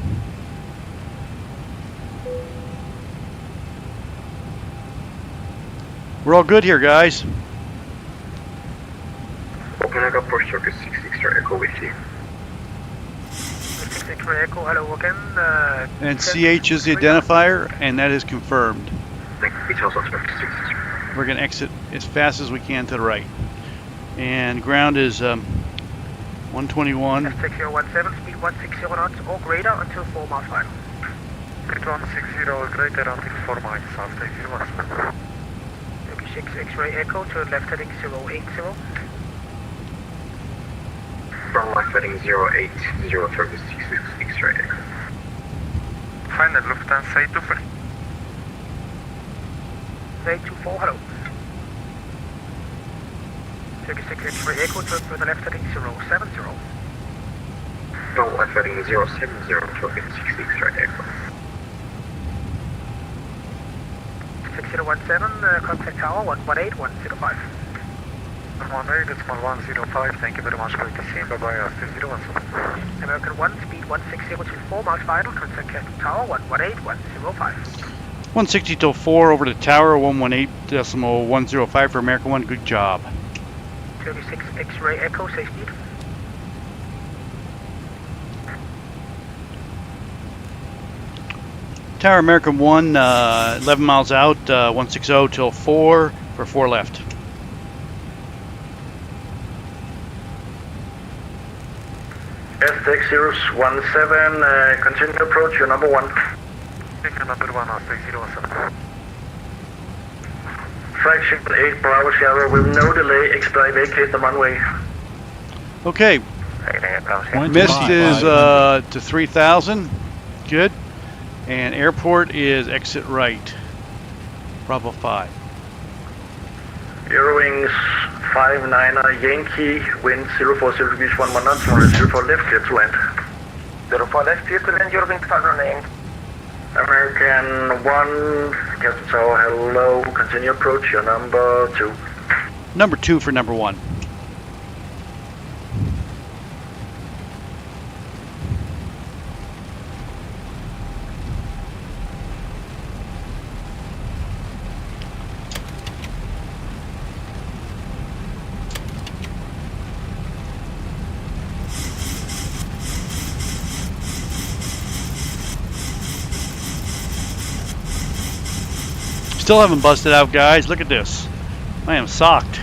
We're all good here, guys. Open up pushback 66 Echo with you. 66 Echo, hello again. And CH is the identifier, and that is confirmed. We're going to exit as fast as we can to the right. And ground is 121. 6017, speed 160 knots or greater until 4 miles final. Speed 160 or greater until 4 miles after 6 X-ray Echo, turn left heading 080. From left heading 080, 36 X-ray Echo. Final Lufthansa 824. 824, hello. 36 X-ray Echo, turn further left heading 070. From left heading 070, 36 X-ray Echo. 6017, contact tower 118105. 118, it's 1105, thank you very much for the scene, bye bye, after 017. American 1, speed 160 to 4 miles final, contact Careful Tower 118105. 160 till 4 over the tower, 118.105 for American 1, good job. 36 X-ray Echo, safe speed. Tower American 1, 11 miles out, 160 till 4 for 4 left. SX017, continue approach, your number 1. Take your number 1 after 017. Fraction 8 Bravo Sierra with no delay, expedite vacate the runway. Okay. Mist is to 3,000, good. And airport is exit right. Bravo 5. Eurowings 59er Yankee, wind 040 degrees 11 knots, runway 04 left, clear to land. 04 left, clear to land, Eurowings 5 named. American 1, Captain Tower, hello, continue approach, your number 2. Number 2 for number 1. Still haven't busted out, guys. Look at this. I am socked.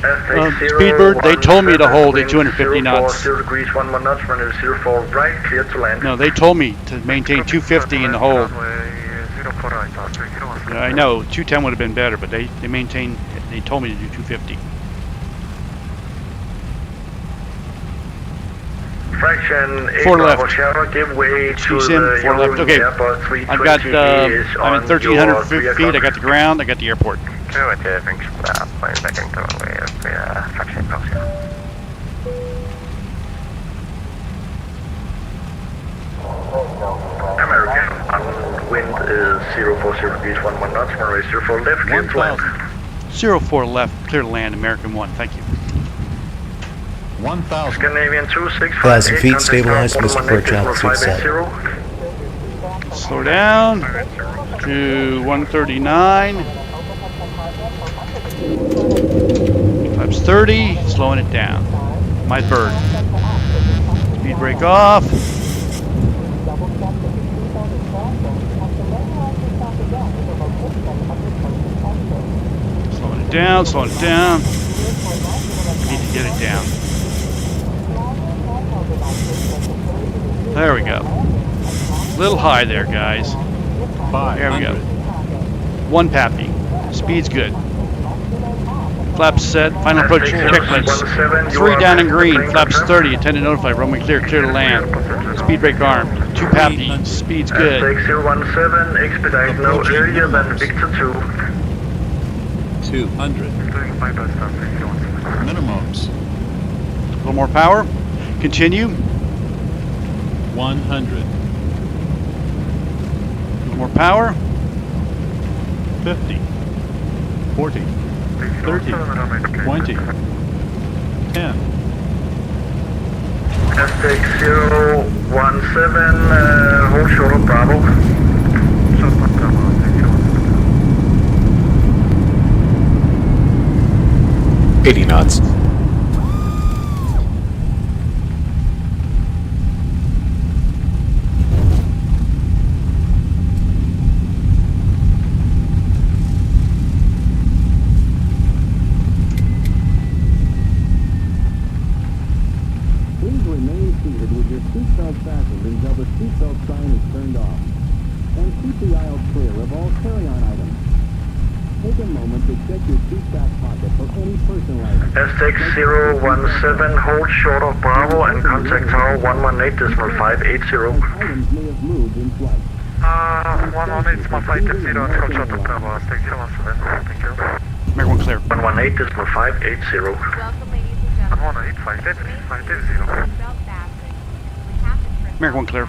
Speedbird, they told me to hold at 250 knots. 0 degrees 11 knots, runway 04 right, clear to land. No, they told me to maintain 250 in the hold. Yeah, I know, 210 would have been better, but they maintained, they told me to do 250. Fraction 8 4 left. Bravo, give way to Sim, the 4 left. Okay, I've got, I'm at 1,300 feet, I got the ground, I got the airport. American 1, wind is 040 degrees 11 knots, runway 04 left, clear to land. 04 left, clear to land, American 1, thank you. 1,000. Scandinavian 265. 1,000 feet, stabilized, Mr. Porchal, 27. Slow down to 139. Flaps 30, slowing it down. My bird. Speed brake off. Slowing it down, slowing it down. Need to get it down. There we go. A little high there, guys. There we go. 1 Pappy. Speed's good. Flaps set. Final approach checklist. 3 down and green. Flaps 30. Intend to notify. Runway clear. Clear to land. Speed brake armed. 2 Pappy. Speed's good. ASXP 017. Expedite no earlier than Victor 2. 200. Minimums. A little more power. Continue. 100. A little more power. 50. 40. 30. 20. 10. Aztec 017, hold short of Bravo. 80 knots. Please remain seated with your seatbelt fastened until the seatbelt sign is turned off. And keep the aisle clear of all carry-on items. Take a moment to check your seat back pocket for any personal items. Aztec 017, hold short of Bravo and contact tower 118.580. Items may have moved in flight. 118.580, hold short of Bravo, Aztec 017, thank you. American 1 clear. 118.580. Welcome, ladies and gentlemen. 118.580. American 1 clear.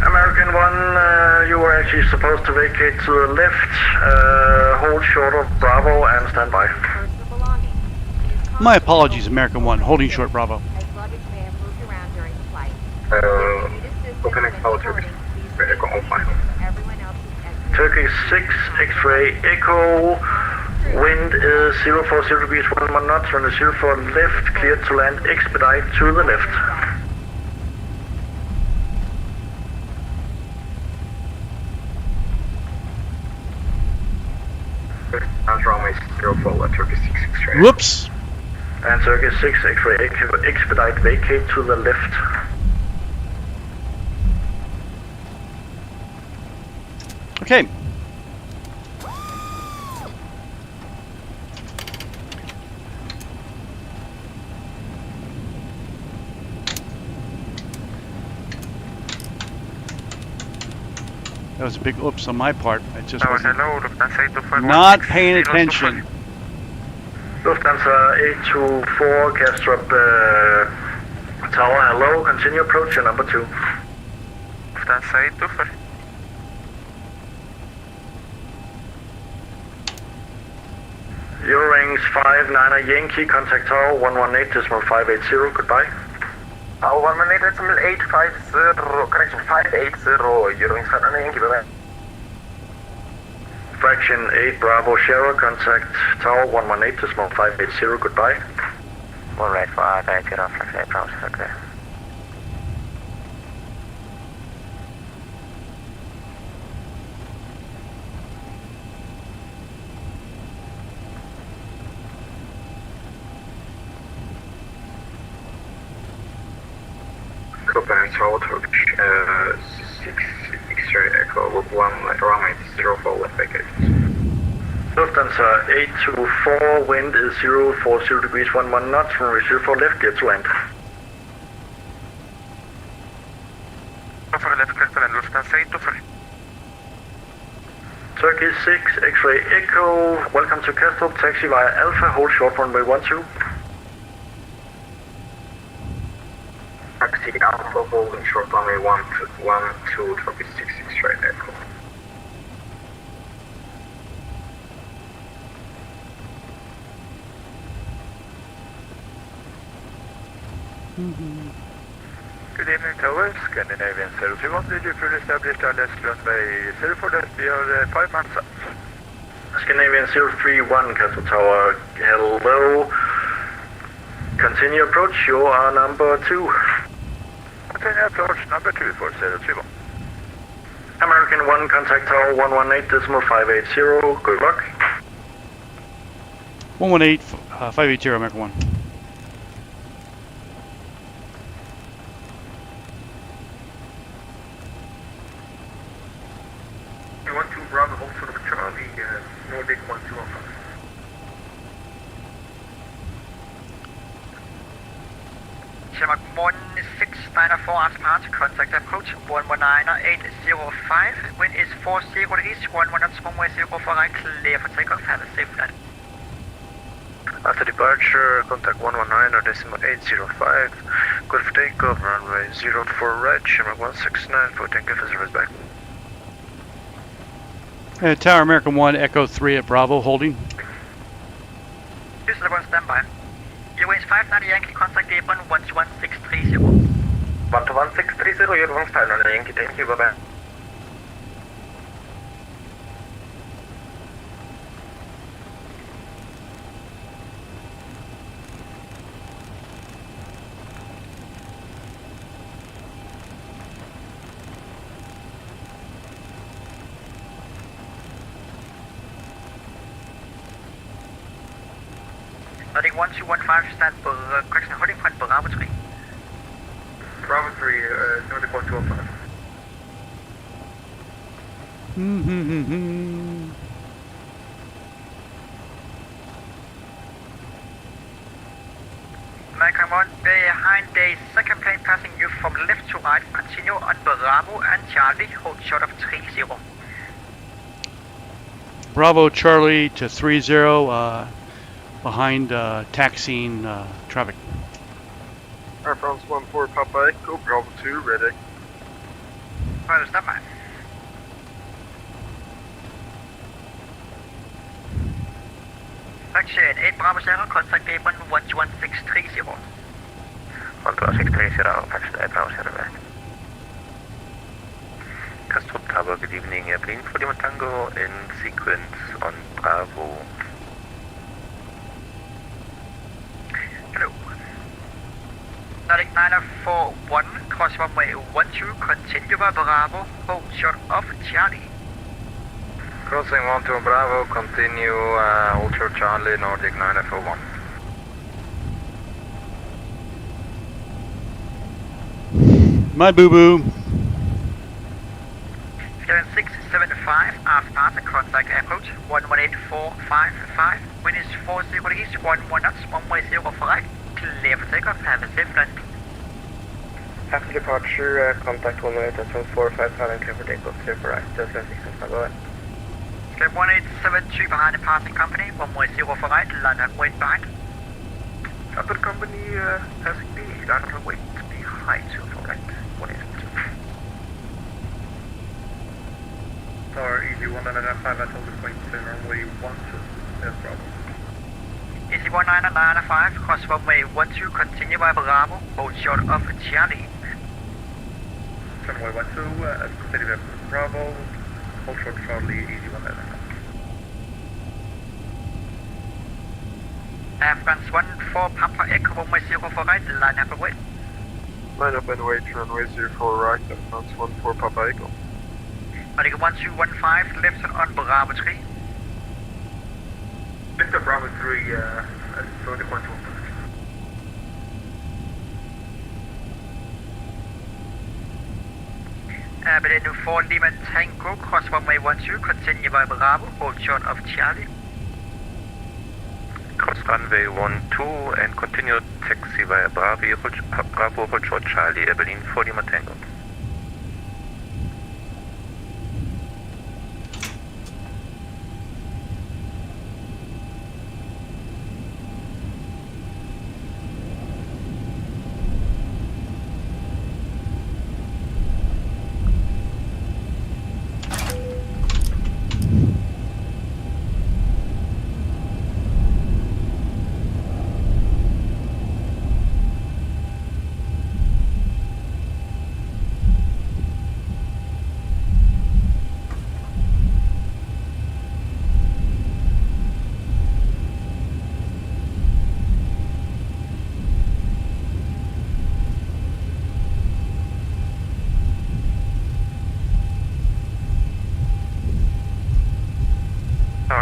American 1, you were actually supposed to vacate to the left, hold short of Bravo and stand by. My apologies, American 1, holding short Bravo. Turkey 6, X-ray Echo, wind is 040 degrees 11 knots, runway 04 left, cleared to land, expedite to the left. Runway 04 left, Turkey 6, X-ray. Whoops. And Turkey 6, X-ray expedite vacate to the left. Okay. was a big oops on my part. I just Tower, wasn't hello, Lufthansa 824. not paying attention. Lufthansa 824, Kastrup Tower, hello, continue approach, number 2. Lufthansa 824. Eurowings 59er Yankee, contact Tower 118.580, goodbye. Tower 118.850, connection 580, Eurowings 59er Yankee, bye-bye. Fraction 8 Bravo Sierra, contact Tower 118.580, goodbye. 1 right for R80, Fraction 8 Bravo Sierra, clear. Copenhagen Tower, Turkish 6 X-ray Echo, 1 runway 04 with package. Lufthansa 824, wind is 040 degrees 11 knots, runway 04 left, clear to land. For left, clear to land, Lufthansa 824. Turkey 6 X-ray Echo, welcome to Kastrup, taxi via Alpha, hold short runway 12. Taxi Alpha, holding short runway 12, Turkey 6 X-ray Echo. Good evening, Tower. Scandinavian 031. Did you fully establish LS runway 04 left? We are 5 months up. Scandinavian 031, Kastrup Tower, hello. Continue approach, you are number 2. Continue approach, number 2 for 031. American 1, contact Tower 118.580, good luck. 118.580, American 1. Bravo, hold for Charlie, Nordic 1215. Shamrock 1694 after departure, contact approach 119.805, wind is 40 degrees, 11 knots, runway 04 right, clear for takeoff, have a safe flight. After departure, contact 119.805, good for takeoff, runway 04 right, Shamrock 169 for takeoff and service back. Tower American 1, Echo 3 at Bravo, holding. Houston 1, standby. Eurowings 59 Yankee, contact Gabon 121.630. 121.630, Eurowings 59 Yankee, thank you, bye-bye. Nordic 1215, stand for correction, holding point Bravo 3. Bravo 3, Nordic 1215. American 1, behind the second plane passing you from left to right, continue on Bravo and Charlie, hold short of 30. Bravo Charlie to 30, behind taxiing traffic. Air France 14 Papa Echo, Bravo 2, ready. Right, stand by. Fraction 8 Bravo Sierra, contact Gabon 121.630. 121.630, Fraction 8 Bravo Sierra back. Kastrup Tower, good evening, airplane for Lima Tango in sequence on Bravo. Hello. Nordic 941, cross runway 12, continue by Bravo, hold short of Charlie. Crossing 12 Bravo, continue hold short Charlie, Nordic 941. My boo-boo. 7675, after departure, contact approach 118455, wind is 40 degrees, 11 knots, runway 04 right, clear for takeoff, have a safe flight. After departure, contact 118.45 pilot clear for takeoff, clear for right, just 16 bye. Clear 1872 behind departing company, 110 for right, line up, wait behind. Upper company, ASXP, line up, wait behind, 0 for right, 182. Tower EG1995 at hold point runway 12, yes, Bravo. EG1995, cross runway 12, continue by Bravo, hold short of Charlie. Runway 12, continue by Bravo, hold short Charlie, EG1995. France 14 Papa Echo, runway 0 for right, line up and wait. Line up and wait, runway 0 for right, France 14 Papa Echo. Medical 1215, left on Bravo 3. Lift up Bravo 3, so the point 1. Berlin 4 Lima Tango, cross runway 12, continue by Bravo, hold short of Charlie. Cross runway 12 and continue taxi via Bravo, hold short Charlie, Berlin 4 Lima Tango.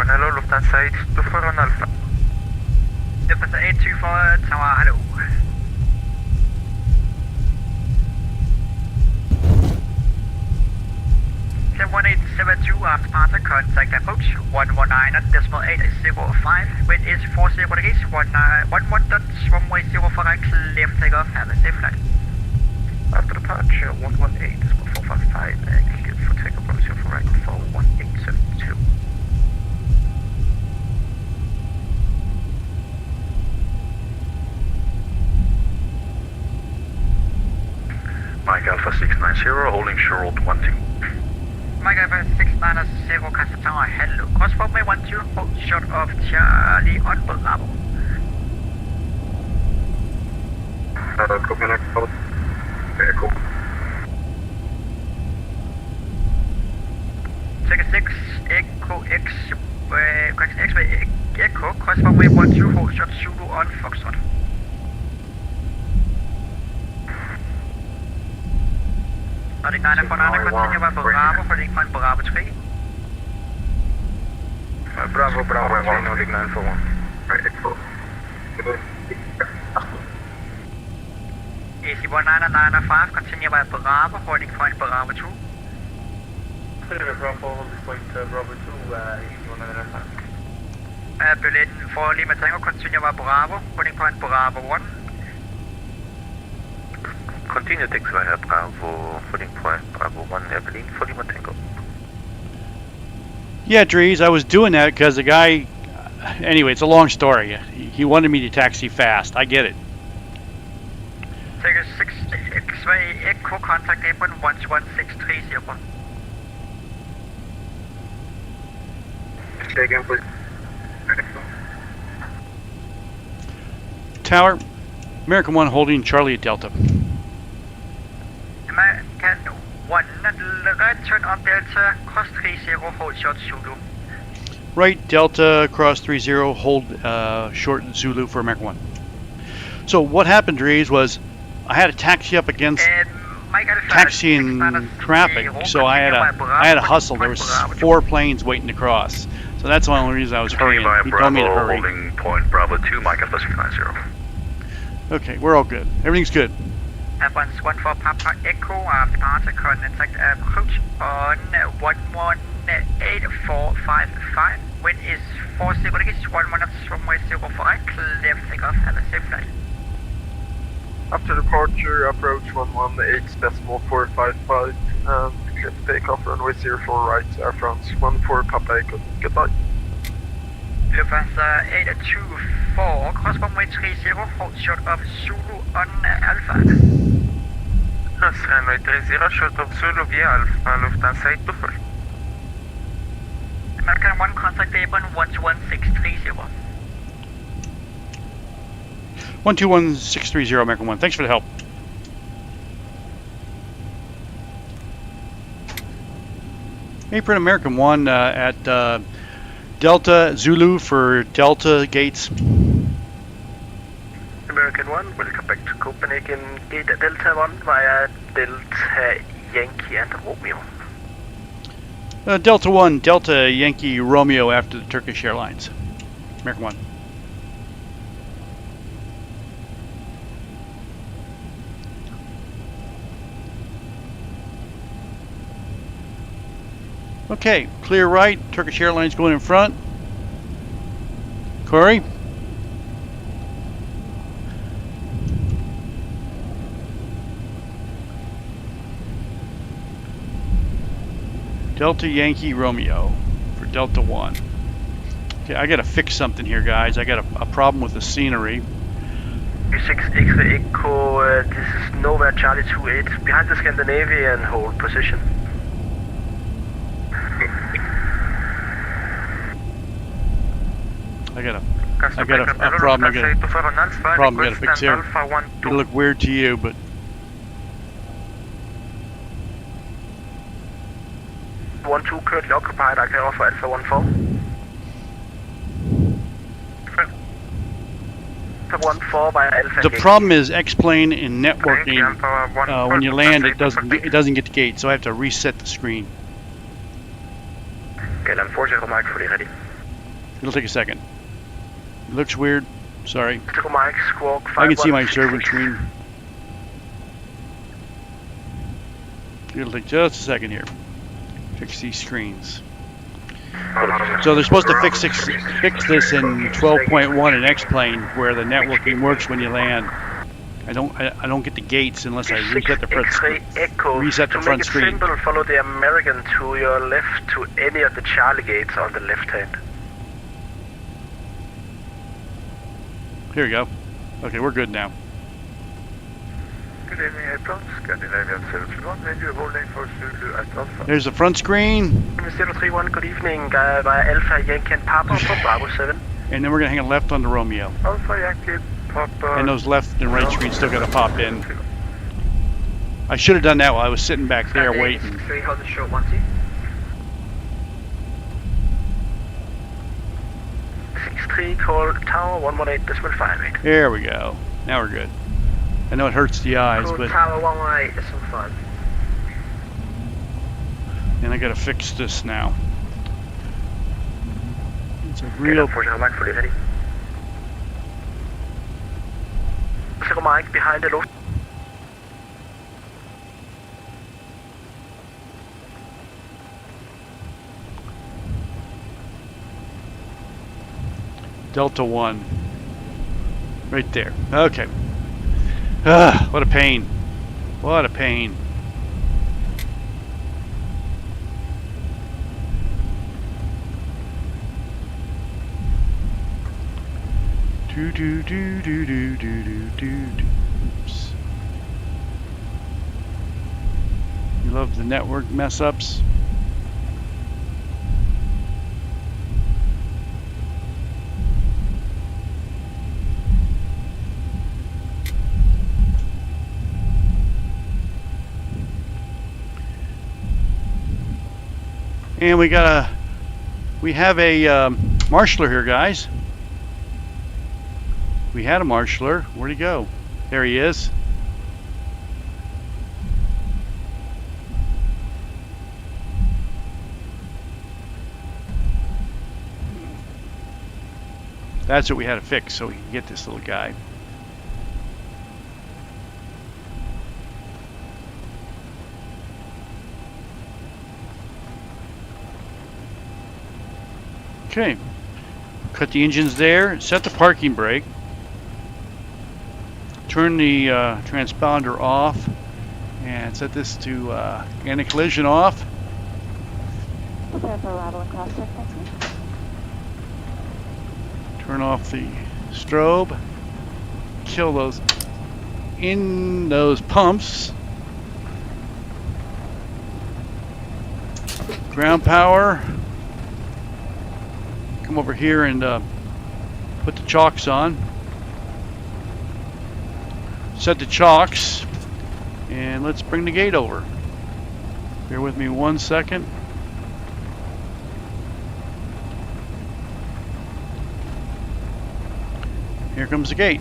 Hello, Lufthansa 824 on Alpha. Lufthansa 824, Tower, hello. Clear 1872, after departure, contact approach 119.805, wind is 40 degrees, 11 knots, runway 0 for right, clear for takeoff, have a safe flight. After departure, 118.455, cleared for takeoff, runway 0 for right, for 1872. Mike Alpha 690, holding short 12. Mike Alpha 690, Castle Tower, hello. Cross runway 12, hold short of Charlie on Bravo. Copy next code. Echo. Take 6, Echo X, X-ray Echo, cross runway 12, hold short Zulu on Foxtrot. Nordic 949, continue by Bravo, holding point Bravo 3. Bravo, 3, Nordic 941. AC1995, continue by Bravo, holding point Bravo 2. Clear Bravo, holding point Bravo 2, EG1995. Berlin 4 Lima Tango, continue by Bravo, holding point Bravo 1. Continue taxi via Bravo, holding point Bravo 1, Berlin 4 Lima Tango. Yeah, Dries, I was doing that because the guy, anyway, it's a long story. He wanted me to taxi fast. I get it. Take a 6 X-ray Echo, contact airport 11630. Say again, please. Tower, American 1 holding Charlie at Delta. American 1, return on Delta, cross 30, hold short Zulu. Right, Delta, cross 30, hold short Zulu for American 1. So what happened, Dries, was I had to taxi up against taxiing traffic, so I had to hustle. There was 4 planes waiting to cross. So that's the only reason I was hurrying. He told me to hurry. Holding point Bravo 2, Mike Alpha 690. Okay, we're all good. Everything's good. Advance 14 Papa Echo, after departure, contact approach on 118.455. Wind is 40 degrees, 1 minute, runway 0 for right, clear for takeoff, have a safe flight. After departure, approach 118.455 and clear for takeoff runway 04 right, Air France 14 Papa Echo. Goodbye. Lufthansa 824, cross runway 30, hold short of Zulu on Alpha. Cross runway 30, short of Zulu via Alpha, Lufthansa 824. American 1, contact Avon 121630. 121630 American 1. Thanks for the help. Apron American 1 at Delta Zulu for Delta Gates. American 1, welcome back to Copenhagen. Gate Delta 1 via Delta Yankee and Romeo. Delta 1, Delta Yankee Romeo after the Turkish Airlines. American 1. Okay, clear right. Turkish Airlines going in front. Corey? Delta Yankee Romeo for Delta 1. Okay, I gotta fix something here, guys. I got a problem with the scenery. 6 X-ray Echo, this is Nova Charlie 28, behind the Scandinavian, hold position. I got a problem. I got a problem. I got to fix here. It'll look weird to you, but 1-2 currently occupied. I can offer Alpha 1-4. Alpha 1-4 by Alpha. The problem is X-plane in networking. When you land, it doesn't get the gate, so I have to reset the screen. Okay, I'm 40 Mike fully ready. It'll take a second. It looks weird. Sorry. Mike, squawk, I can see my server screen. It'll take just a second here. Fix these screens. So they're supposed to fix this in 12.1 in X-plane, where the networking works when you land. I don't get the gates unless I reset the front screen. Simple, follow the American to your left to any of the Charlie gates on the left hand. Here we go. Okay, we're good now. Good evening, Airport. Scandinavian 031, maybe a holding for Zulu at Alpha. There's the front screen. 031, good evening, via Alpha Yankee and Papa for Bravo 7. And then we're going to hang a left on the Romeo. Alpha Yankee, Papa. And those left and right screens still got to pop in. I should have done that while I was sitting back there waiting. 3, hold the short 1-2. 6-3, call Tower 118.58. There we go. Now we're good. I know it hurts the eyes, but... Tower 118.5. And I gotta fix this now. It's a real... Mike fully ready. 0 Mike behind the low. Delta 1. Right there. Okay. What a pain. What a pain. Oops. You love the network mess ups. And we have a marshaller here, guys. We had a marshaller. Where'd he go? There he is. That's what we had to fix so we can get this little guy. Okay, cut the engines there, set the parking brake. turn the transponder off and set this to anti-collision off. Prepare for arrival and cross check, thank you. Turn off the strobe. Kill those pumps. Ground power. Come over here and put the chocks on. Set the chocks. And let's bring the gate over. Bear with me 1 second. Here comes the gate.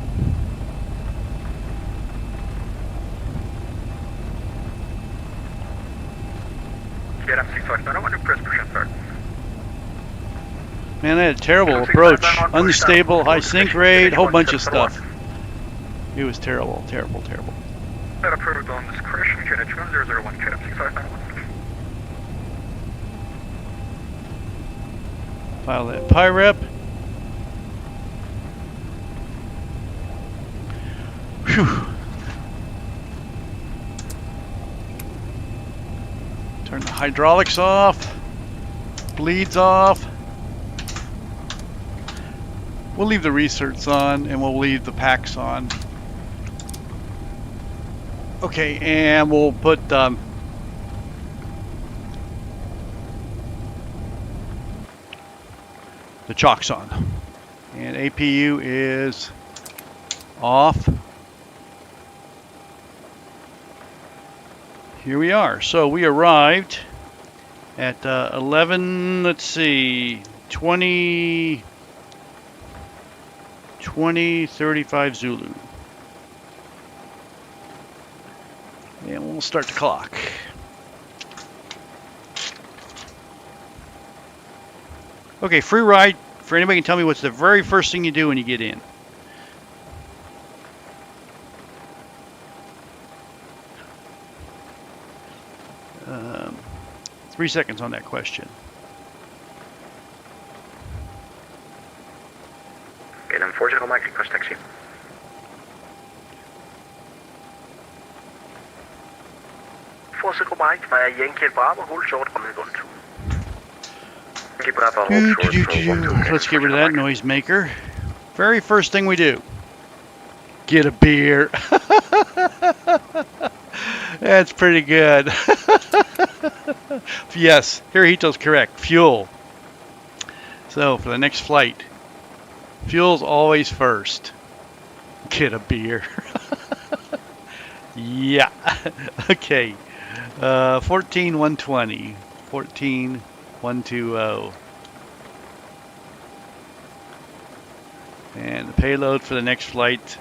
Man, I had a terrible approach. Unstable, high sink rate, whole bunch of stuff. It was terrible, terrible, terrible. Approved on this crash, QNH 1001, KM 6591. File that PIREP. Whew. Turn the hydraulics off. Bleeds off. We'll leave the research on and we'll leave the packs on. Okay, and we'll put the chocks on. And APU is off. Here we are. So we arrived at 20:35 Zulu. And we'll start the clock. Okay, free ride. For anybody can tell me what's the very first thing you do when you get in. Um, 3 seconds on that question. Okay, then 40 Mike, request taxi. Mike via Yankee Bravo, hold short on the gun. Let's get rid of that noisemaker. Very first thing we do. Get a beer. That's pretty good. Yes, Hirohito's correct. Fuel. So for the next flight, fuel's always first. Get a beer. Yeah. Okay. 14-120. 14-120. And the payload for the next flight,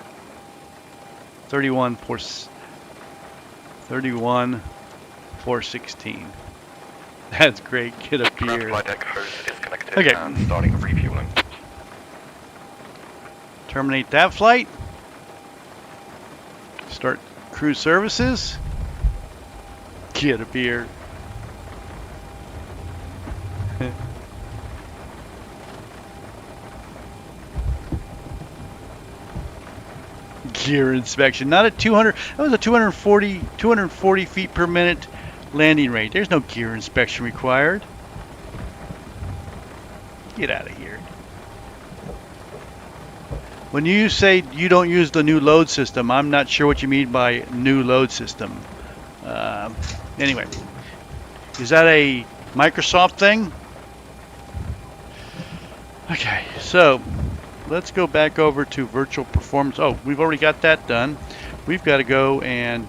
31-416. That's great. Get a beer. Flightdeck host disconnected Okay. and starting refueling. Terminate that flight. Start cruise services. Get a beer. Gear inspection. Not at 200. That was a 240 feet per minute landing rate. There's no gear inspection required. Get out of here. When you say you don't use the new load system, I'm not sure what you mean by new load system. Anyway, is that a Microsoft thing? Okay, so let's go back over to virtual performance. Oh, we've already got that done. We've got to go and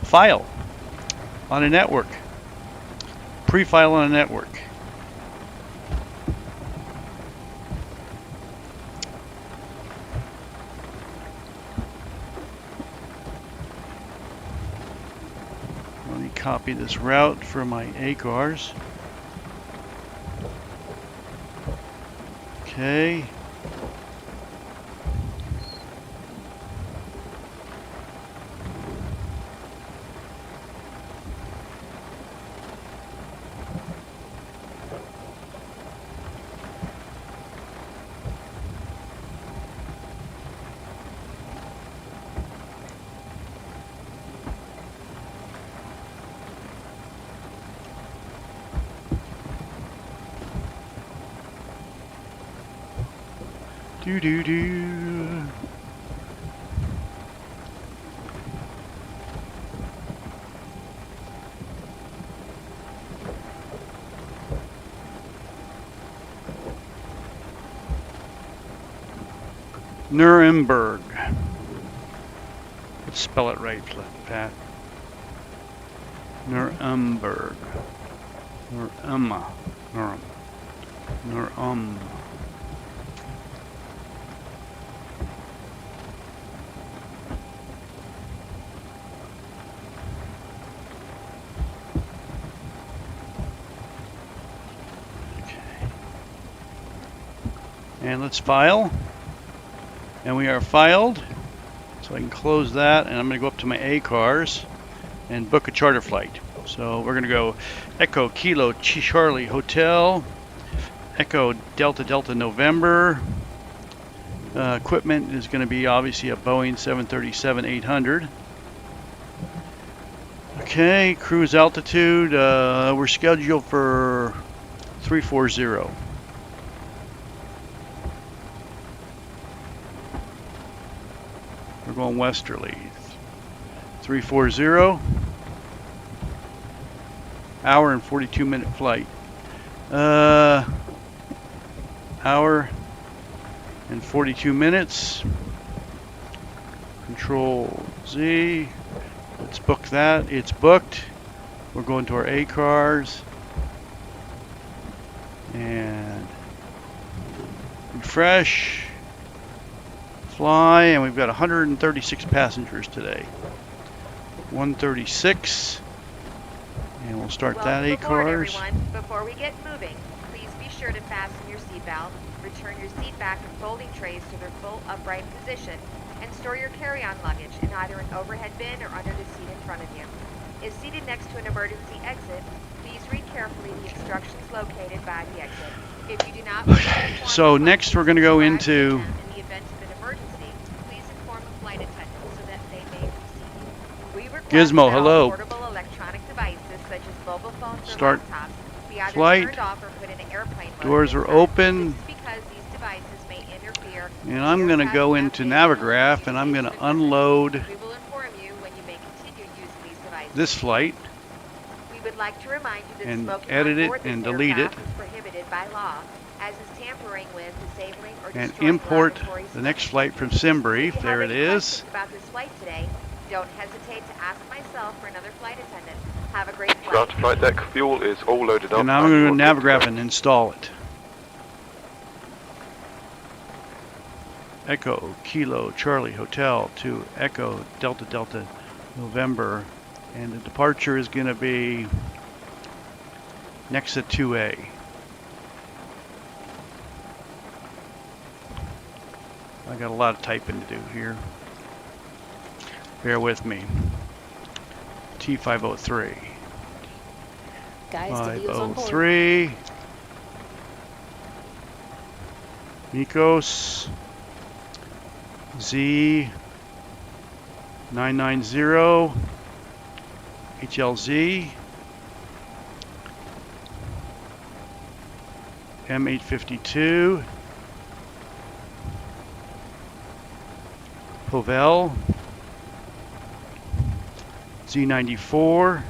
file on a network. Pre-file on a network. Let me copy this route for my ACARs. Okay. Do do do. Nuremberg. Let's spell it right, Pat. Nuremberg. Nurum. Okay. And let's file. And we are filed. So I can close that, and I'm going to go up to my A cars and book a charter flight. So we're going to go Echo Kilo Charlie Hotel, Echo Delta Delta November. Equipment is going to be obviously a Boeing 737-800. Okay, cruise altitude. We're scheduled for 340. We're going westerly. 340. Hour and 42-minute flight. Hour and 42 minutes. Control Z. Let's book that. It's booked. We're going to our A cars. And refresh. Fly, and we've got 136 passengers today. 136. And we'll start that A cars. Everyone. Before we get moving, please be sure to fasten your seatbelt, return your seat back and folding trays to their full upright position, and store your carry-on luggage in either an overhead bin or under the seat in front of you. If seated next to an emergency exit, please read carefully the instructions located by the exit. If you do not wish to inform So next we're going to go into in the event of an emergency, please inform the flight attendant so that they may receive you. We request Gizmo, that all hello. portable electronic devices such as mobile phones Start or laptops be either flight. turned off or put in airplane mode. Doors are open. This is because these devices may interfere. And I'm going to go into Navigraph and I'm going to unload We will inform you when you may continue using these devices. this flight We would like to remind you that and smoking edit on it board this and delete it aircraft is prohibited by law, as is tampering with, disabling, or and destroying import laboratory the next specimens. flight from If SimBrief. you There have it any is. questions about this flight today, don't hesitate to ask myself or another flight attendant. Have a great flight. Flight deck fuel is all loaded up. And I'm going to go to Navigraph and install it. Echo Kilo Charlie Hotel to Echo Delta Delta November, and the departure is going to be next to 2A. I got a lot of typing to do here. Bear with me. T503. Guys, the wheels on board. 503. Nikos. Z990. HLZ. M852. Povel. Z94.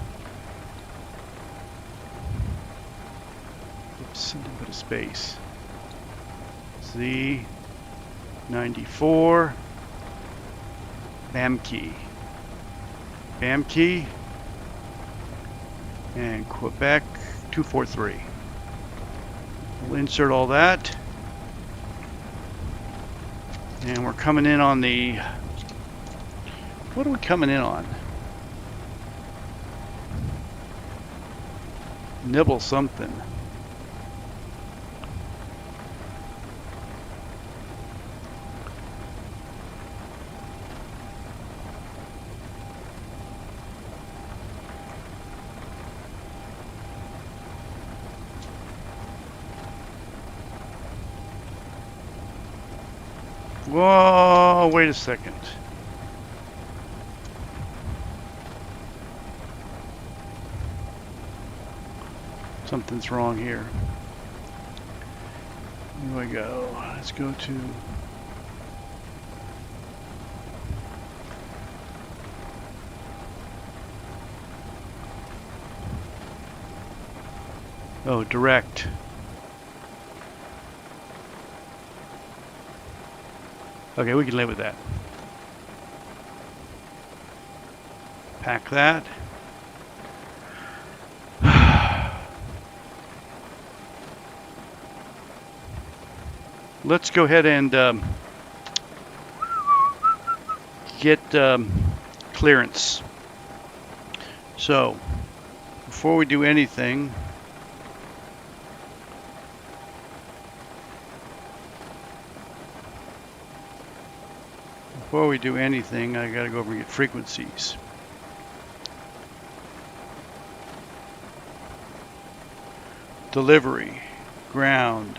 Oops, I didn't put a space. Z94. Bamkey. Bamkey. And Quebec 243. We'll insert all that. And we're coming in on the... What are we coming in on? Nibble something. Whoa, wait a second. Something's wrong here. Here we go. Let's go to Oh, direct. Okay, we can live with that. Pack that. Let's go ahead and get clearance. So, before we do anything, I gotta go over and get frequencies. Delivery, ground,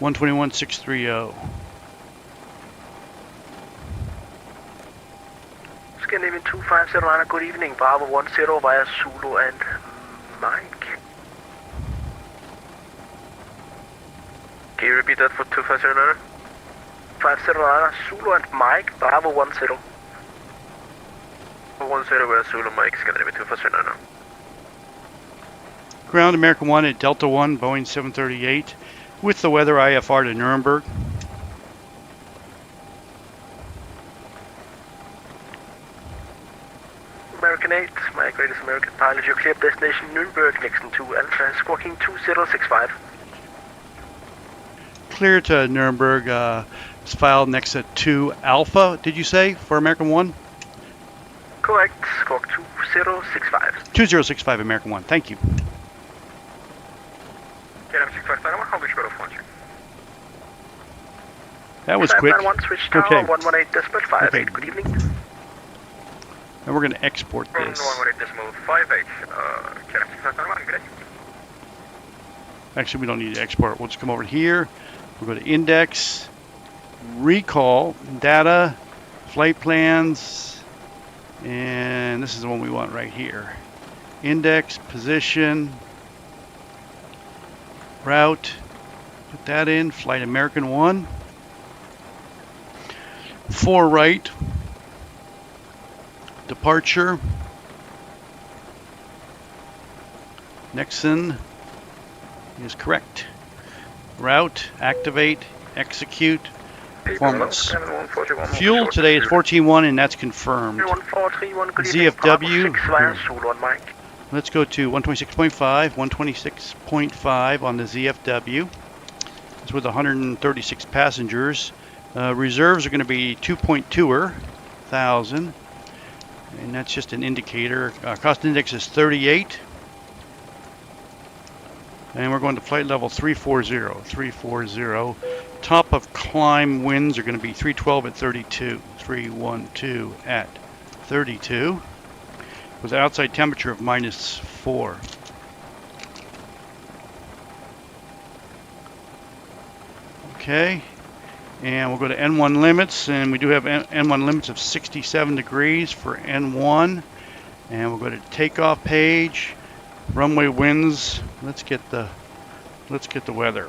121,630. Scandinavian 250, good evening, Bravo 10 via Zulu and Mike. Can you repeat that for 250? 50 Zulu and Mike, Bravo 10. 10 via Zulu, Mike, Scandinavian 250. Ground American 1 at Delta 1, Boeing 738, with the weather IFR to Nuremberg. American 8, my greatest American pilot, you cleared destination Nurnberg, Nixon 2 Alpha, squawking 2065. Clear to Nuremberg, it's filed next to 2 Alpha, did you say, for American 1? Correct, squawk 2065. 2065 American 1, thank you. That was quick. Okay. 118.58, okay. Good evening. And we're going to export this. 118.58, Actually, we don't need to export. We'll just come over here. We'll go to index, recall, data, flight plans, and this is the one we want right here. Index, position, route, put that in, flight American 1. 4 right, departure, Nixon is correct. Route, activate, execute, performance. Fuel today is 14.1 and that's confirmed. ZFW, let's go to 126.5, 126.5 on the ZFW. It's with 136 passengers. Reserves are going to be 2.2er, 1,000, and that's just an indicator. Cost index is 38, and we're going to flight level 340, 340. Top of climb winds are going to be 312 at 32, 312 at 32, with an outside temperature of -4. Okay. And we'll go to N1 limits, and we do have N1 limits of 67 degrees for N1. And we'll go to takeoff page, runway winds. Let's get the weather.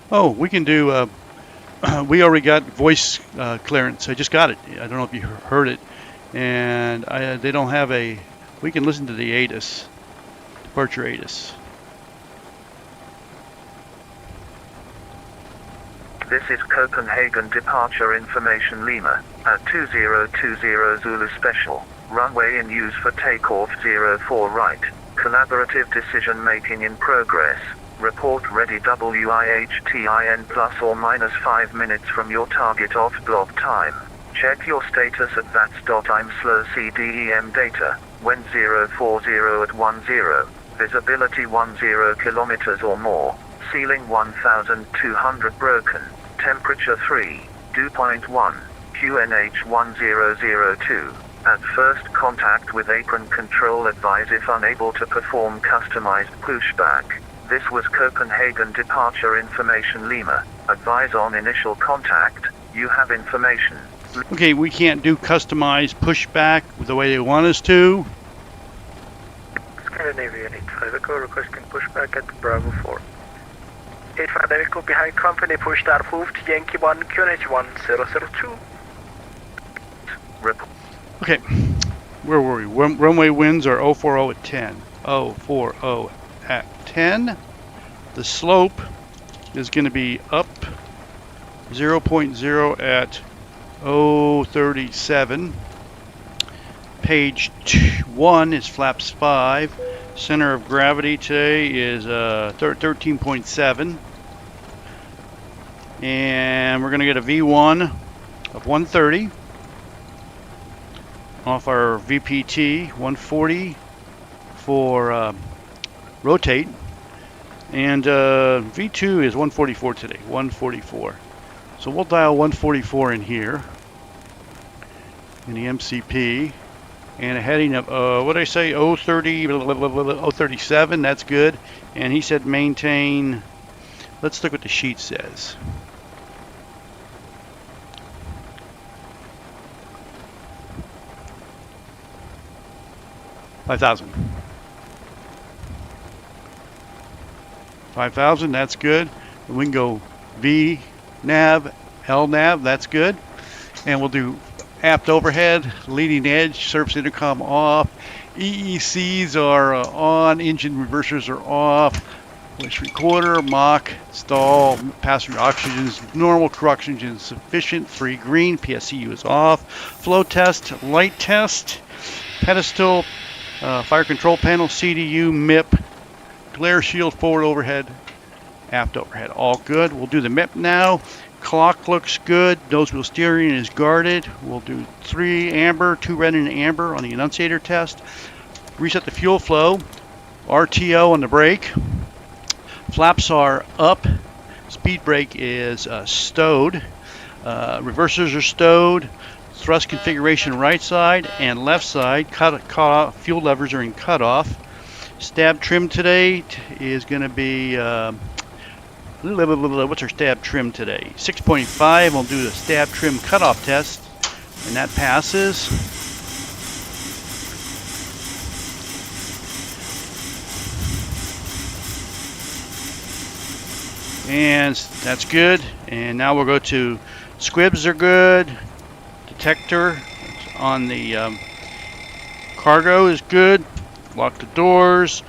Oh, we can do. We already got voice clearance. I just got it. I don't know if you heard it, and they don't have a. We can listen to the ATIS, departure ATIS. This is Copenhagen departure information Lima at 2020 Zulu Special. Runway in use for takeoff 04 right. Collaborative decision making in progress. Report ready WIHTIN ±5 minutes from your target off block time. Check your status at VATSIM/CDEM data. Wind 040 at 10. Visibility 10 kilometers or more. Ceiling 1,200 broken. Temperature 3, dew point 1, QNH 1002. At first contact with apron control, advise if unable to perform customized pushback. This was Copenhagen departure information Lima. Advise on initial contact. You have information. Okay, we can't do customized pushback the way they want us to. Scandinavian 85 Echo requesting pushback at Bravo 4. 85 Echo behind company, push start approved, Yankee 1, QNH 1002. Okay, where were we? Runway winds are 040 at 10. 040 at 10. The slope is going to be up 0.0 at 037. Page 1 is flaps 5. Center of gravity today is 13.7. And we're going to get a V1 of 130 off our VPT, 140 for rotate. And V2 is 144 today, 144. So we'll dial 144 in here in the MCP. And a heading of, what did I say, 037, that's good. And he said maintain, let's look what the sheet says. $5,000. 5,000, that's good. And we can go V nav, L nav, that's good. And we'll do aft overhead, leading edge, surface intercom off. EECs are on, engine reversers are off. Flash recorder, Mach, stall, passenger oxygen is normal, crew oxygen is sufficient, free green, PSCU is off. Flow test, light test, pedestal, fire control panel, CDU, MIP, glare shield, forward overhead, aft overhead, all good. We'll do the MIP now. Clock looks good. Nose wheel steering is guarded. We'll do 3 amber, 2 red and an amber on the annunciator test. Reset the fuel flow. RTO on the brake. Flaps are up. Speed brake is stowed. Reversers are stowed. Thrust configuration right side and left side. Cut off. Fuel levers are in cutoff. Stab trim today is going to be, what's our stab trim today? 6.5. We'll do the stab trim cutoff test, and that passes. And that's good. And now we'll go to squibs are good. Detector on the cargo is good. Lock the doors.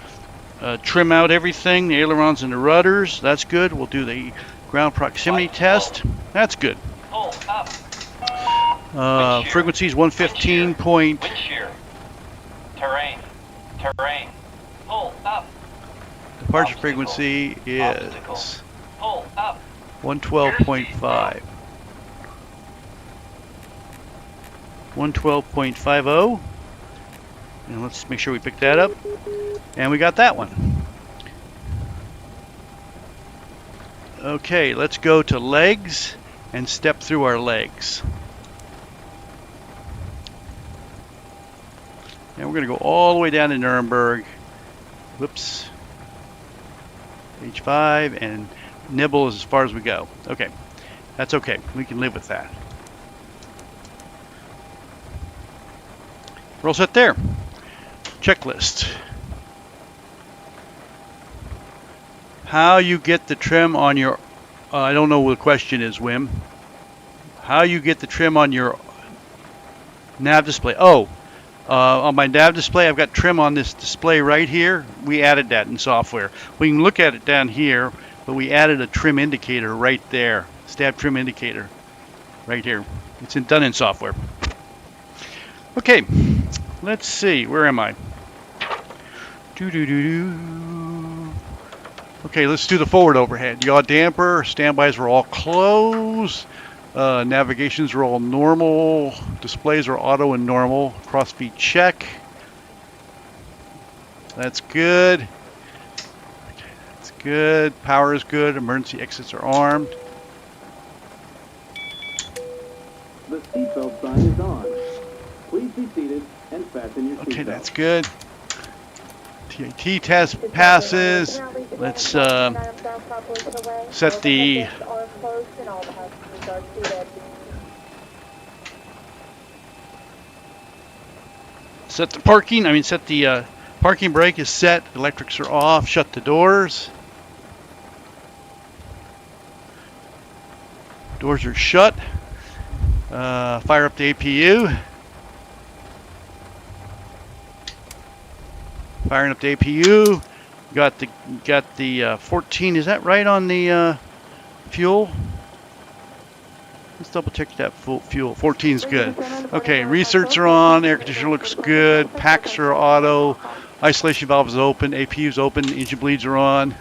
Trim out everything, the ailerons and the rudders. That's good. We'll do the ground proximity test. That's good. Frequency is 115 point. Wind shear. Terrain. Pull up. Departure frequency is 112.5. 112.50. And let's make sure we pick that up. And we got that one. Okay, let's go to legs and step through our legs. And we're going to go all the way down to Nurnberg. Whoops. H5 and nibble as far as we go. Okay, that's okay. We can live with that. We're all set there. Checklist. How you get the trim on your, I don't know what the question is, Wim. How you get the trim on your nav display. Oh, on my nav display, I've got trim on this display right here. We added that in software. We can look at it down here, but we added a trim indicator right there. Stab trim indicator right here. It's done in software. Okay, let's see. Where am I? Okay, let's do the forward overhead. Yaw damper, standbys are all closed. Navigations are all normal. Displays are auto and normal. Crossfeed check. That's good. That's good. Power is good. Emergency exits are armed. The seatbelt sign is on. Please be seated and fasten your seatbelt. Okay, that's good. TAT test passes. Let's set the parking brake is set. Electrics are off. Shut the doors. Doors are shut. Fire up the APU. Firing up the APU. Got the 14. Is that right on the fuel? Let's double check that fuel. 14 is good. Okay, research are on. Air conditioner looks good. Packs are auto. Isolation valve is open. APU is open. Engine bleeds are on.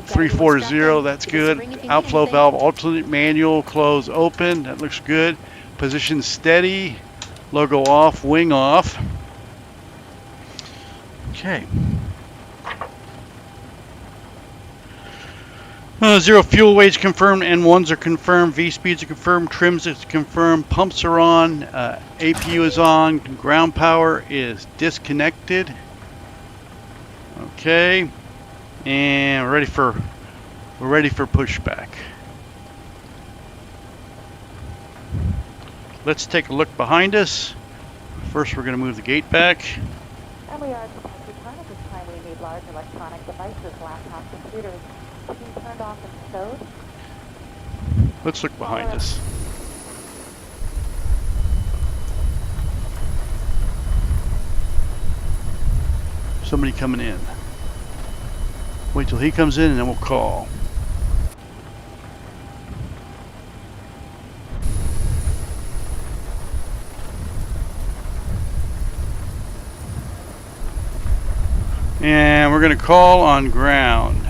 340, that's good. Outflow valve, alternate manual, close open. That looks good. Position steady. Logo off, wing off. Okay. Zero fuel weights confirmed. N1s are confirmed. V speeds are confirmed. Trims is confirmed. Pumps are on. APU is on. Ground power is disconnected. Okay. And we're ready for pushback. Let's take a look behind us. First, we're going to move the gate back. And we are at the return. At this time, we need large electronic devices, laptops, computers, to be turned off and stowed. Let's look behind us. Somebody coming in. Wait till he comes in and then we'll call. And we're going to call on ground.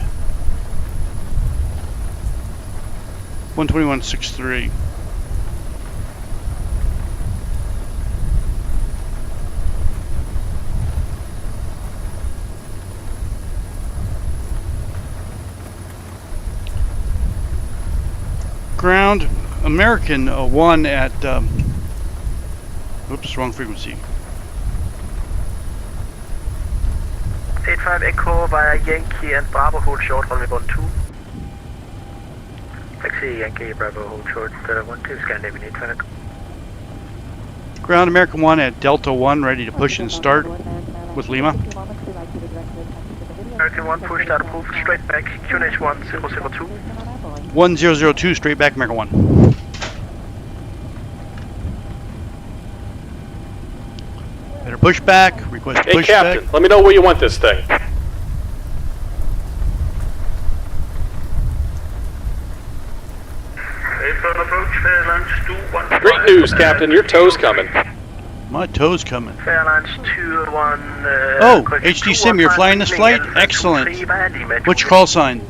121.63. Ground, American 1 at, oops, wrong frequency. 85 Echo via Yankee and Bravo, hold short, runway 12. Taxi Yankee, Bravo, hold short, 12, Scandinavian traffic. Ground, American 1 at Delta 1, ready to push and start with Lima. American 1, push start approved, straight back, QNH 1002. 1002, straight back, American 1. Better push back, request Hey, push Captain, back. let me know where you want this thing. Great news, Captain, your tow's coming. My tow's coming. Fairlines 21. Oh, HD Sim, you're flying this flight? Excellent. What's your call sign?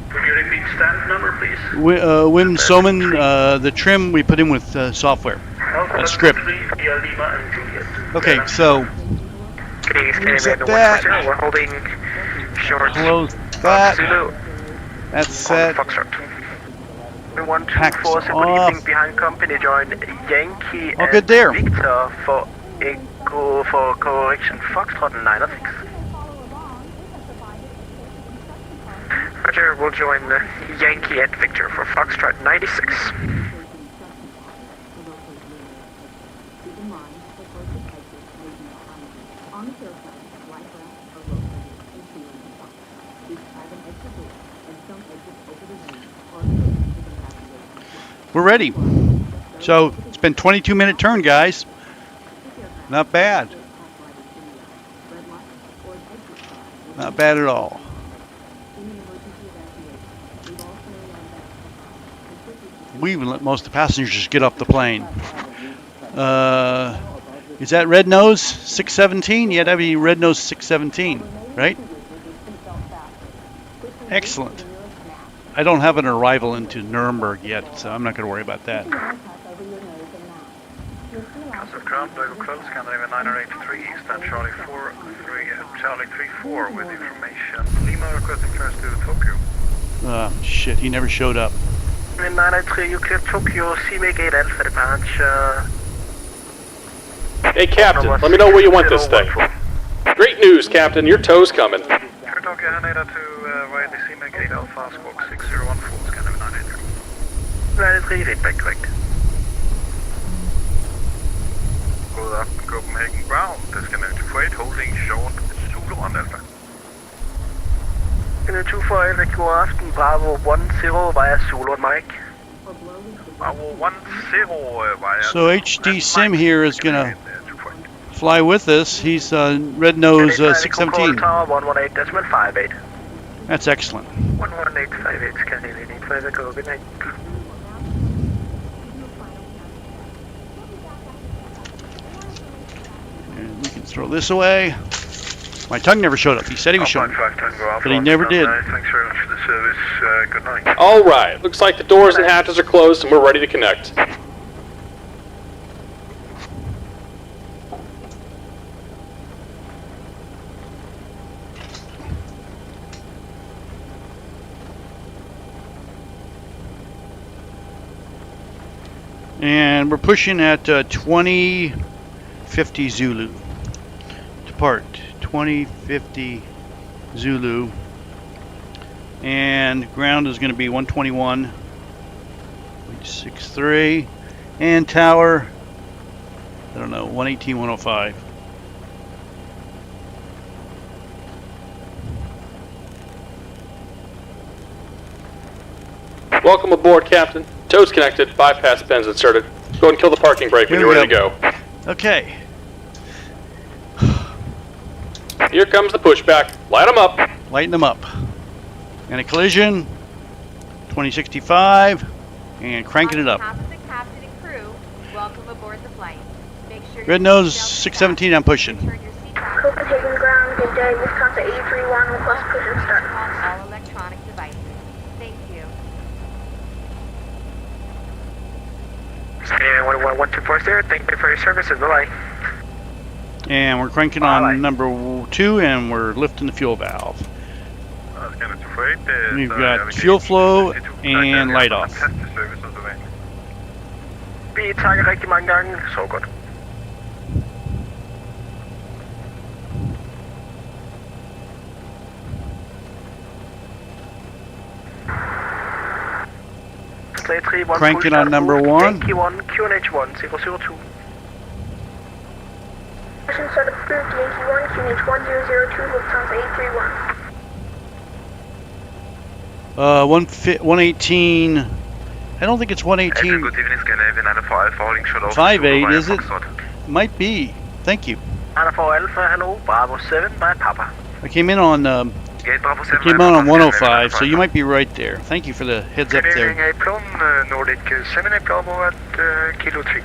Could you repeat stand number, please? Wim Soman, the trim we put in with software. Script. Okay, so reset that. We're holding short. Close that. That's set. Packs off. Behind company join Yankee All good there. Victor for Echo for correction Foxtrot 96. Roger, we'll join Yankee at Victor for Foxtrot 96. We're ready. So it's been 22-minute turn, guys. Not bad. Not bad at all. We even let most of the passengers just get off the plane. Is that red nose 617? Yeah, that'd be red nose 617, right? Excellent. I don't have an arrival into Nurnberg yet, so I'm not going to worry about that. Council ground, local close, Scandinavian 983, stand Charlie 34 with information. Lima requesting clearance to Tokyo. Shit, he never showed up. 983, you clear Tokyo, CMA gate Alpha departure. Hey, Captain, let me know where you want this thing. Great news, Captain, your tow's coming. Tokyo Haneda to via the CMA gate Alpha Squawk 6014, Scandinavian 983. 983, feedback correct. Good afternoon, Copenhagen ground, disconnected freight, holding short, Zulu on Alpha. 24, good afternoon, Bravo 10 via Zulu on Mike. So HD Sim here is gonna fly with us. He's red nose 617. Tower 118.58. That's excellent. 11858, scanning leading flight echo, good night. And we can throw this away. My tongue never showed up. He said he was showing up, but he never did. Thanks very much for the service. Good night. All right. Looks like the doors and hatches are closed and we're ready to connect. And we're pushing at 2050 Zulu. Depart 2050 Zulu. And ground is going to be 121.63. And tower, I don't know, 118.105. Welcome aboard, Captain. Toes connected, bypass pins inserted. Go ahead and kill the parking brake when you're ready to go. Okay. Here comes the pushback. Light them up. Lighten them up. And a collision, 2065, and cranking it up. On behalf of the captain and crew, welcome aboard the flight. Make sure Red nose 617, I'm pushing. Copenhagen ground, good day. Lufthansa A31, request push and start. All electronic devices. Thank you. Scanning 121.124, thank you for your services. Bye-bye. And we're cranking on number 2, and we're lifting the fuel valve. We've got fuel flow and light off. Vi takker rigtig mange gange. Så godt. Cranking on number 1. Yankee 1, QNH1, 002. Mission set approved, Yankee 1, QNH 1002, Lufthansa 831. 118. I don't think it's 118. Good evening, Scandinavian Alpha Alpha, holding shuttle. 58, is it? Might be. Thank you. Alpha Alpha, hello, Bravo 7 by Papa. I came in on 105, so you might be right there. Thank you for the heads up there. Nordic 7 Bravo at Kilo 3.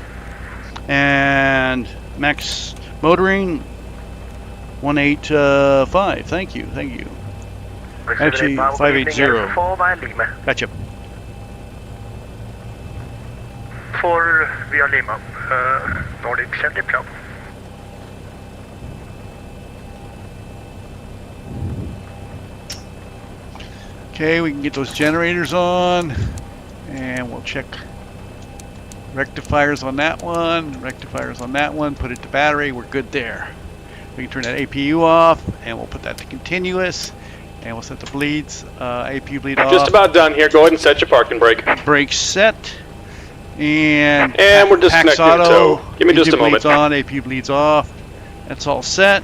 And max motoring 185. Thank you. Thank you. Actually 580. Gotcha. 4 via Lima, Nordic 70 Bravo. Okay, we can get those generators on, and we'll check rectifiers on that one, put it to battery, we're good there. We can turn that APU off, and we'll put that to continuous, and we'll set the bleeds, APU bleed off. Just about done here, go ahead and set your parking brake. Brake set, and we're disconnecting the tow. Give me just a moment. Bleeds on, APU bleeds off, that's all set.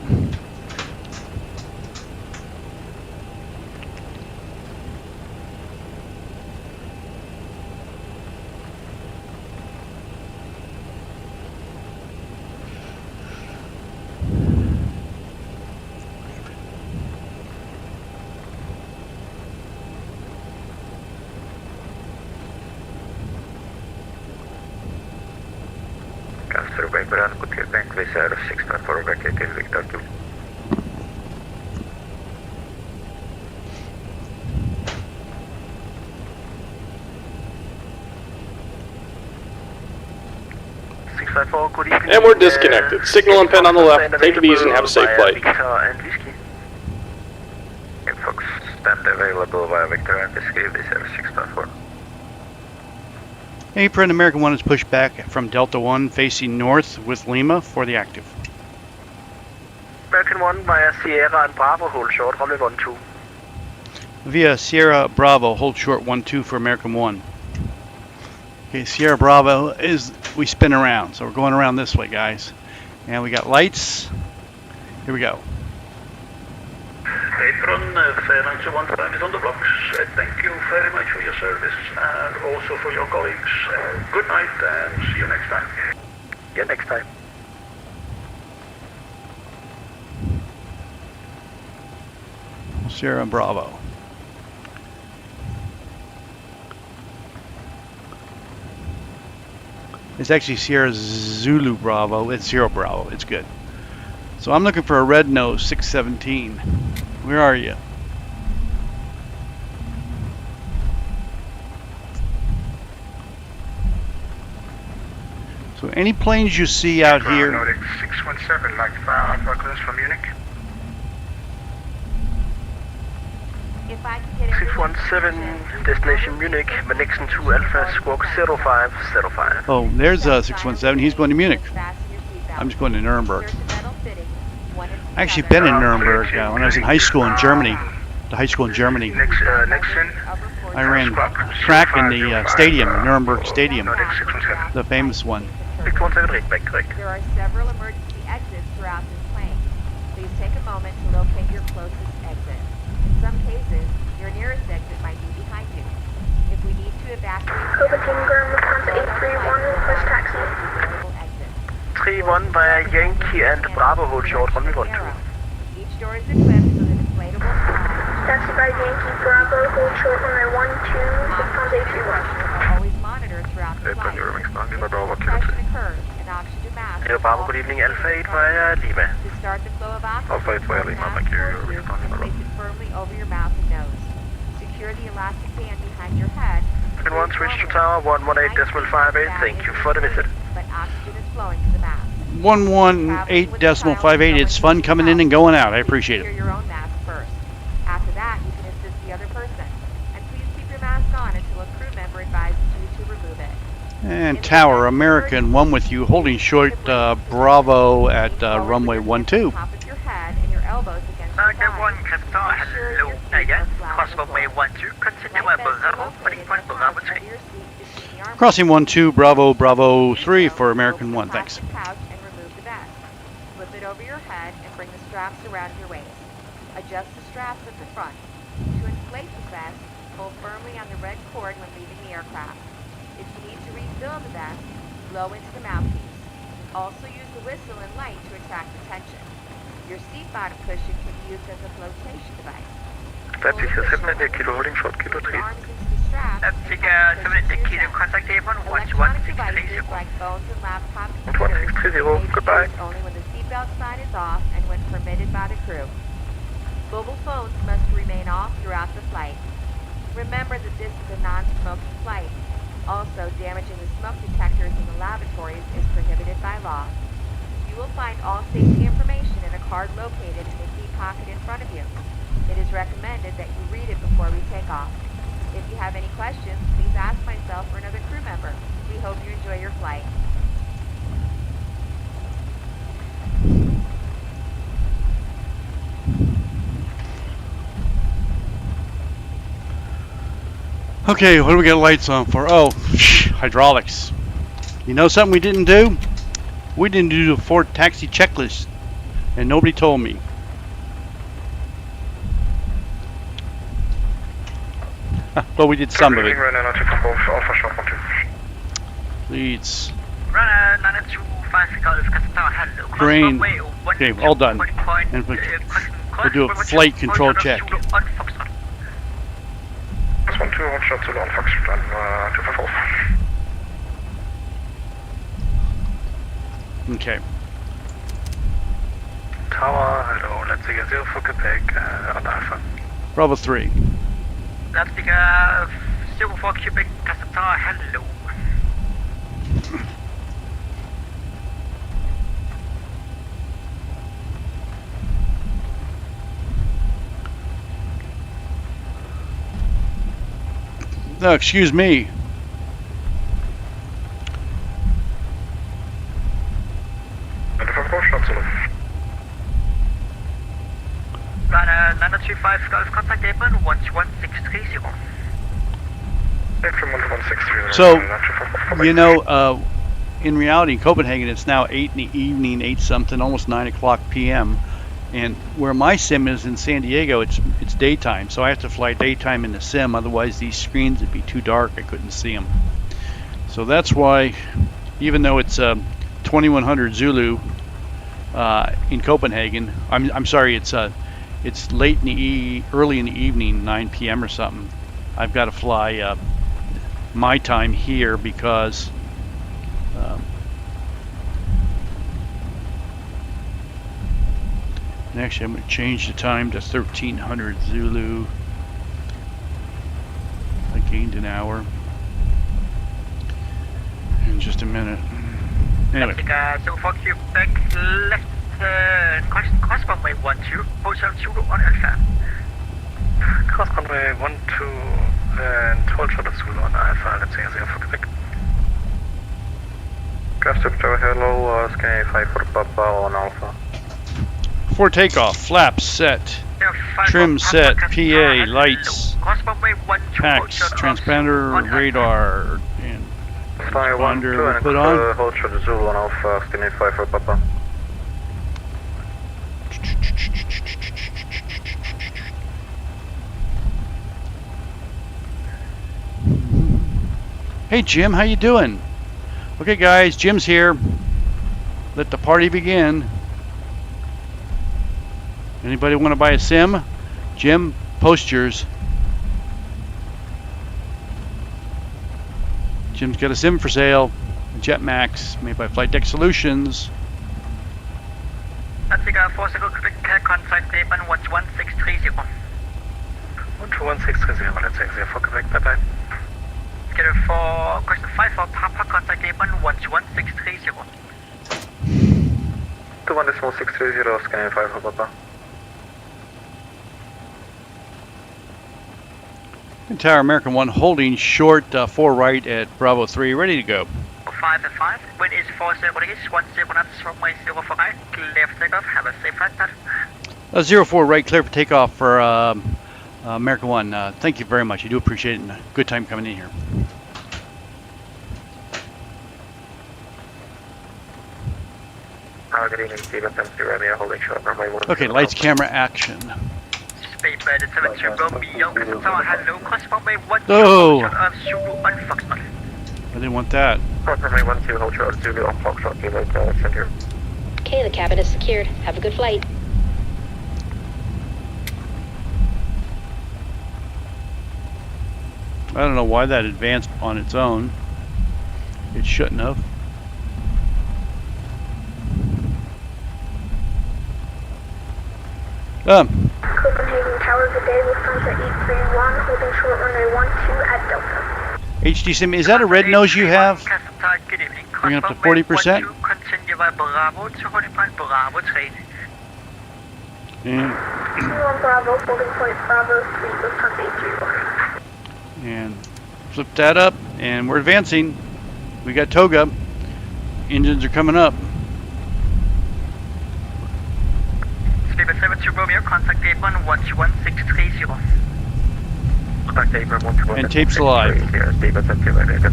And we're disconnected. Signal and pin on the left. Take it easy and have a safe flight. Folks, stand available via Victor and Whiskey, this is 654. Apron American 1 is pushed back from Delta 1 facing north with Lima for the active. American 1 via Sierra and Bravo, hold short, runway 12. Via Sierra Bravo, hold short 12 for American 1. Okay, Sierra Bravo is, we spin around, so we're going around this way, guys. And we got lights. Here we go. Apron, Fairlands 15 is on the blocks. Thank you very much for your service and also for your colleagues. Good night and see you next time. Yeah, next time. Sierra Bravo. It's actually Sierra Zulu Bravo. It's Sierra Bravo. It's good. So I'm looking for a red nose 617. Where are you? So any planes you see out here? Nordic 617, like Alpha clearance from Munich. If I can get 617, destination Munich, Manixon 2 Alpha, squawk 0505. Oh, there's 617. He's going to Munich. I'm just going to Nuremberg. I actually been in Nuremberg when I was in high school in Germany. The high school in Germany. I ran track in the stadium, the Nuremberg Stadium, the famous one. There are several emergency exits throughout this plane. Please take a moment to locate your closest exit. In some cases, your nearest exit might be behind you. If we need to evacuate, Copenhagen, Lufthansa 831, request taxi. 31 via Yankee and Bravo, hold short, runway 12. Each door is equipped with an inflatable slide. Taxi by Yankee Bravo, hold short runway 12, Lufthansa 831. Always monitored throughout the flight. Compression occurs and oxygen mask. Hello Bravo, good evening, Alpha 8 via Lima. To start the flow of oxygen, Alpha 8 via Lima, thank you. place it firmly over your mouth and nose. Secure the elastic band behind your head. And once reached to tower 118.58, thank you for the visit. But oxygen is flowing to the mask. 118.58. It's fun coming in and going out. I appreciate Secure it. your own mask first. After that, you can assist the other person. And please keep your mask on until a crew member advises you to remove it. And Tower, American, one with you, holding short Bravo at runway 12. Top of your head and your elbows against your American 1, thighs. Qatar, hello, again, cross runway 12, continue at Bravo, putting point Bravo 3. Crossing 12, Bravo, Bravo 3 for American 1. Thanks. Couch and remove the vest. Flip it over your head and bring the straps around your waist. Adjust the straps at the front. To inflate the vest, pull firmly on the red cord when leaving the aircraft. If you need to refill the vest, blow into the mouthpiece. Also use the whistle and light to attract attention. Your seat bottom cushion can be used as a flotation device. Leipzig 7 kilo, holding short, kilo 3. Leipzig 7 kilo, contact A1, 1163. like phones and laptops, 1630, goodbye. only when the seatbelt sign is off and when permitted by the crew. Mobile phones must remain off throughout the flight. Remember that this is a non-smoking flight. Also, damaging the smoke detectors in the lavatories is prohibited by law. You will find all safety information in a card located in the seat pocket in front of you. It is recommended that you read it before we take off. If you have any questions, please ask myself or another crew member. We hope you enjoy your flight. Okay, what do we got lights on for? Oh, hydraulics. You know something we didn't do? We didn't do the Ford taxi checklist, and nobody told me. But we did some of it. Please. Green. Okay, all done. And we'll do a flight control check. Okay. Tower, hello, Leipzig 0 for Quebec, on Alpha. Bravo 3. Leipzig 0 for Quebec, Qatar, hello. No, excuse me. Runner 925 Gulf, contact Airborne 11630. So, you know, in reality, in Copenhagen, it's now 8 in the evening, 8 something, almost 9 o'clock p.m. And where my sim is in San Diego, it's daytime, so I have to fly daytime in the sim. Otherwise, these screens would be too dark. I couldn't see them. So that's why, even though it's 2100 Zulu in Copenhagen, I'm sorry, it's late in the early in the evening, 9 p.m. or something. I've got to fly my time here because and actually I'm going to change the time to 1300 Zulu. I gained an hour in just a minute. Anyway. So for Quebec, left cross runway 12, Hotel Zulu on Alpha. Cross runway 12 and hold short of Zulu on Alpha, let's say 0 for Quebec. Castor Tower, hello, scan 5 for Papa on Alpha. For takeoff, flaps set, trim set, PA, lights, packs, transponder, radar, and transponder put on. Hold short of Zulu on Alpha, scan 5 for Papa. Hey Jim, how you doing? Okay guys, Jim's here. Let the party begin. Anybody want to buy a sim? Jim, post yours. Jim's got a sim for sale. A Jetmax, made by Flightdeck Solutions. Attica 40 Quebec, contact Tapen 11630. 11630, let's exit for Quebec, bye bye. Schedule for question 5 for Papa, contact Tapen 11630. 21.630, scanning 5 for Papa. And Tower American 1 holding short 4 right at Bravo 3, ready to go. 5 and 5, wind is 40 degrees, 10 knots, runway 0 for right, clear for takeoff, have a safe flight path. 04 right, clear for takeoff for American 1. Thank you very much, I do appreciate it, and a good time coming in here. Good evening, Stephen, Romeo, holding short, runway 1. Okay, lights, camera, action. Speedbird 72 Romeo, Tower, hello, cross runway 12, Oh. Zulu on Foxtrot. I didn't want that. Cross runway 12, hold short, Zulu on Foxtrot, Kilo, center. Okay, the cabin is secured. Have a good flight. I don't know why that advanced on its own. It shouldn't have. Copenhagen Tower, good day, Lufthansa 831, holding short runway 12 at Delta. HD Sim, is that a red nose you have? Good evening, Bring up to 40%. Continue by Bravo to holding point Bravo 3. And, 21 Bravo, holding point Bravo 3, Lufthansa 831. and flip that up, and we're advancing. We got Toga. Engines are coming up. Speedbird 72 Romeo, contact Tapen 11630. Contact Tapen 121. And tape's alive. Speedbird 72,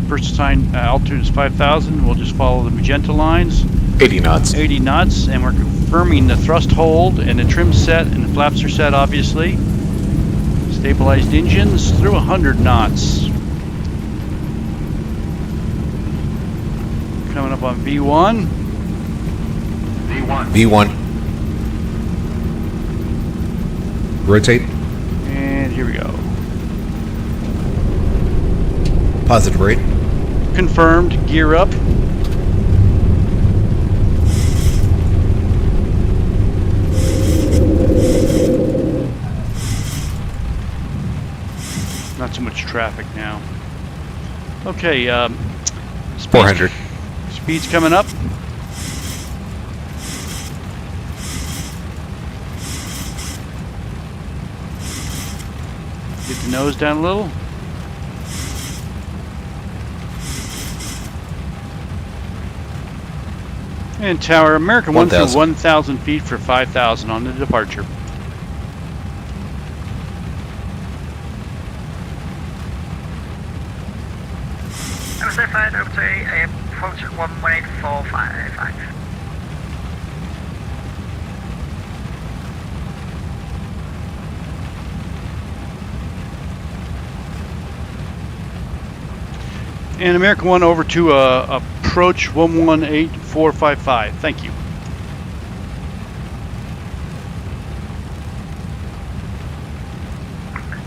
First assigned altitude is 5,000. We'll just follow the magenta lines. 80 knots. 80 knots, and we're confirming the thrust hold and the trim set, and the flaps are set, obviously. Stabilized engines through 100 knots. Coming up on V1. V1. Rotate. And here we go. Positive rate. Confirmed. Gear up. Not so much traffic now. Okay, 400. Speed's coming up. Get the nose down a little. And Tower American 1 through 1,000 feet for 5,000 on the departure. I'm safe flight up to approach 118.455. And American 1 over to approach 118455. Thank you.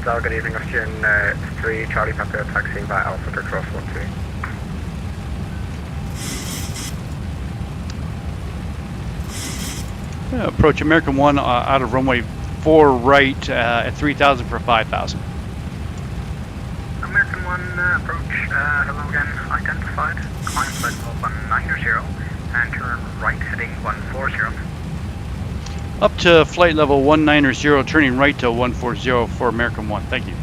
Good evening, Ocean 3, Charlie Papa, taxiing by Alpha to cross 12. Approach American 1 out of runway 4 right at 3,000 for 5,000. American 1 approach, hello again, identified, climb flight level 190 and turn right heading 140. Up to flight level 190, turning right to 140 for American 1. Thank you.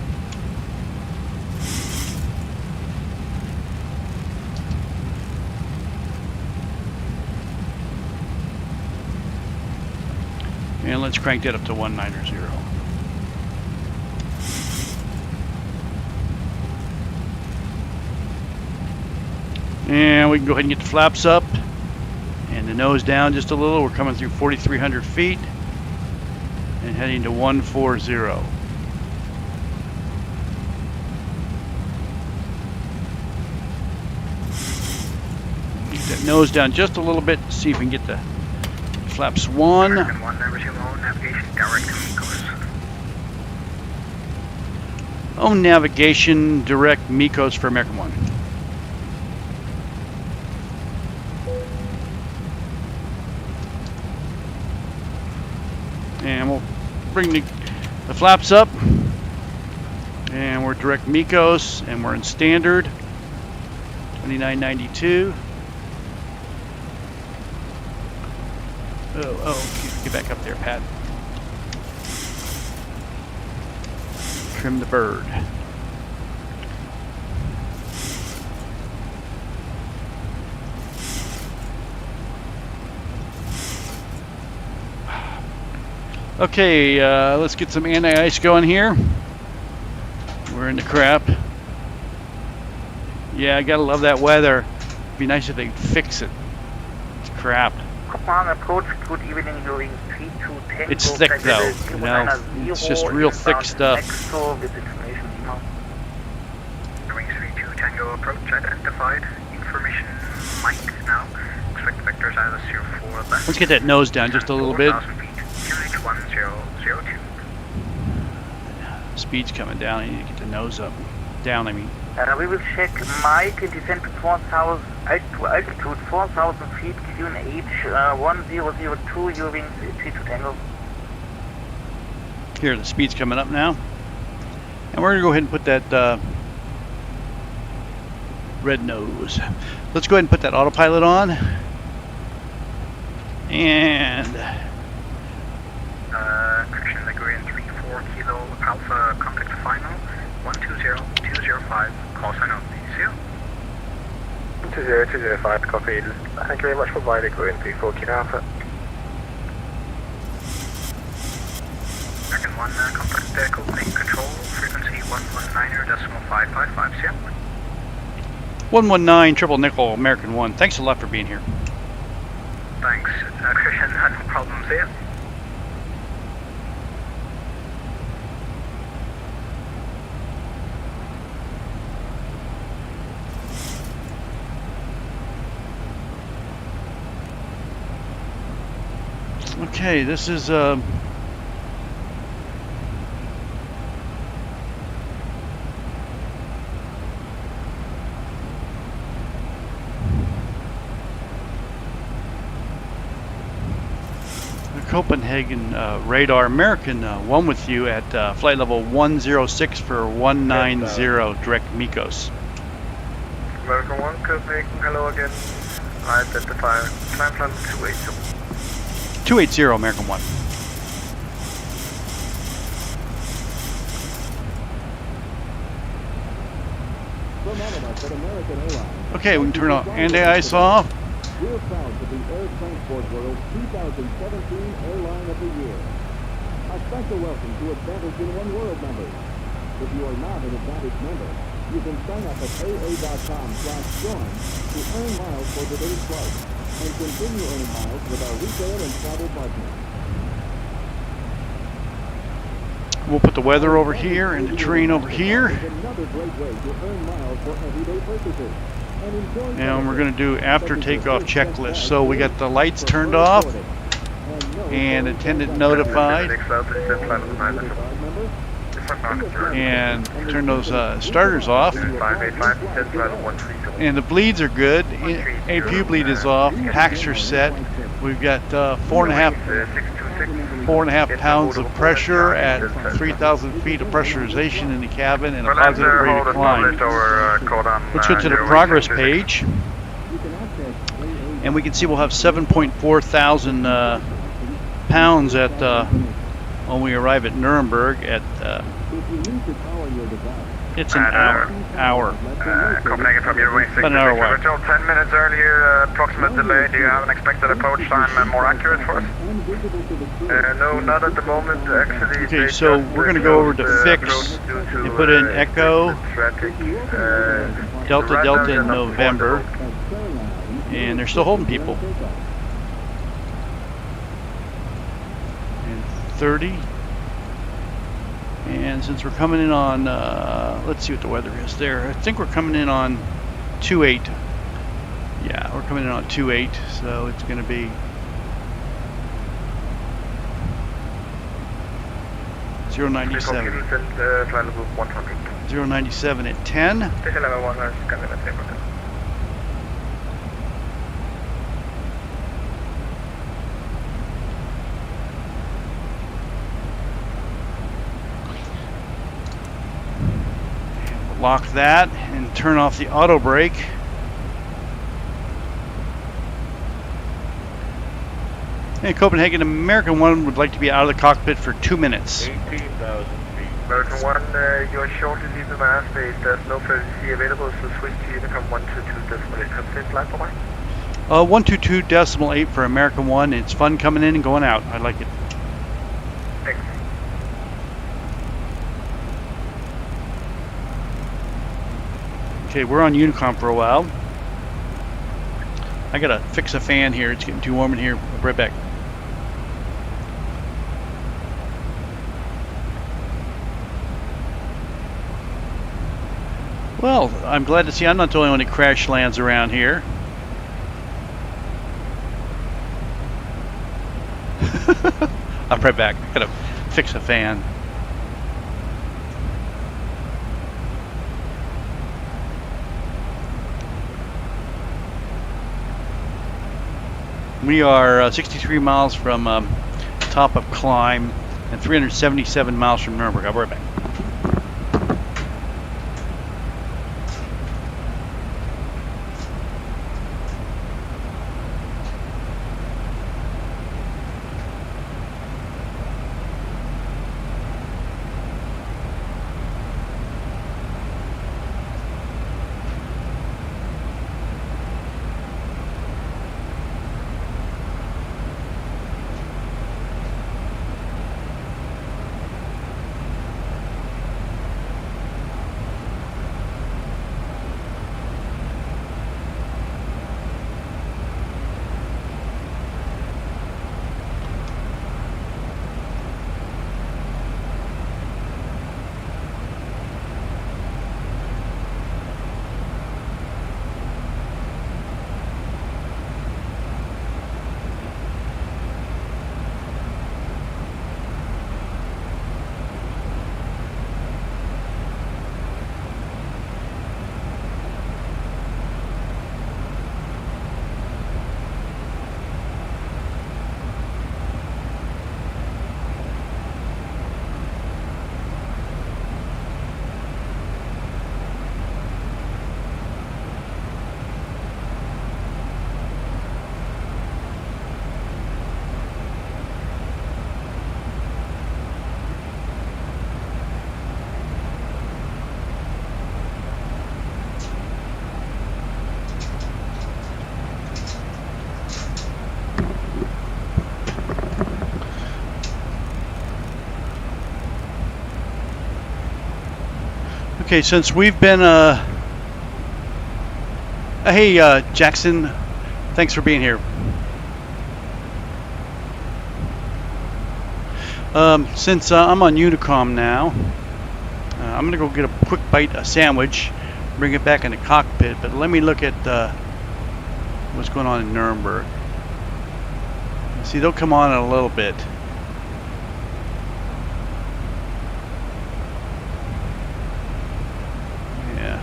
And let's crank that up to 190. And we can go ahead and get the flaps up and the nose down just a little. We're coming through 4,300 feet and heading to 140. Get that nose down just a little bit. See if we can get the flaps one. Navigation direct to Mikos. Navigation direct Mikos for American 1. And we'll bring the flaps up. And we're direct Mikos, and we're in standard 2992. Oh, get back up there, Pat. Trim the bird. Okay, let's get some anti-ice going here. We're in the crap. Yeah, I gotta love that weather. It'd be nice if they fix it. It's crap. Approach, good evening, during 3 to 10. It's thick though, you know. It's just real thick stuff. During 3 to Tango approach identified. Information mic now. Expect vectors out of 04 left. Let's get that nose down just a little bit. Speed's coming down. I need to get the nose up. Down, I mean. We will check Mike and descend to 4,000, altitude 4,000 feet, QNH 1002, using 3 to Tango. Here, the speed's coming up now. And we're going to go ahead and put that red nose. Let's go ahead and put that autopilot on. And Christian Ligurian 34 Kilo Alpha contact final 120205, call sign only. 20205, copied. Thank you very much for buying Ligurian 34 Kilo Alpha. American 1 contact deck opening control frequency 119.555, yeah. 119 triple nickel American 1. Thanks a lot for being here. Thanks, Christian, no problems here. Okay, this is Copenhagen radar. American 1 with you at flight level 106 for 190 direct Mikos. American 1, Copenhagen, hello again. Identify climb plan 280. 280 American 1. Okay, we can turn off anti-ice off. We're proud to be Air Transport World's 2017 Airline of the Year. A special welcome to Advantage in One World members. If you are not an Advantage member, you can sign up at aa.com/join to earn miles for today's flight and continue earning miles with our retail and travel partners. We'll put the weather over here and the terrain over here. And we're going to do after takeoff checklist. So we got the lights turned off and attendant notified. And turn those starters off. And the bleeds are good. APU bleed is off. Packs are set. We've got 4.5 pounds of pressure at 3,000 feet of pressurization in the cabin and a positive rate of climb. Let's go to the progress page. And we can see we'll have 7.4 thousand pounds at when we arrive at Nuremberg at it's an hour. Copenhagen from your wing 6 About an hour away. 10 minutes earlier, approximate delay. Do you have an expected approach time more accurate for us? No, not at the moment. Actually, okay, so we're going to go over to fix and put in Echo Delta Delta in November, and they're still holding people. And 30. And since we're coming in on, let's see what the weather is there. I think we're coming in on 2.8. Yeah, we're coming in on 2.8, so it's going to be 097. 097 at 10. Lock that and turn off the auto brake. Hey, Copenhagen, American 1 would like to be out of the cockpit for 2 minutes. 18,000 feet. American 1, you're shortly leaving my airspace. There's no further C available, so switch to Unicom 122.8. Come in, flight for mine. 122.8 for American 1. It's fun coming in and going out. I like it. Thanks. Okay, we're on Unicom for a while. I gotta fix a fan here. It's getting too warm in here. I'll be right back. Well, I'm glad to see I'm not the only one that crash lands around here. I'll be right back. I gotta fix a fan. We are 63 miles from top of climb and 377 miles from Nuremberg. I'll be right back. Okay, since we've been hey Jackson, thanks for being here. Since I'm on Unicom now, I'm gonna go get a quick bite, a sandwich, bring it back in the cockpit. But let me look at what's going on in Nurnberg. See, they'll come on in a little bit. Yeah.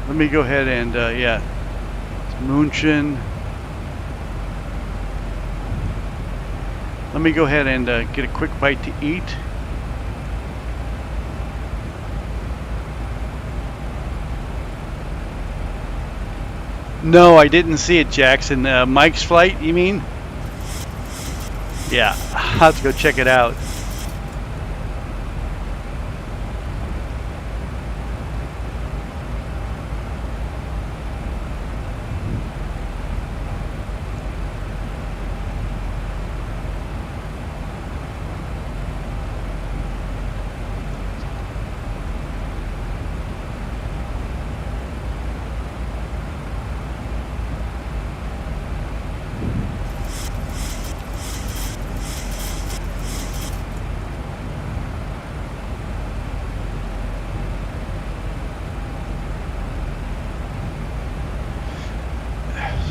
Let me go ahead and yeah. München. Let me go ahead and get a quick bite to eat. No, I didn't see it, Jackson. Mike's flight, you mean? Yeah, I'll have to go check it out.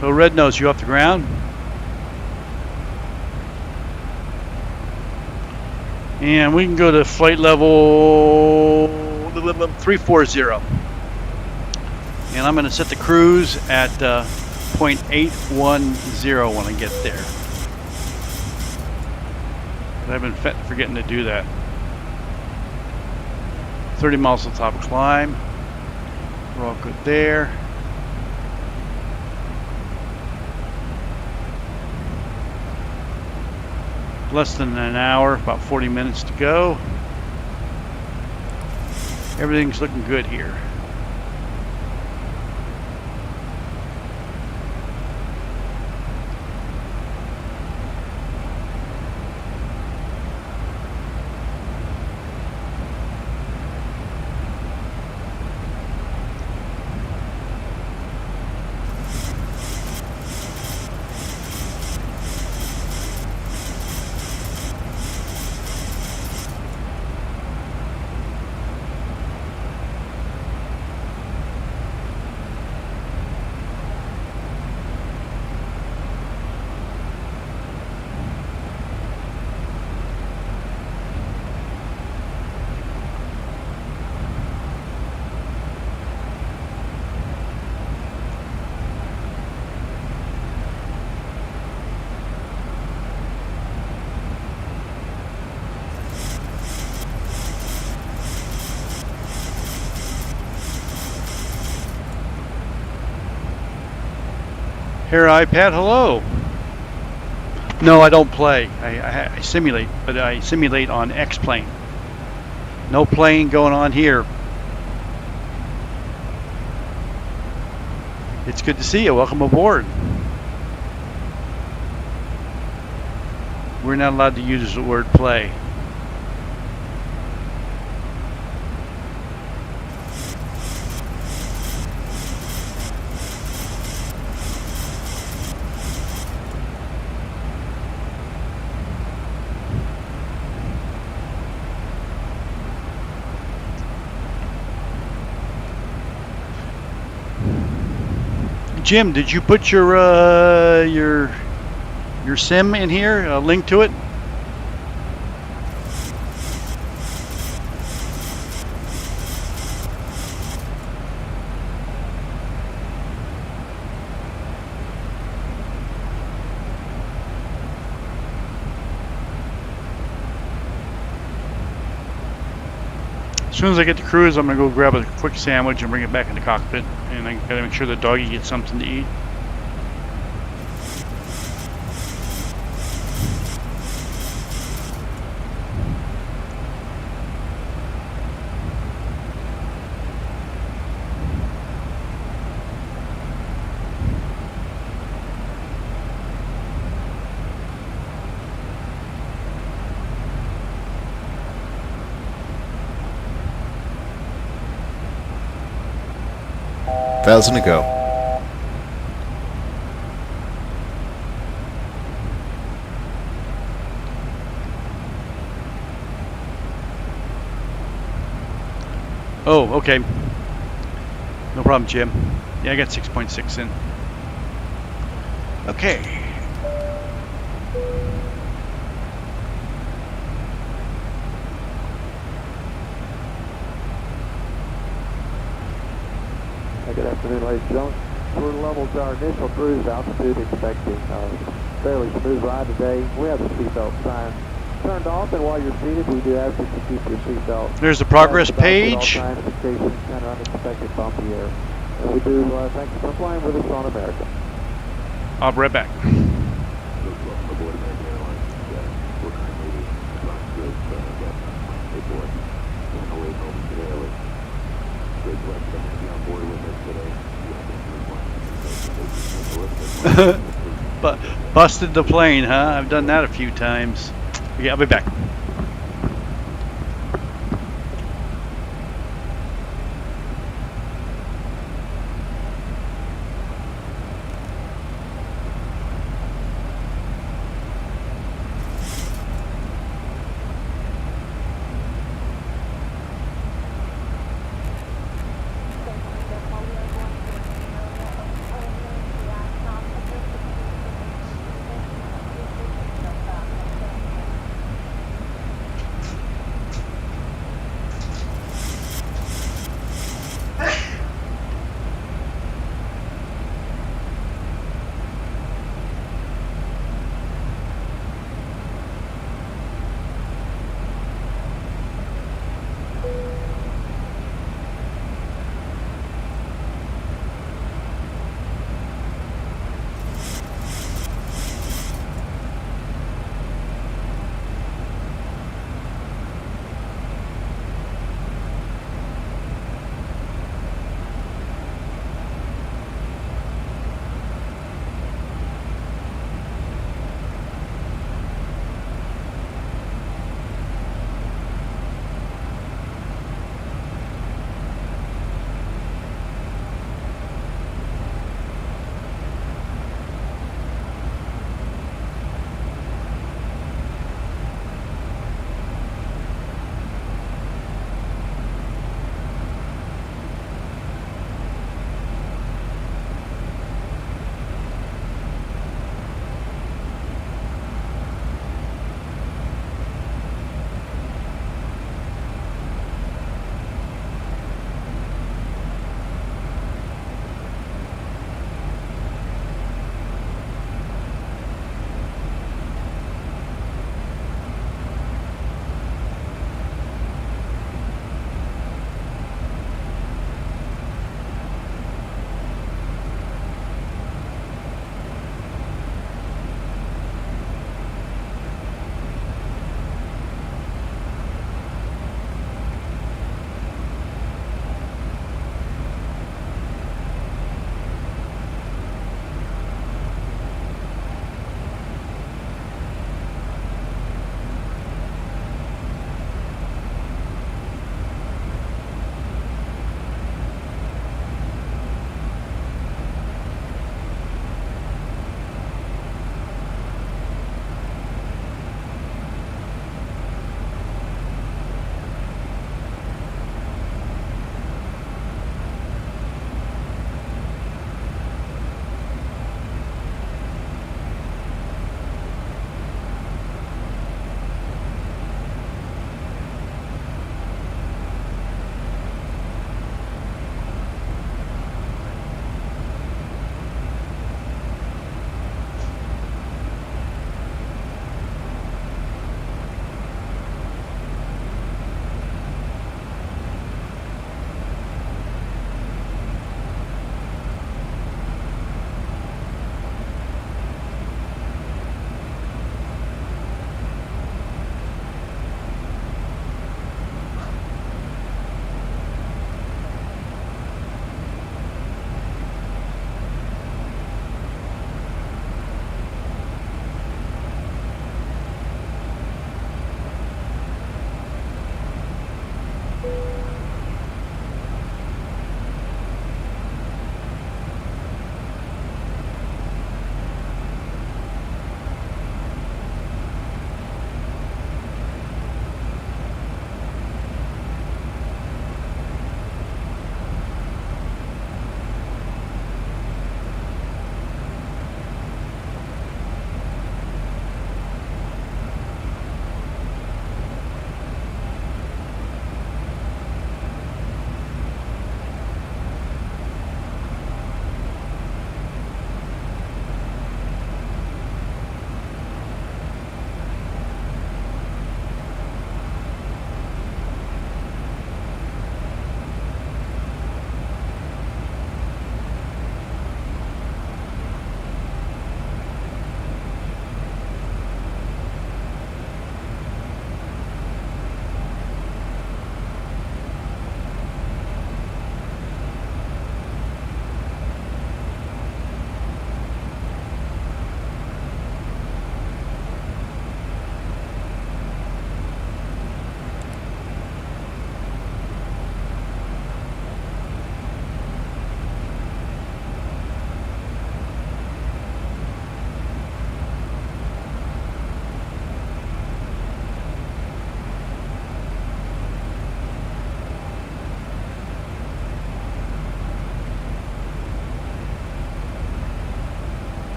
So Red Nose, you off the ground? And we can go to flight level 340. And I'm going to set the cruise at 0.810 when I get there. I've been forgetting to do that. 30 miles to the top of climb. We're all good there. Less than an hour, about 40 minutes to go. Everything's looking good here. Here, iPad, hello. No, I don't play. I simulate, but I simulate on X-Plane. No playing going on here. It's good to see you. Welcome aboard. We're not allowed to use the word play. Jim, did you put your sim in here? A link to it? As soon as I get to cruise, I'm gonna go grab a quick sandwich and bring it back in the cockpit, and I gotta make sure the doggy gets something to eat. $1,000 to go. Oh, okay. No problem, Jim. Yeah, I got 6.6 in. Okay. Good afternoon, ladies and gentlemen. We're level to our initial cruise altitude, expecting a fairly smooth ride today. We have the seatbelt sign turned off, and while you're seated, we do ask that you keep your seatbelt. There's the progress page. At all times, in case of kind of unexpected bumpy air. And we do thank you for flying with us on America. I'll be right back. Busted the plane, huh? I've done that a few times. Okay, I'll be back.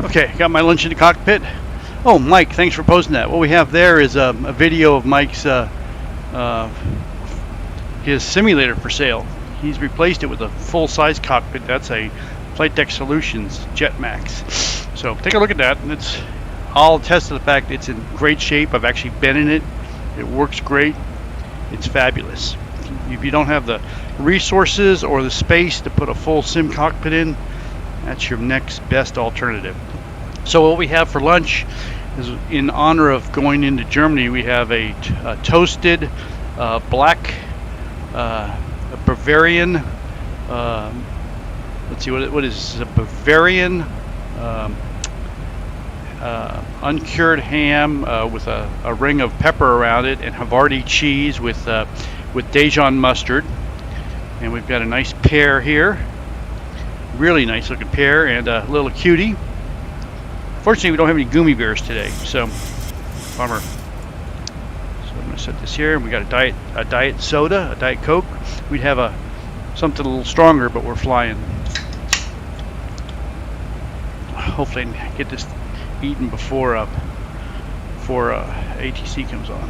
Okay, got my lunch in the cockpit. Oh, Mike, thanks for posting that. What we have there is a video of Mike's his simulator for sale. He's replaced it with a full-size cockpit. That's a Flightdeck Solutions Jetmax. So take a look at that, and I'll attest to the fact that it's in great shape. I've actually been in it. It works great. It's fabulous. If you don't have the resources or the space to put a full sim cockpit in, that's your next best alternative. So what we have for lunch is, in honor of going into Germany, we have a toasted black Bavarian, let's see, what is this? A Bavarian uncured ham with a ring of pepper around it, and Havarti cheese with Dijon mustard. And we've got a nice pear here, really nice looking pear, and a little cutie. Fortunately, we don't have any gummy bears today, so bummer. So I'm going to set this here, and we got a diet soda, a Diet Coke. We'd have something a little stronger, but we're flying. Hopefully, I can get this eaten before ATC comes on.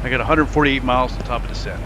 I got 148 miles to the top of descent.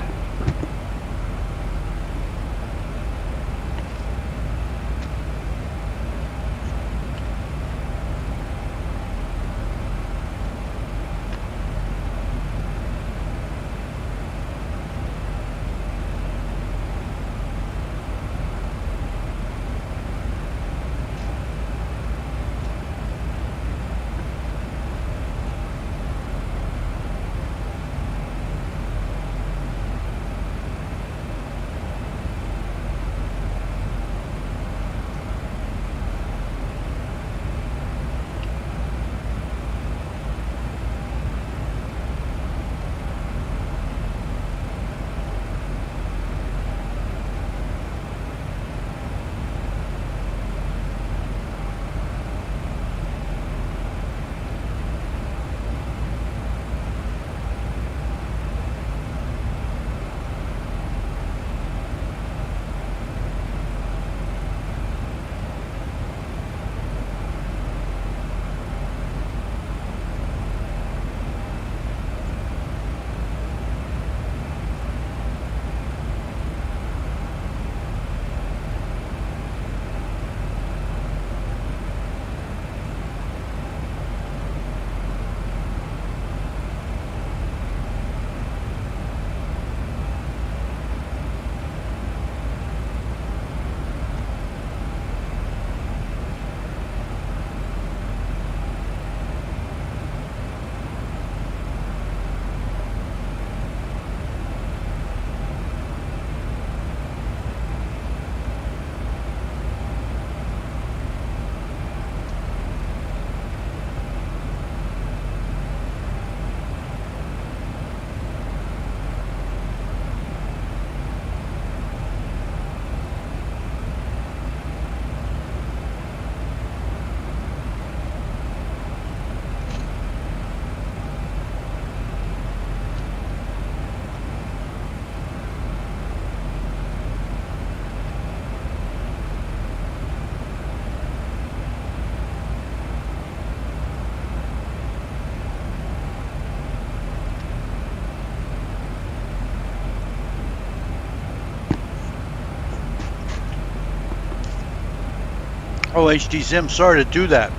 Oh, HD Sim, sorry to do that.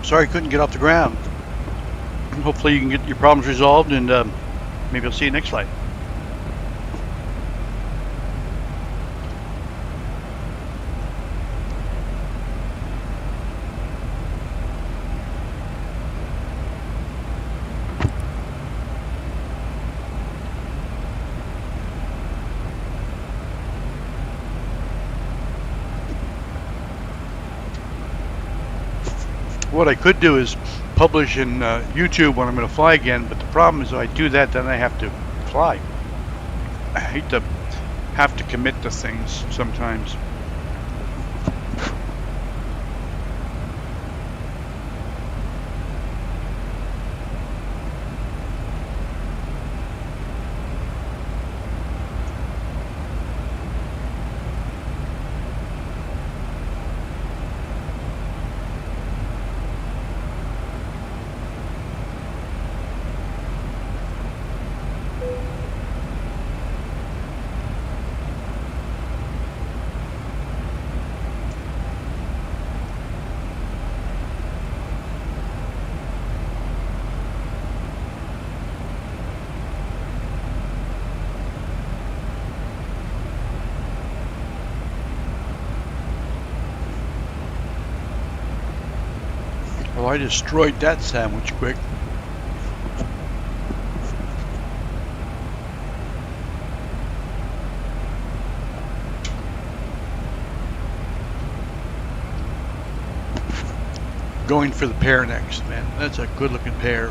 Sorry I couldn't get off the ground. Hopefully you can get your problems resolved, and maybe I'll see you next flight. What I could do is publish in YouTube when I'm going to fly again, but the problem is if I do that, then I have to fly. I hate to have to commit to things sometimes. Oh, I destroyed that sandwich quick. Going for the pair next, man. That's a good looking pair.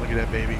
Look at that baby.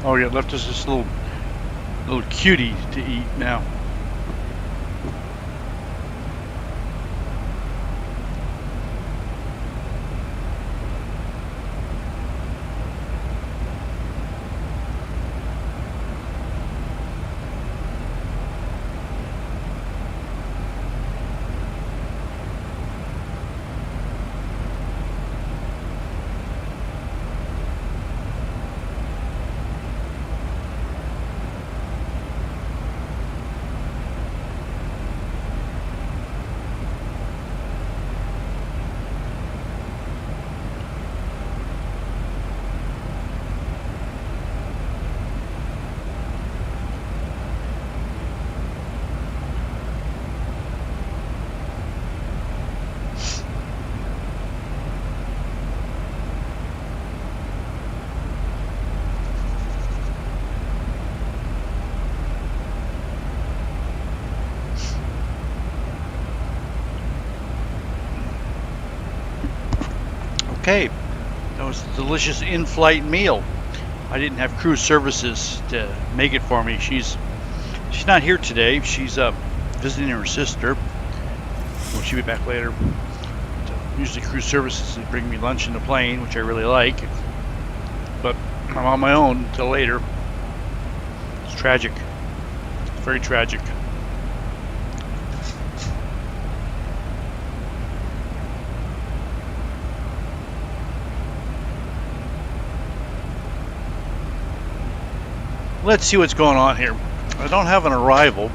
Oh yeah, left us this little cutie to eat now. Okay, that was a delicious in-flight meal. I didn't have crew services to make it for me. She's not here today. She's visiting her sister. Well, she'll be back later. So usually crew services bring me lunch in the plane, which I really like. But I'm on my own until later. It's tragic. It's very tragic. Let's see what's going on here. I don't have an arrival.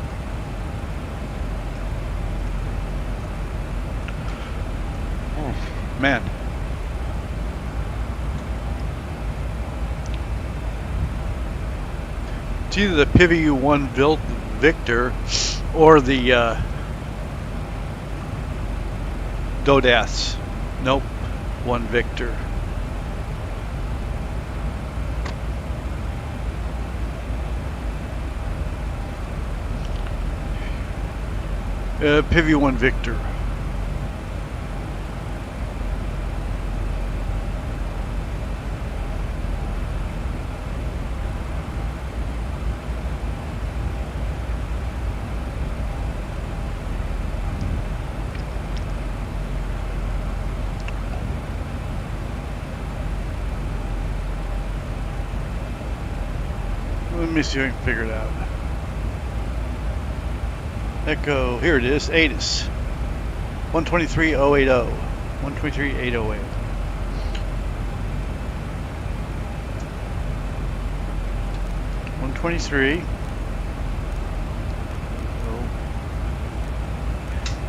man. It's either the PVU-1 Victor or the DODAS. Nope, 1 Victor. PV-1 Victor. Let me see if I can figure it out. Echo, here it is, ATIS 123.080. 123.808.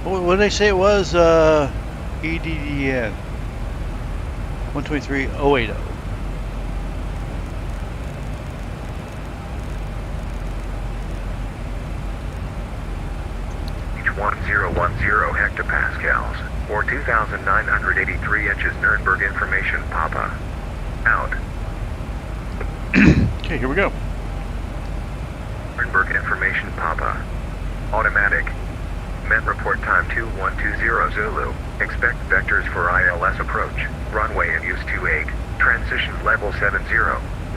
What did I say it was? EDDN 123.080. 1010 hectopascals, or 2,983 inches Nurnberg information, Papa. Out. Okay, here we go. Nurnberg information, Papa. Automatic. Met report time 2120 Zulu. Expect vectors for ILS approach. Runway in use 28. Transition level 70.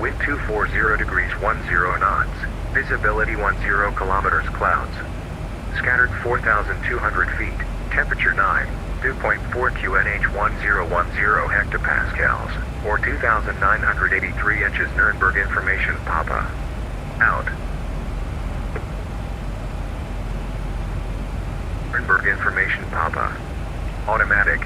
Wind 240 degrees 10 knots. Visibility 10 kilometers clouds. Scattered 4,200 feet. Temperature 9. Dew point 4 QNH 1010 hectopascals, or 2,983 inches Nurnberg information, Papa. Out. Nurnberg information, Papa. Automatic.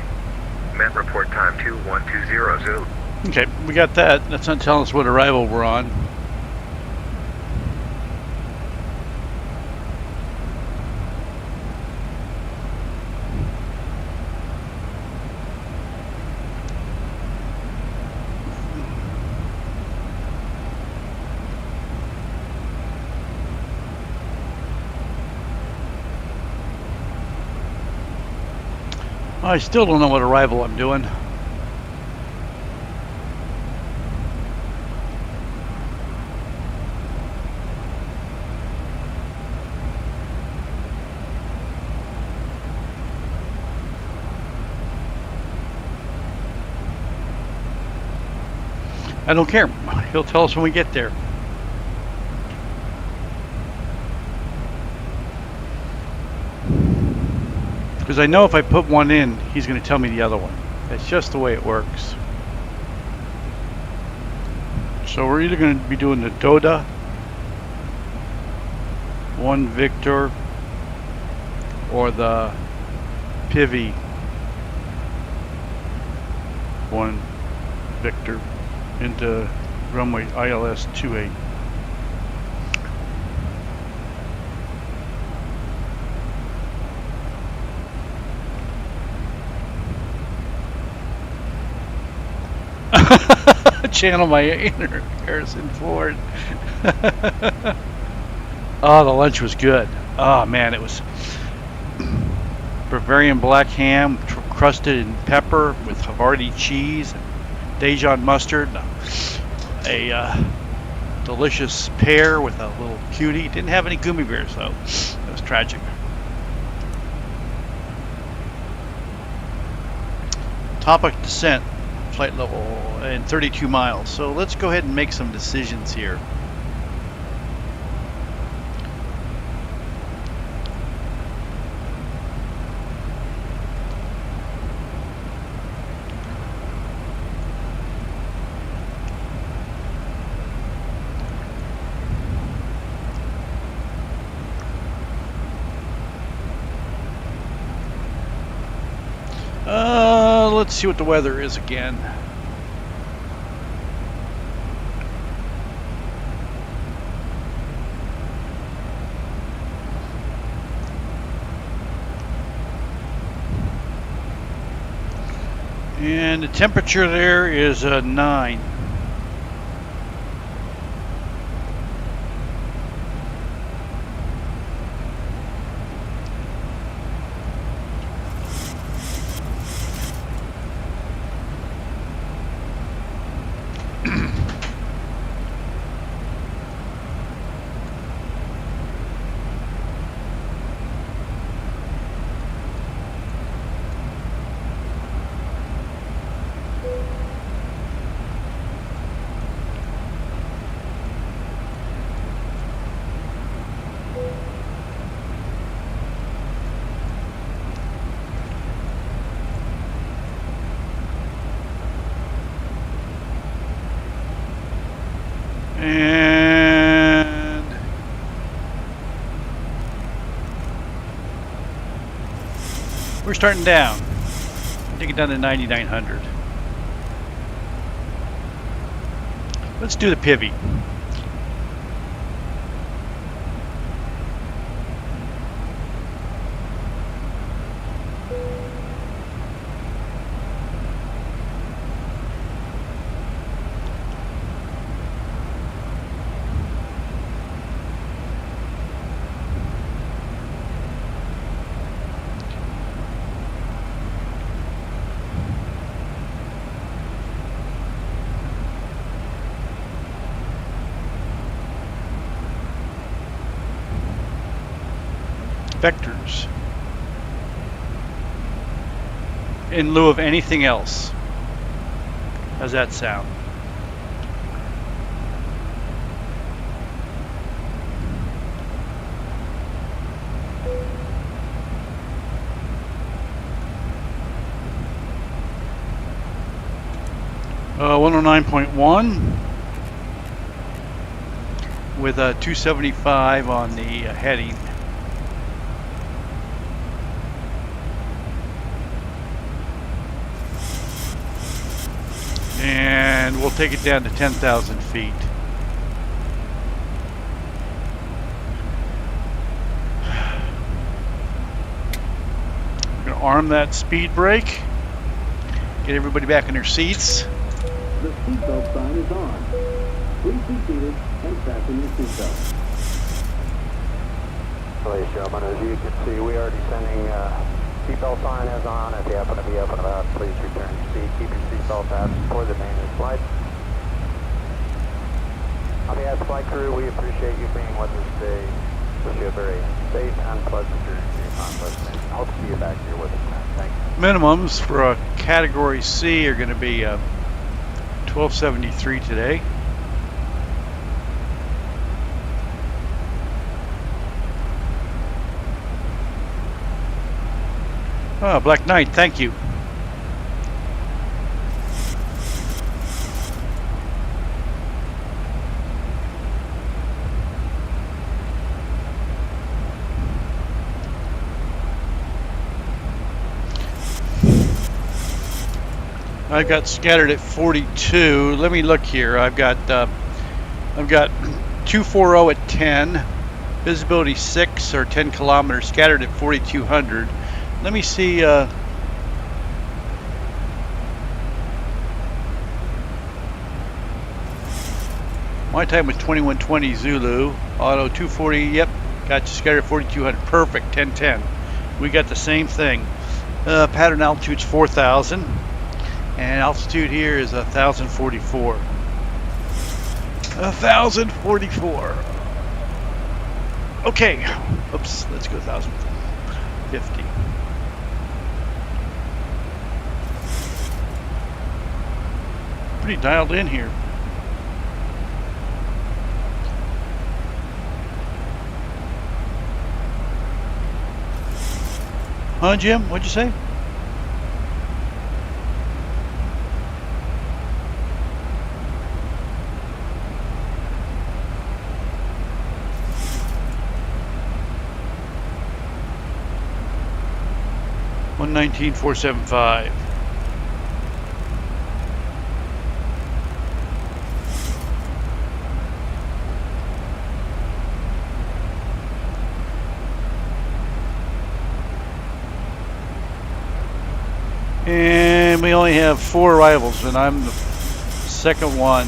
Met report time 2120 Zulu. Okay, we got that. That's not telling us what arrival we're on. I still don't know what arrival I'm doing. I don't care. He'll tell us when we get there. Because I know if I put one in, he's going to tell me the other one. That's just the way it works. So we're either going to be doing the DODA, 1 Victor, or the PIVI, 1 Victor, into runway ILS 28. Channel my inner Harrison Ford. Oh, the lunch was good. Oh man, it was Bavarian black ham crusted in pepper with Havarti cheese and Dijon mustard. A delicious pear with a little cutie. Didn't have any gummy bears though. That was tragic. Topic descent. Flight level and 32 miles. So let's go ahead and make some decisions here. Let's see what the weather is again. And the temperature there is 9. And we're starting down. Take it down to 9,900. Let's do the Pivy. Vectors in lieu of anything else. How's that sound? Uh, 109.1 with a 275 on the heading. And we'll take it down to 10,000 feet. We're going to arm that speed brake. Get everybody back in their seats. The seatbelt sign is on. Please be seated and fasten your seatbelt. Ladies and gentlemen, as you can see, we are descending. Seatbelt sign is on. If you happen to be up and about, please return your seat. Keep your seatbelt fastened for the maintenance flight. On behalf of the flight crew, we appreciate you being with us today. Wish you a very safe and pleasant journey to your conquest, and hope to see you back here with us now. Thank you. Minimums for a Category C are going to be 1273 today. Oh, Black Knight, thank you. I've got scattered at 42. Let me look here. I've got 240 at 10, visibility 6 or 10 kilometers, scattered at 4,200. Let me see. My time was 2120 Zulu. Auto 240. Yep, got you scattered at 4,200. Perfect. 1010. We got the same thing. Pattern altitude's 4,000, and altitude here is 1,044. 1,044. Okay. Oops. Let's go 1,050. Pretty dialed in here. Huh, Jim? What'd you say? $119,475. And and we only have 4 arrivals, and I'm the second one.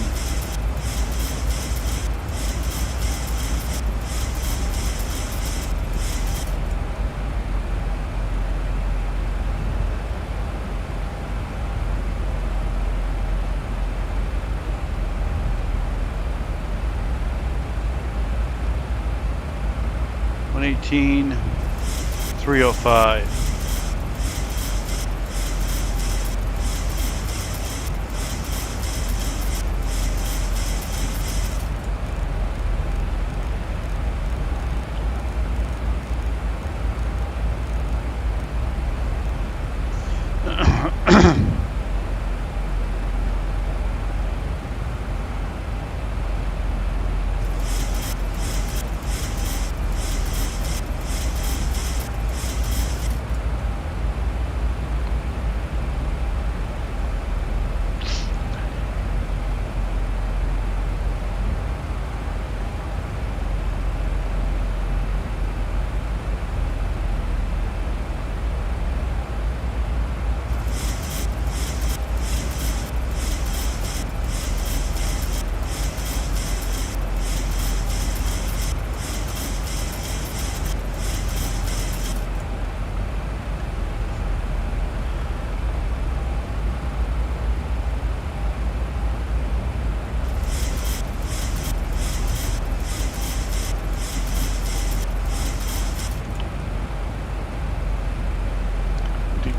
$118, $305.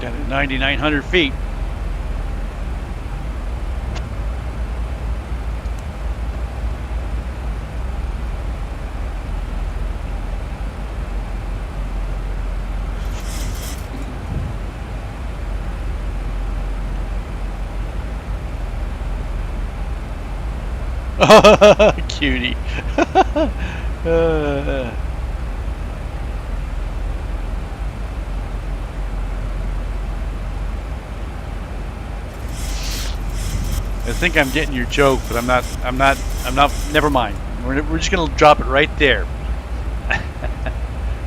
Down at 9,900 feet. Cutie. I think I'm getting your joke, but I'm not, never mind. We're just gonna drop it right there.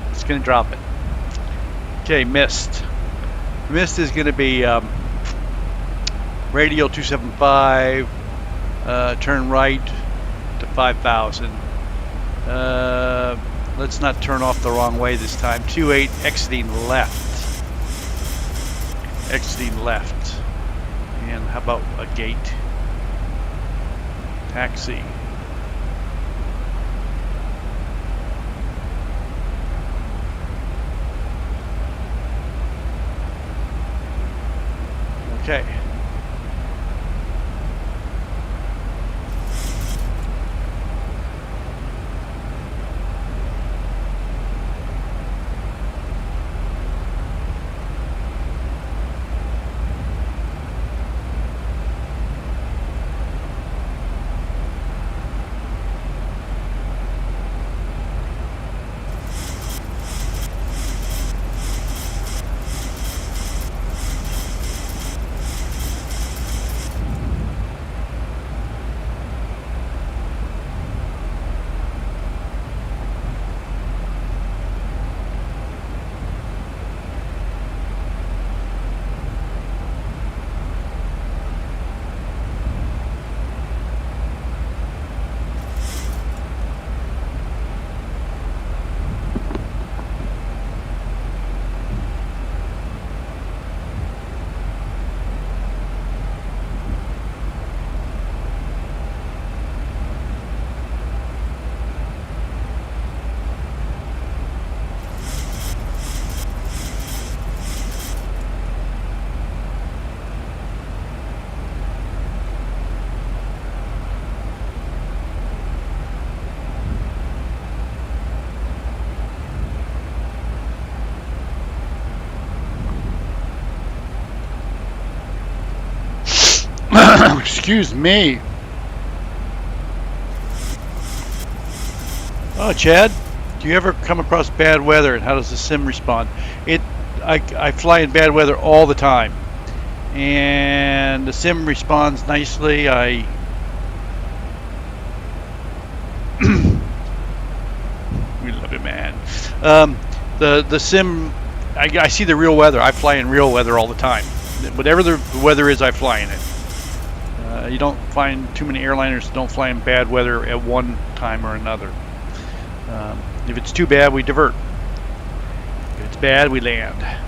Just gonna drop it. Okay, mist. Mist is gonna be radial 275, turn right to 5,000. Let's not turn off the wrong way this time. 28 exiting left. Exiting left. And how about a gate? Taxi. Okay. Excuse me. Oh, Chad, do you ever come across bad weather, and how does the sim respond? I fly in bad weather all the time, and the sim responds nicely. We love you, man. The sim, I see the real weather. I fly in real weather all the time. whatever the weather is, I fly in it. You don't find too many airliners that don't fly in bad weather at one time or another. If it's too bad, we divert. If it's bad, we land.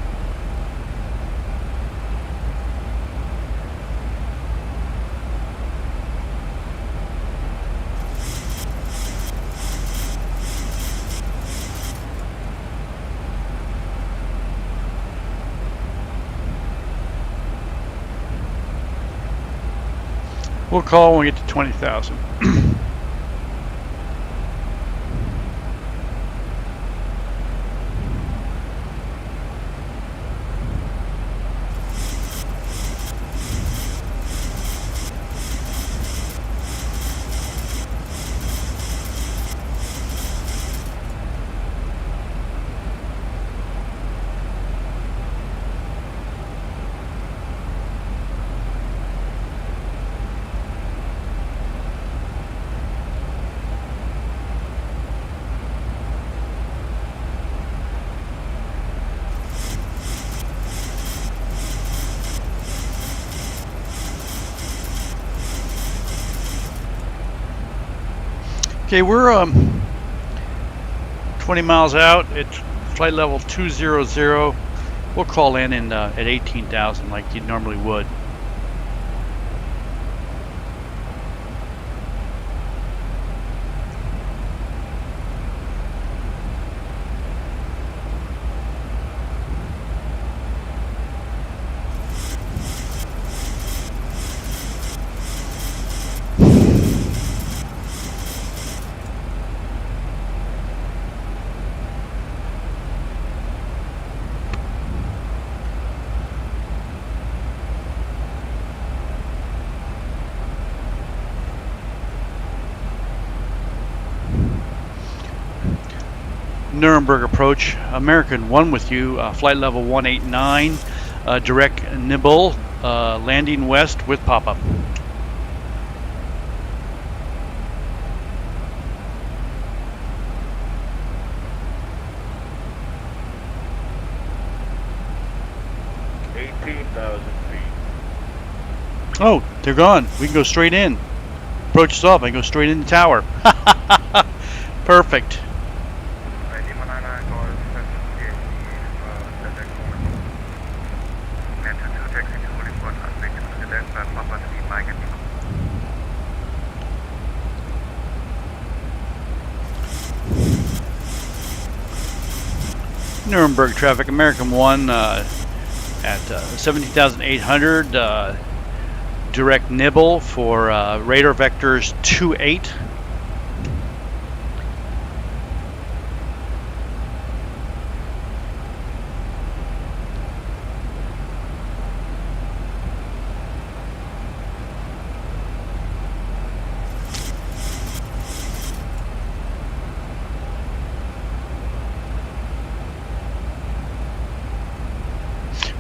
We'll call when we get to 20,000. Okay, we're 20 miles out at flight level 200. We'll call in at 18,000 like you normally would. Nurnberg approach, American 1 with you, flight level 189, direct nibble, landing west with pop-up. Oh, they're gone. We can go straight in. Approach is off. I can go straight in the tower. Perfect. Nuremberg traffic, American 1 at 17,800, direct nibble for radar vectors 28.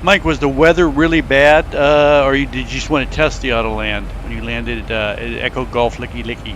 Mike, was the weather really bad, or did you just want to test the auto land when you landed at Echo Golf Licky Licky?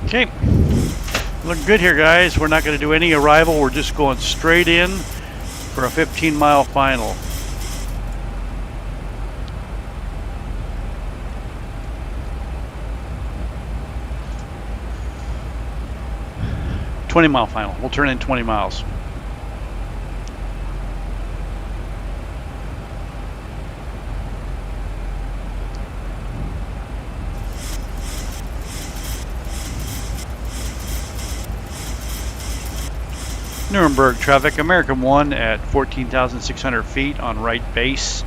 Okay, looking good here, guys. We're not going to do any arrival. We're just going straight in for a 15-mile final. $20-mile final. We'll turn in 20 miles. Nuremberg traffic, American 1 at 14,600 feet on right base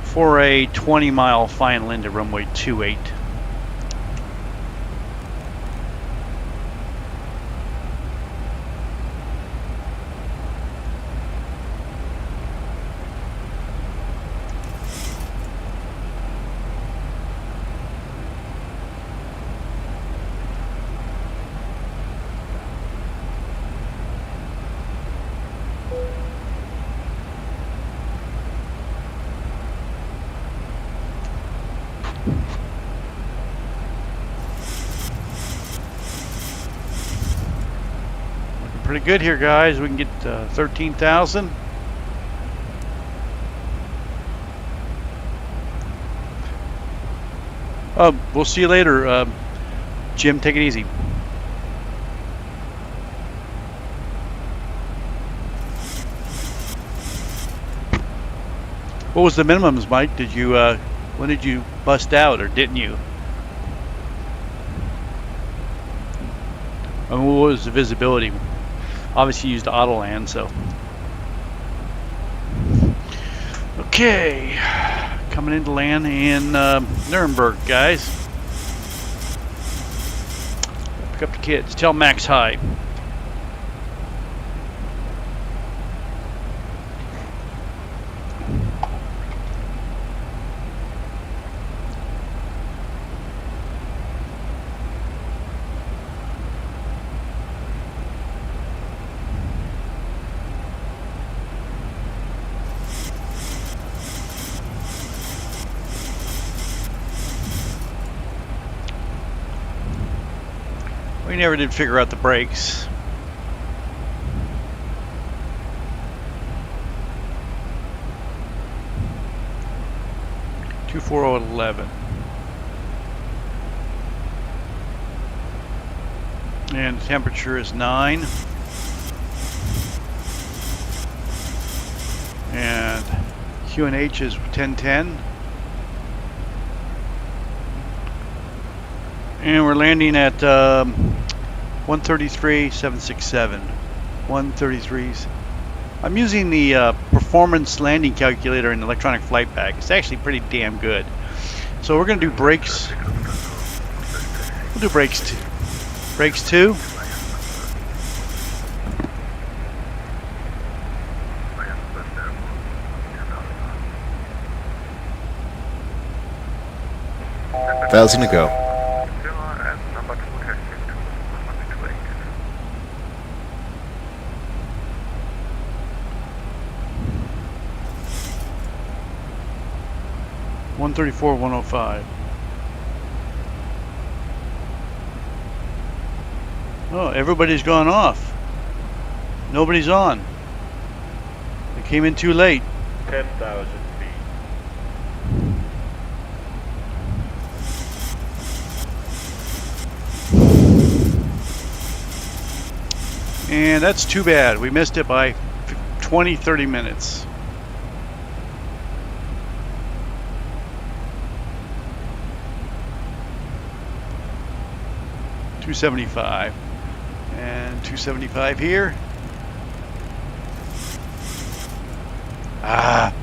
for a 20-mile final into runway 28. Pretty good here, guys. We can get 13,000. We'll see you later, Jim. Take it easy. What was the minimums, Mike? Did you when did you bust out, or didn't you? I mean, what was the visibility? Obviously used Autoland, so. Okay, coming into land in Nuremberg, guys. Pick up the kids. Tell Max hi. We never did figure out the brakes. (24011) and the temperature is 9, and QNH is 1010. And we're landing at 133.767. 133s. I'm using the performance landing calculator in electronic flight bag. It's actually pretty damn good. So we're going to do brakes. We'll do brakes too. Brakes 2. Thousand to go. 134.105. Oh, everybody's gone off. Nobody's on. They came in too late. 10,000 feet. And that's too bad. We missed it by 20-30 minutes. $275 and $275 here. Ah.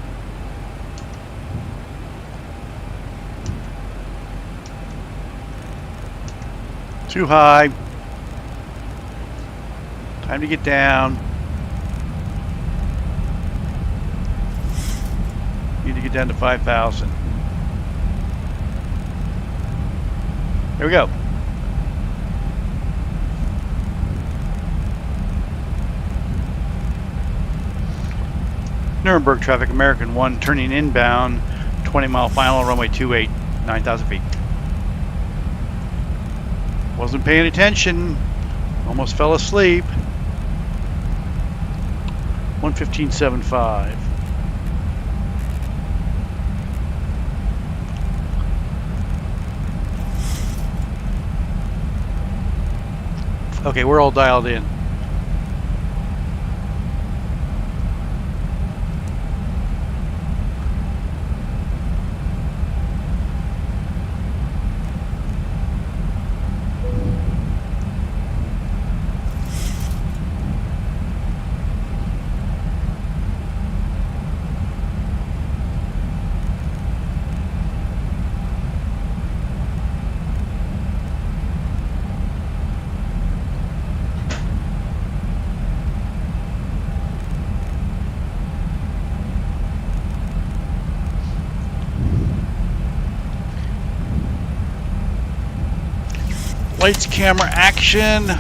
Too high. Time to get down. Need to get down to 5,000. There we go. Nuremberg traffic, American 1 turning inbound, 20-mile final, runway 28, 9,000 feet. Wasn't paying attention, almost fell asleep. 115.75. Okay, we're all dialed in. Lights, camera, action.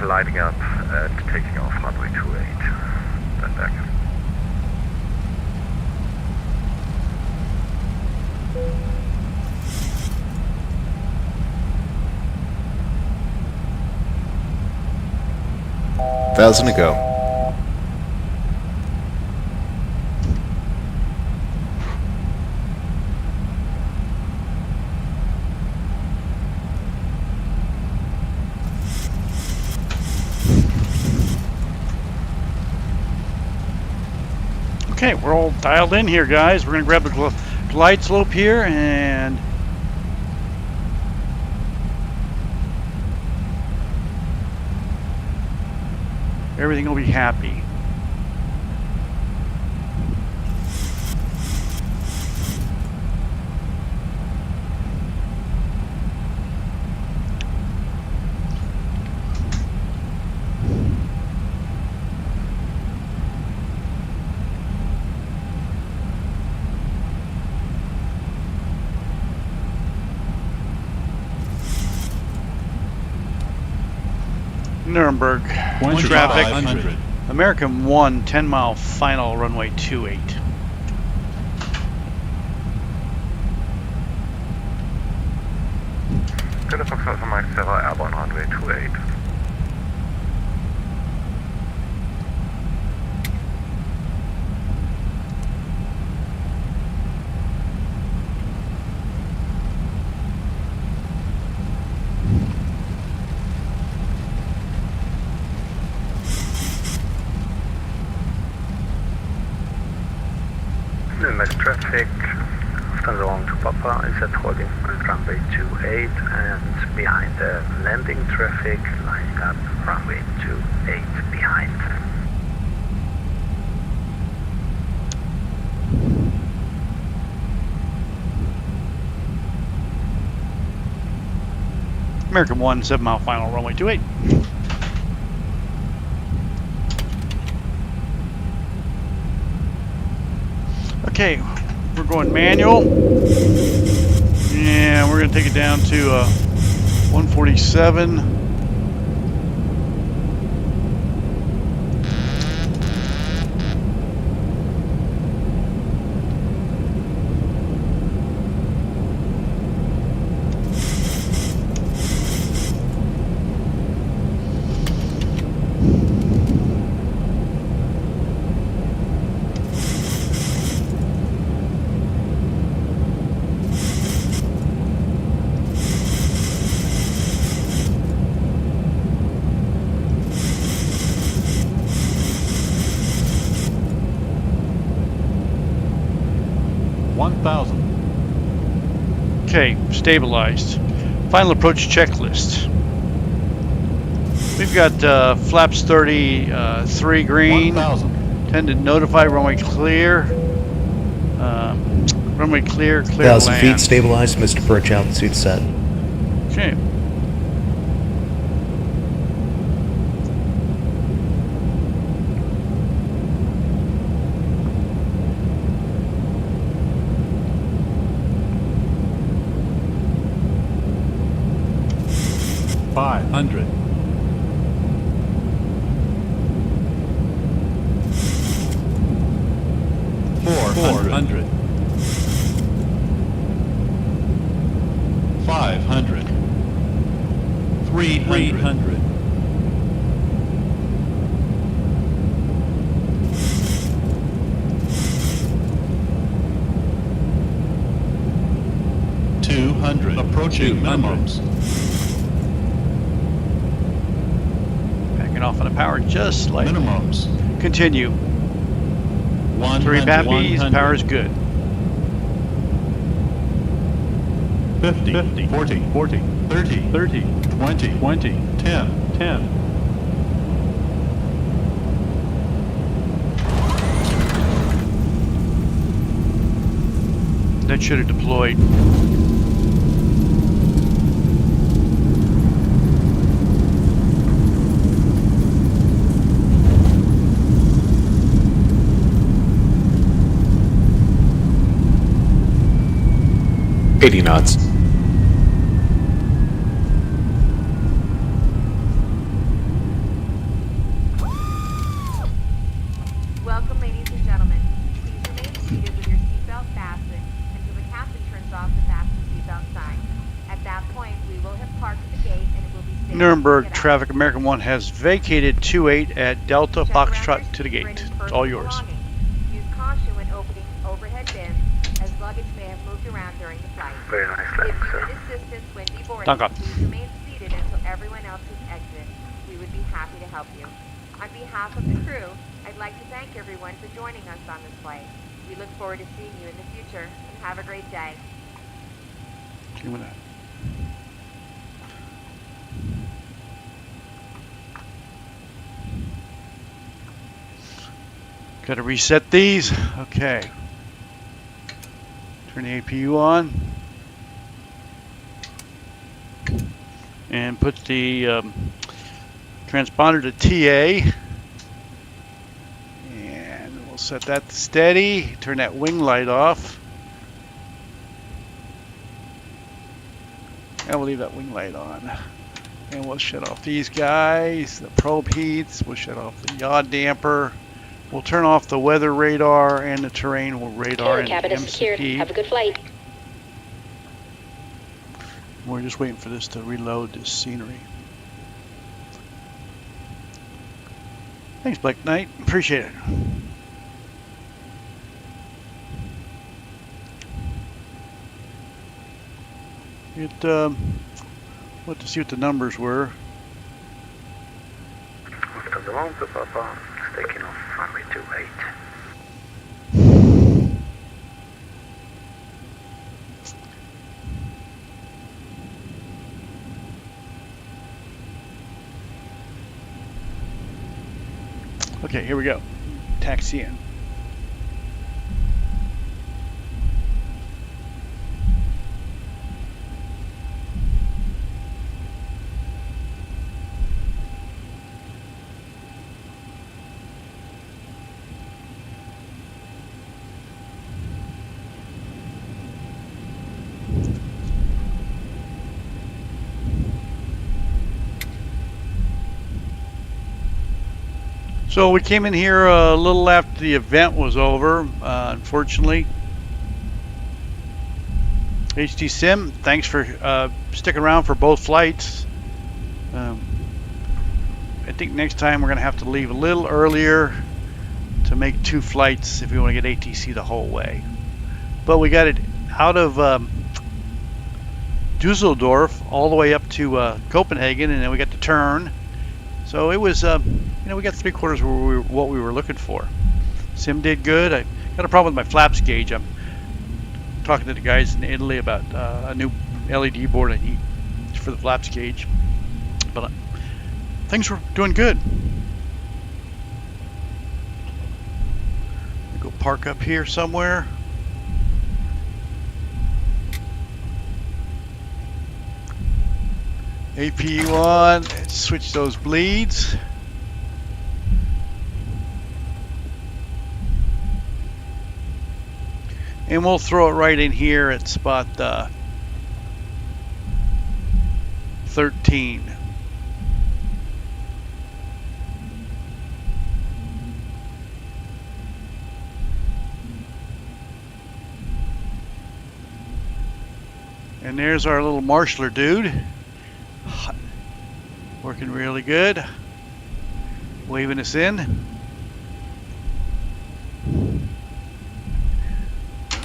Lining up and taking off runway 28. Nurnberg. Thousand to go. Okay, we're all dialed in here, guys. We're going to grab the glide slope here, and everything will be happy. Nuremberg, traffic, American 1, 10-mile final, runway 28. Delta Fox Alpha Mike 7, airborne runway 28. Nuremberg traffic, Lufthansa 1 to Papa is at holding on runway 28 and behind the landing traffic, lining up runway 28 behind. American 1, 7-mile final, runway 28. Okay, we're going manual, and we're going to take it down to 147. Okay, stabilized. Final approach checklist. We've got flaps 33 green. 10 to notify, runway clear. Runway clear, clear 1,000 land. feet stabilized, missed approach altitude set. Okay. $500. $400. 500. 300. 400. 200. Approaching minimums. Backing off on the power just slightly. Minimums. Continue. 3 pappies, power's good. 50, 50, 40, 40, 30, 30, 20, 20, 10, 10. That should have deployed. $80 knots. Welcome, ladies and gentlemen. Please remain seated with your seatbelt fastened until the captain turns off the fasten seatbelt sign. At that point, we will have parked at the gate and it will be safe. Nurnberg traffic, American 1 has vacated 28 at Delta Foxtrot to the gate. It's all yours. Use caution when opening overhead bins, as luggage may have moved around during the flight. Very nice If landing, you sir. need assistance when deboarding, Danke. please remain seated until everyone else has exited. We would be happy to help you. On behalf of the crew, I'd like to thank everyone for joining us on this flight. We look forward to seeing you in the future, and have a great day. Give me that. Got to reset these. Okay. Turn the APU on. And put the transponder to TA. And we'll set that to steady. Turn that wing light off. And we'll leave that wing light on. And we'll shut off these guys, the probe heats. We'll shut off the yaw damper. We'll turn off the weather radar and the terrain radar and cabin is secured. MCP. Have a good flight. We're just waiting for this to reload this scenery. Thanks, Black Knight. Appreciate it. What to see what the numbers were. After the launch of Papa, it's taking off runway 28. Okay, here we go. Taxi in. So we came in here a little after the event was over, unfortunately. HD Sim, thanks for sticking around for both flights. I think next time we're going to have to leave a little earlier to make 2 flights if we want to get ATC the whole way. But we got it out of Dusseldorf all the way up to Copenhagen, and then we got to turn. So it was, we got 3/4 of what we were looking for. Sim did good. I got a problem with my flaps gauge. I'm talking to the guys in Italy about a new LED board I need for the flaps gauge. But things were doing good. I'll go park up here somewhere. APU on, let's switch those bleeds. And we'll throw it right in here at spot 13. And there's our little marshaller dude. Working really good. Waving us in.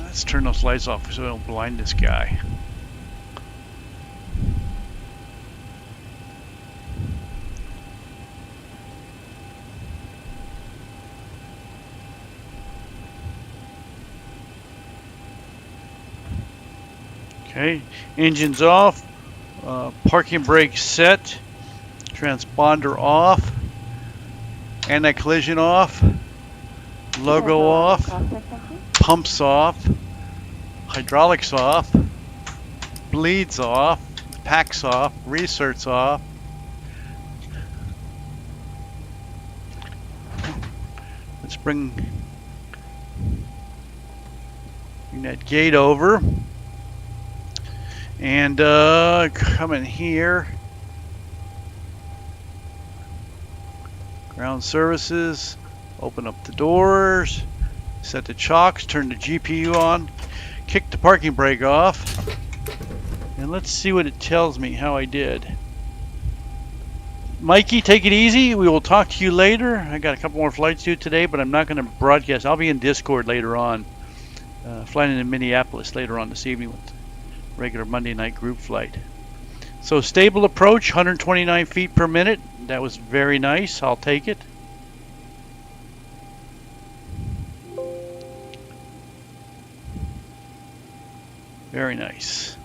Let's turn those lights off so we don't blind this guy. Okay, engines off, parking brake set, transponder off, anti-collision off, logo off, pumps off, hydraulics off, bleeds off, packs off, research off. Let's bring that gate over and come in here. Ground services, open up the doors, set the chocks, turn the GPU on, kick the parking brake off, and let's see what it tells me how I did. Mikey, take it easy. We will talk to you later. I got a couple more flights due today, but I'm not going to broadcast. I'll be in Discord later on, flying into Minneapolis later on this evening with regular Monday night group flight. So stable approach, 129 feet per minute. That was very nice. I'll take it. Very nice.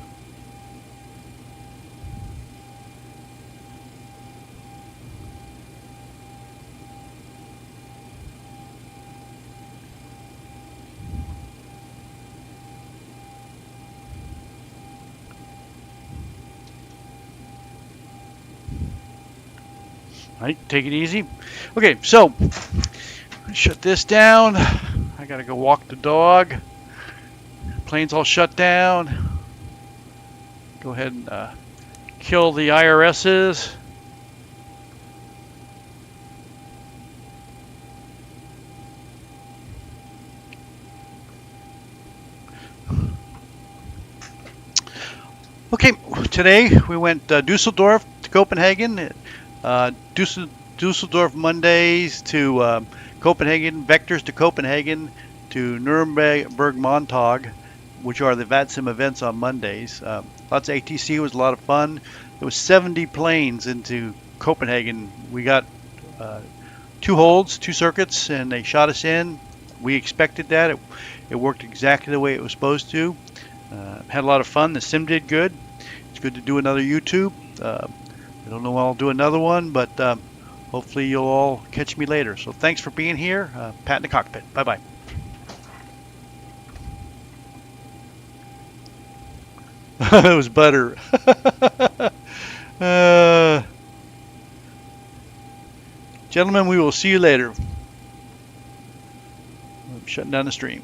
Right, take it easy. Okay, so shut this down. I gotta go walk the dog. Plane's all shut down. Go ahead and kill the IRSs. Okay, today we went Dusseldorf to Copenhagen. Dusseldorf Mondays to Copenhagen, Vectors to Copenhagen to Nurnberg, Montag, which are the VATSIM events on Mondays. Lots of ATC, was a lot of fun. There was 70 planes into Copenhagen. We got 2 holds, 2 circuits, and they shot us in. We expected that. It worked exactly the way it was supposed to. Had a lot of fun. The sim did good. It's good to do another YouTube. I don't know when I'll do another one, but hopefully you'll all catch me later. So thanks for being here. Pat in the cockpit. Bye-bye. It was butter. Gentlemen, we will see you later. I'm shutting down the stream.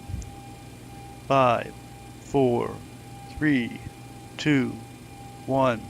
5, 4, 3, 2, 1.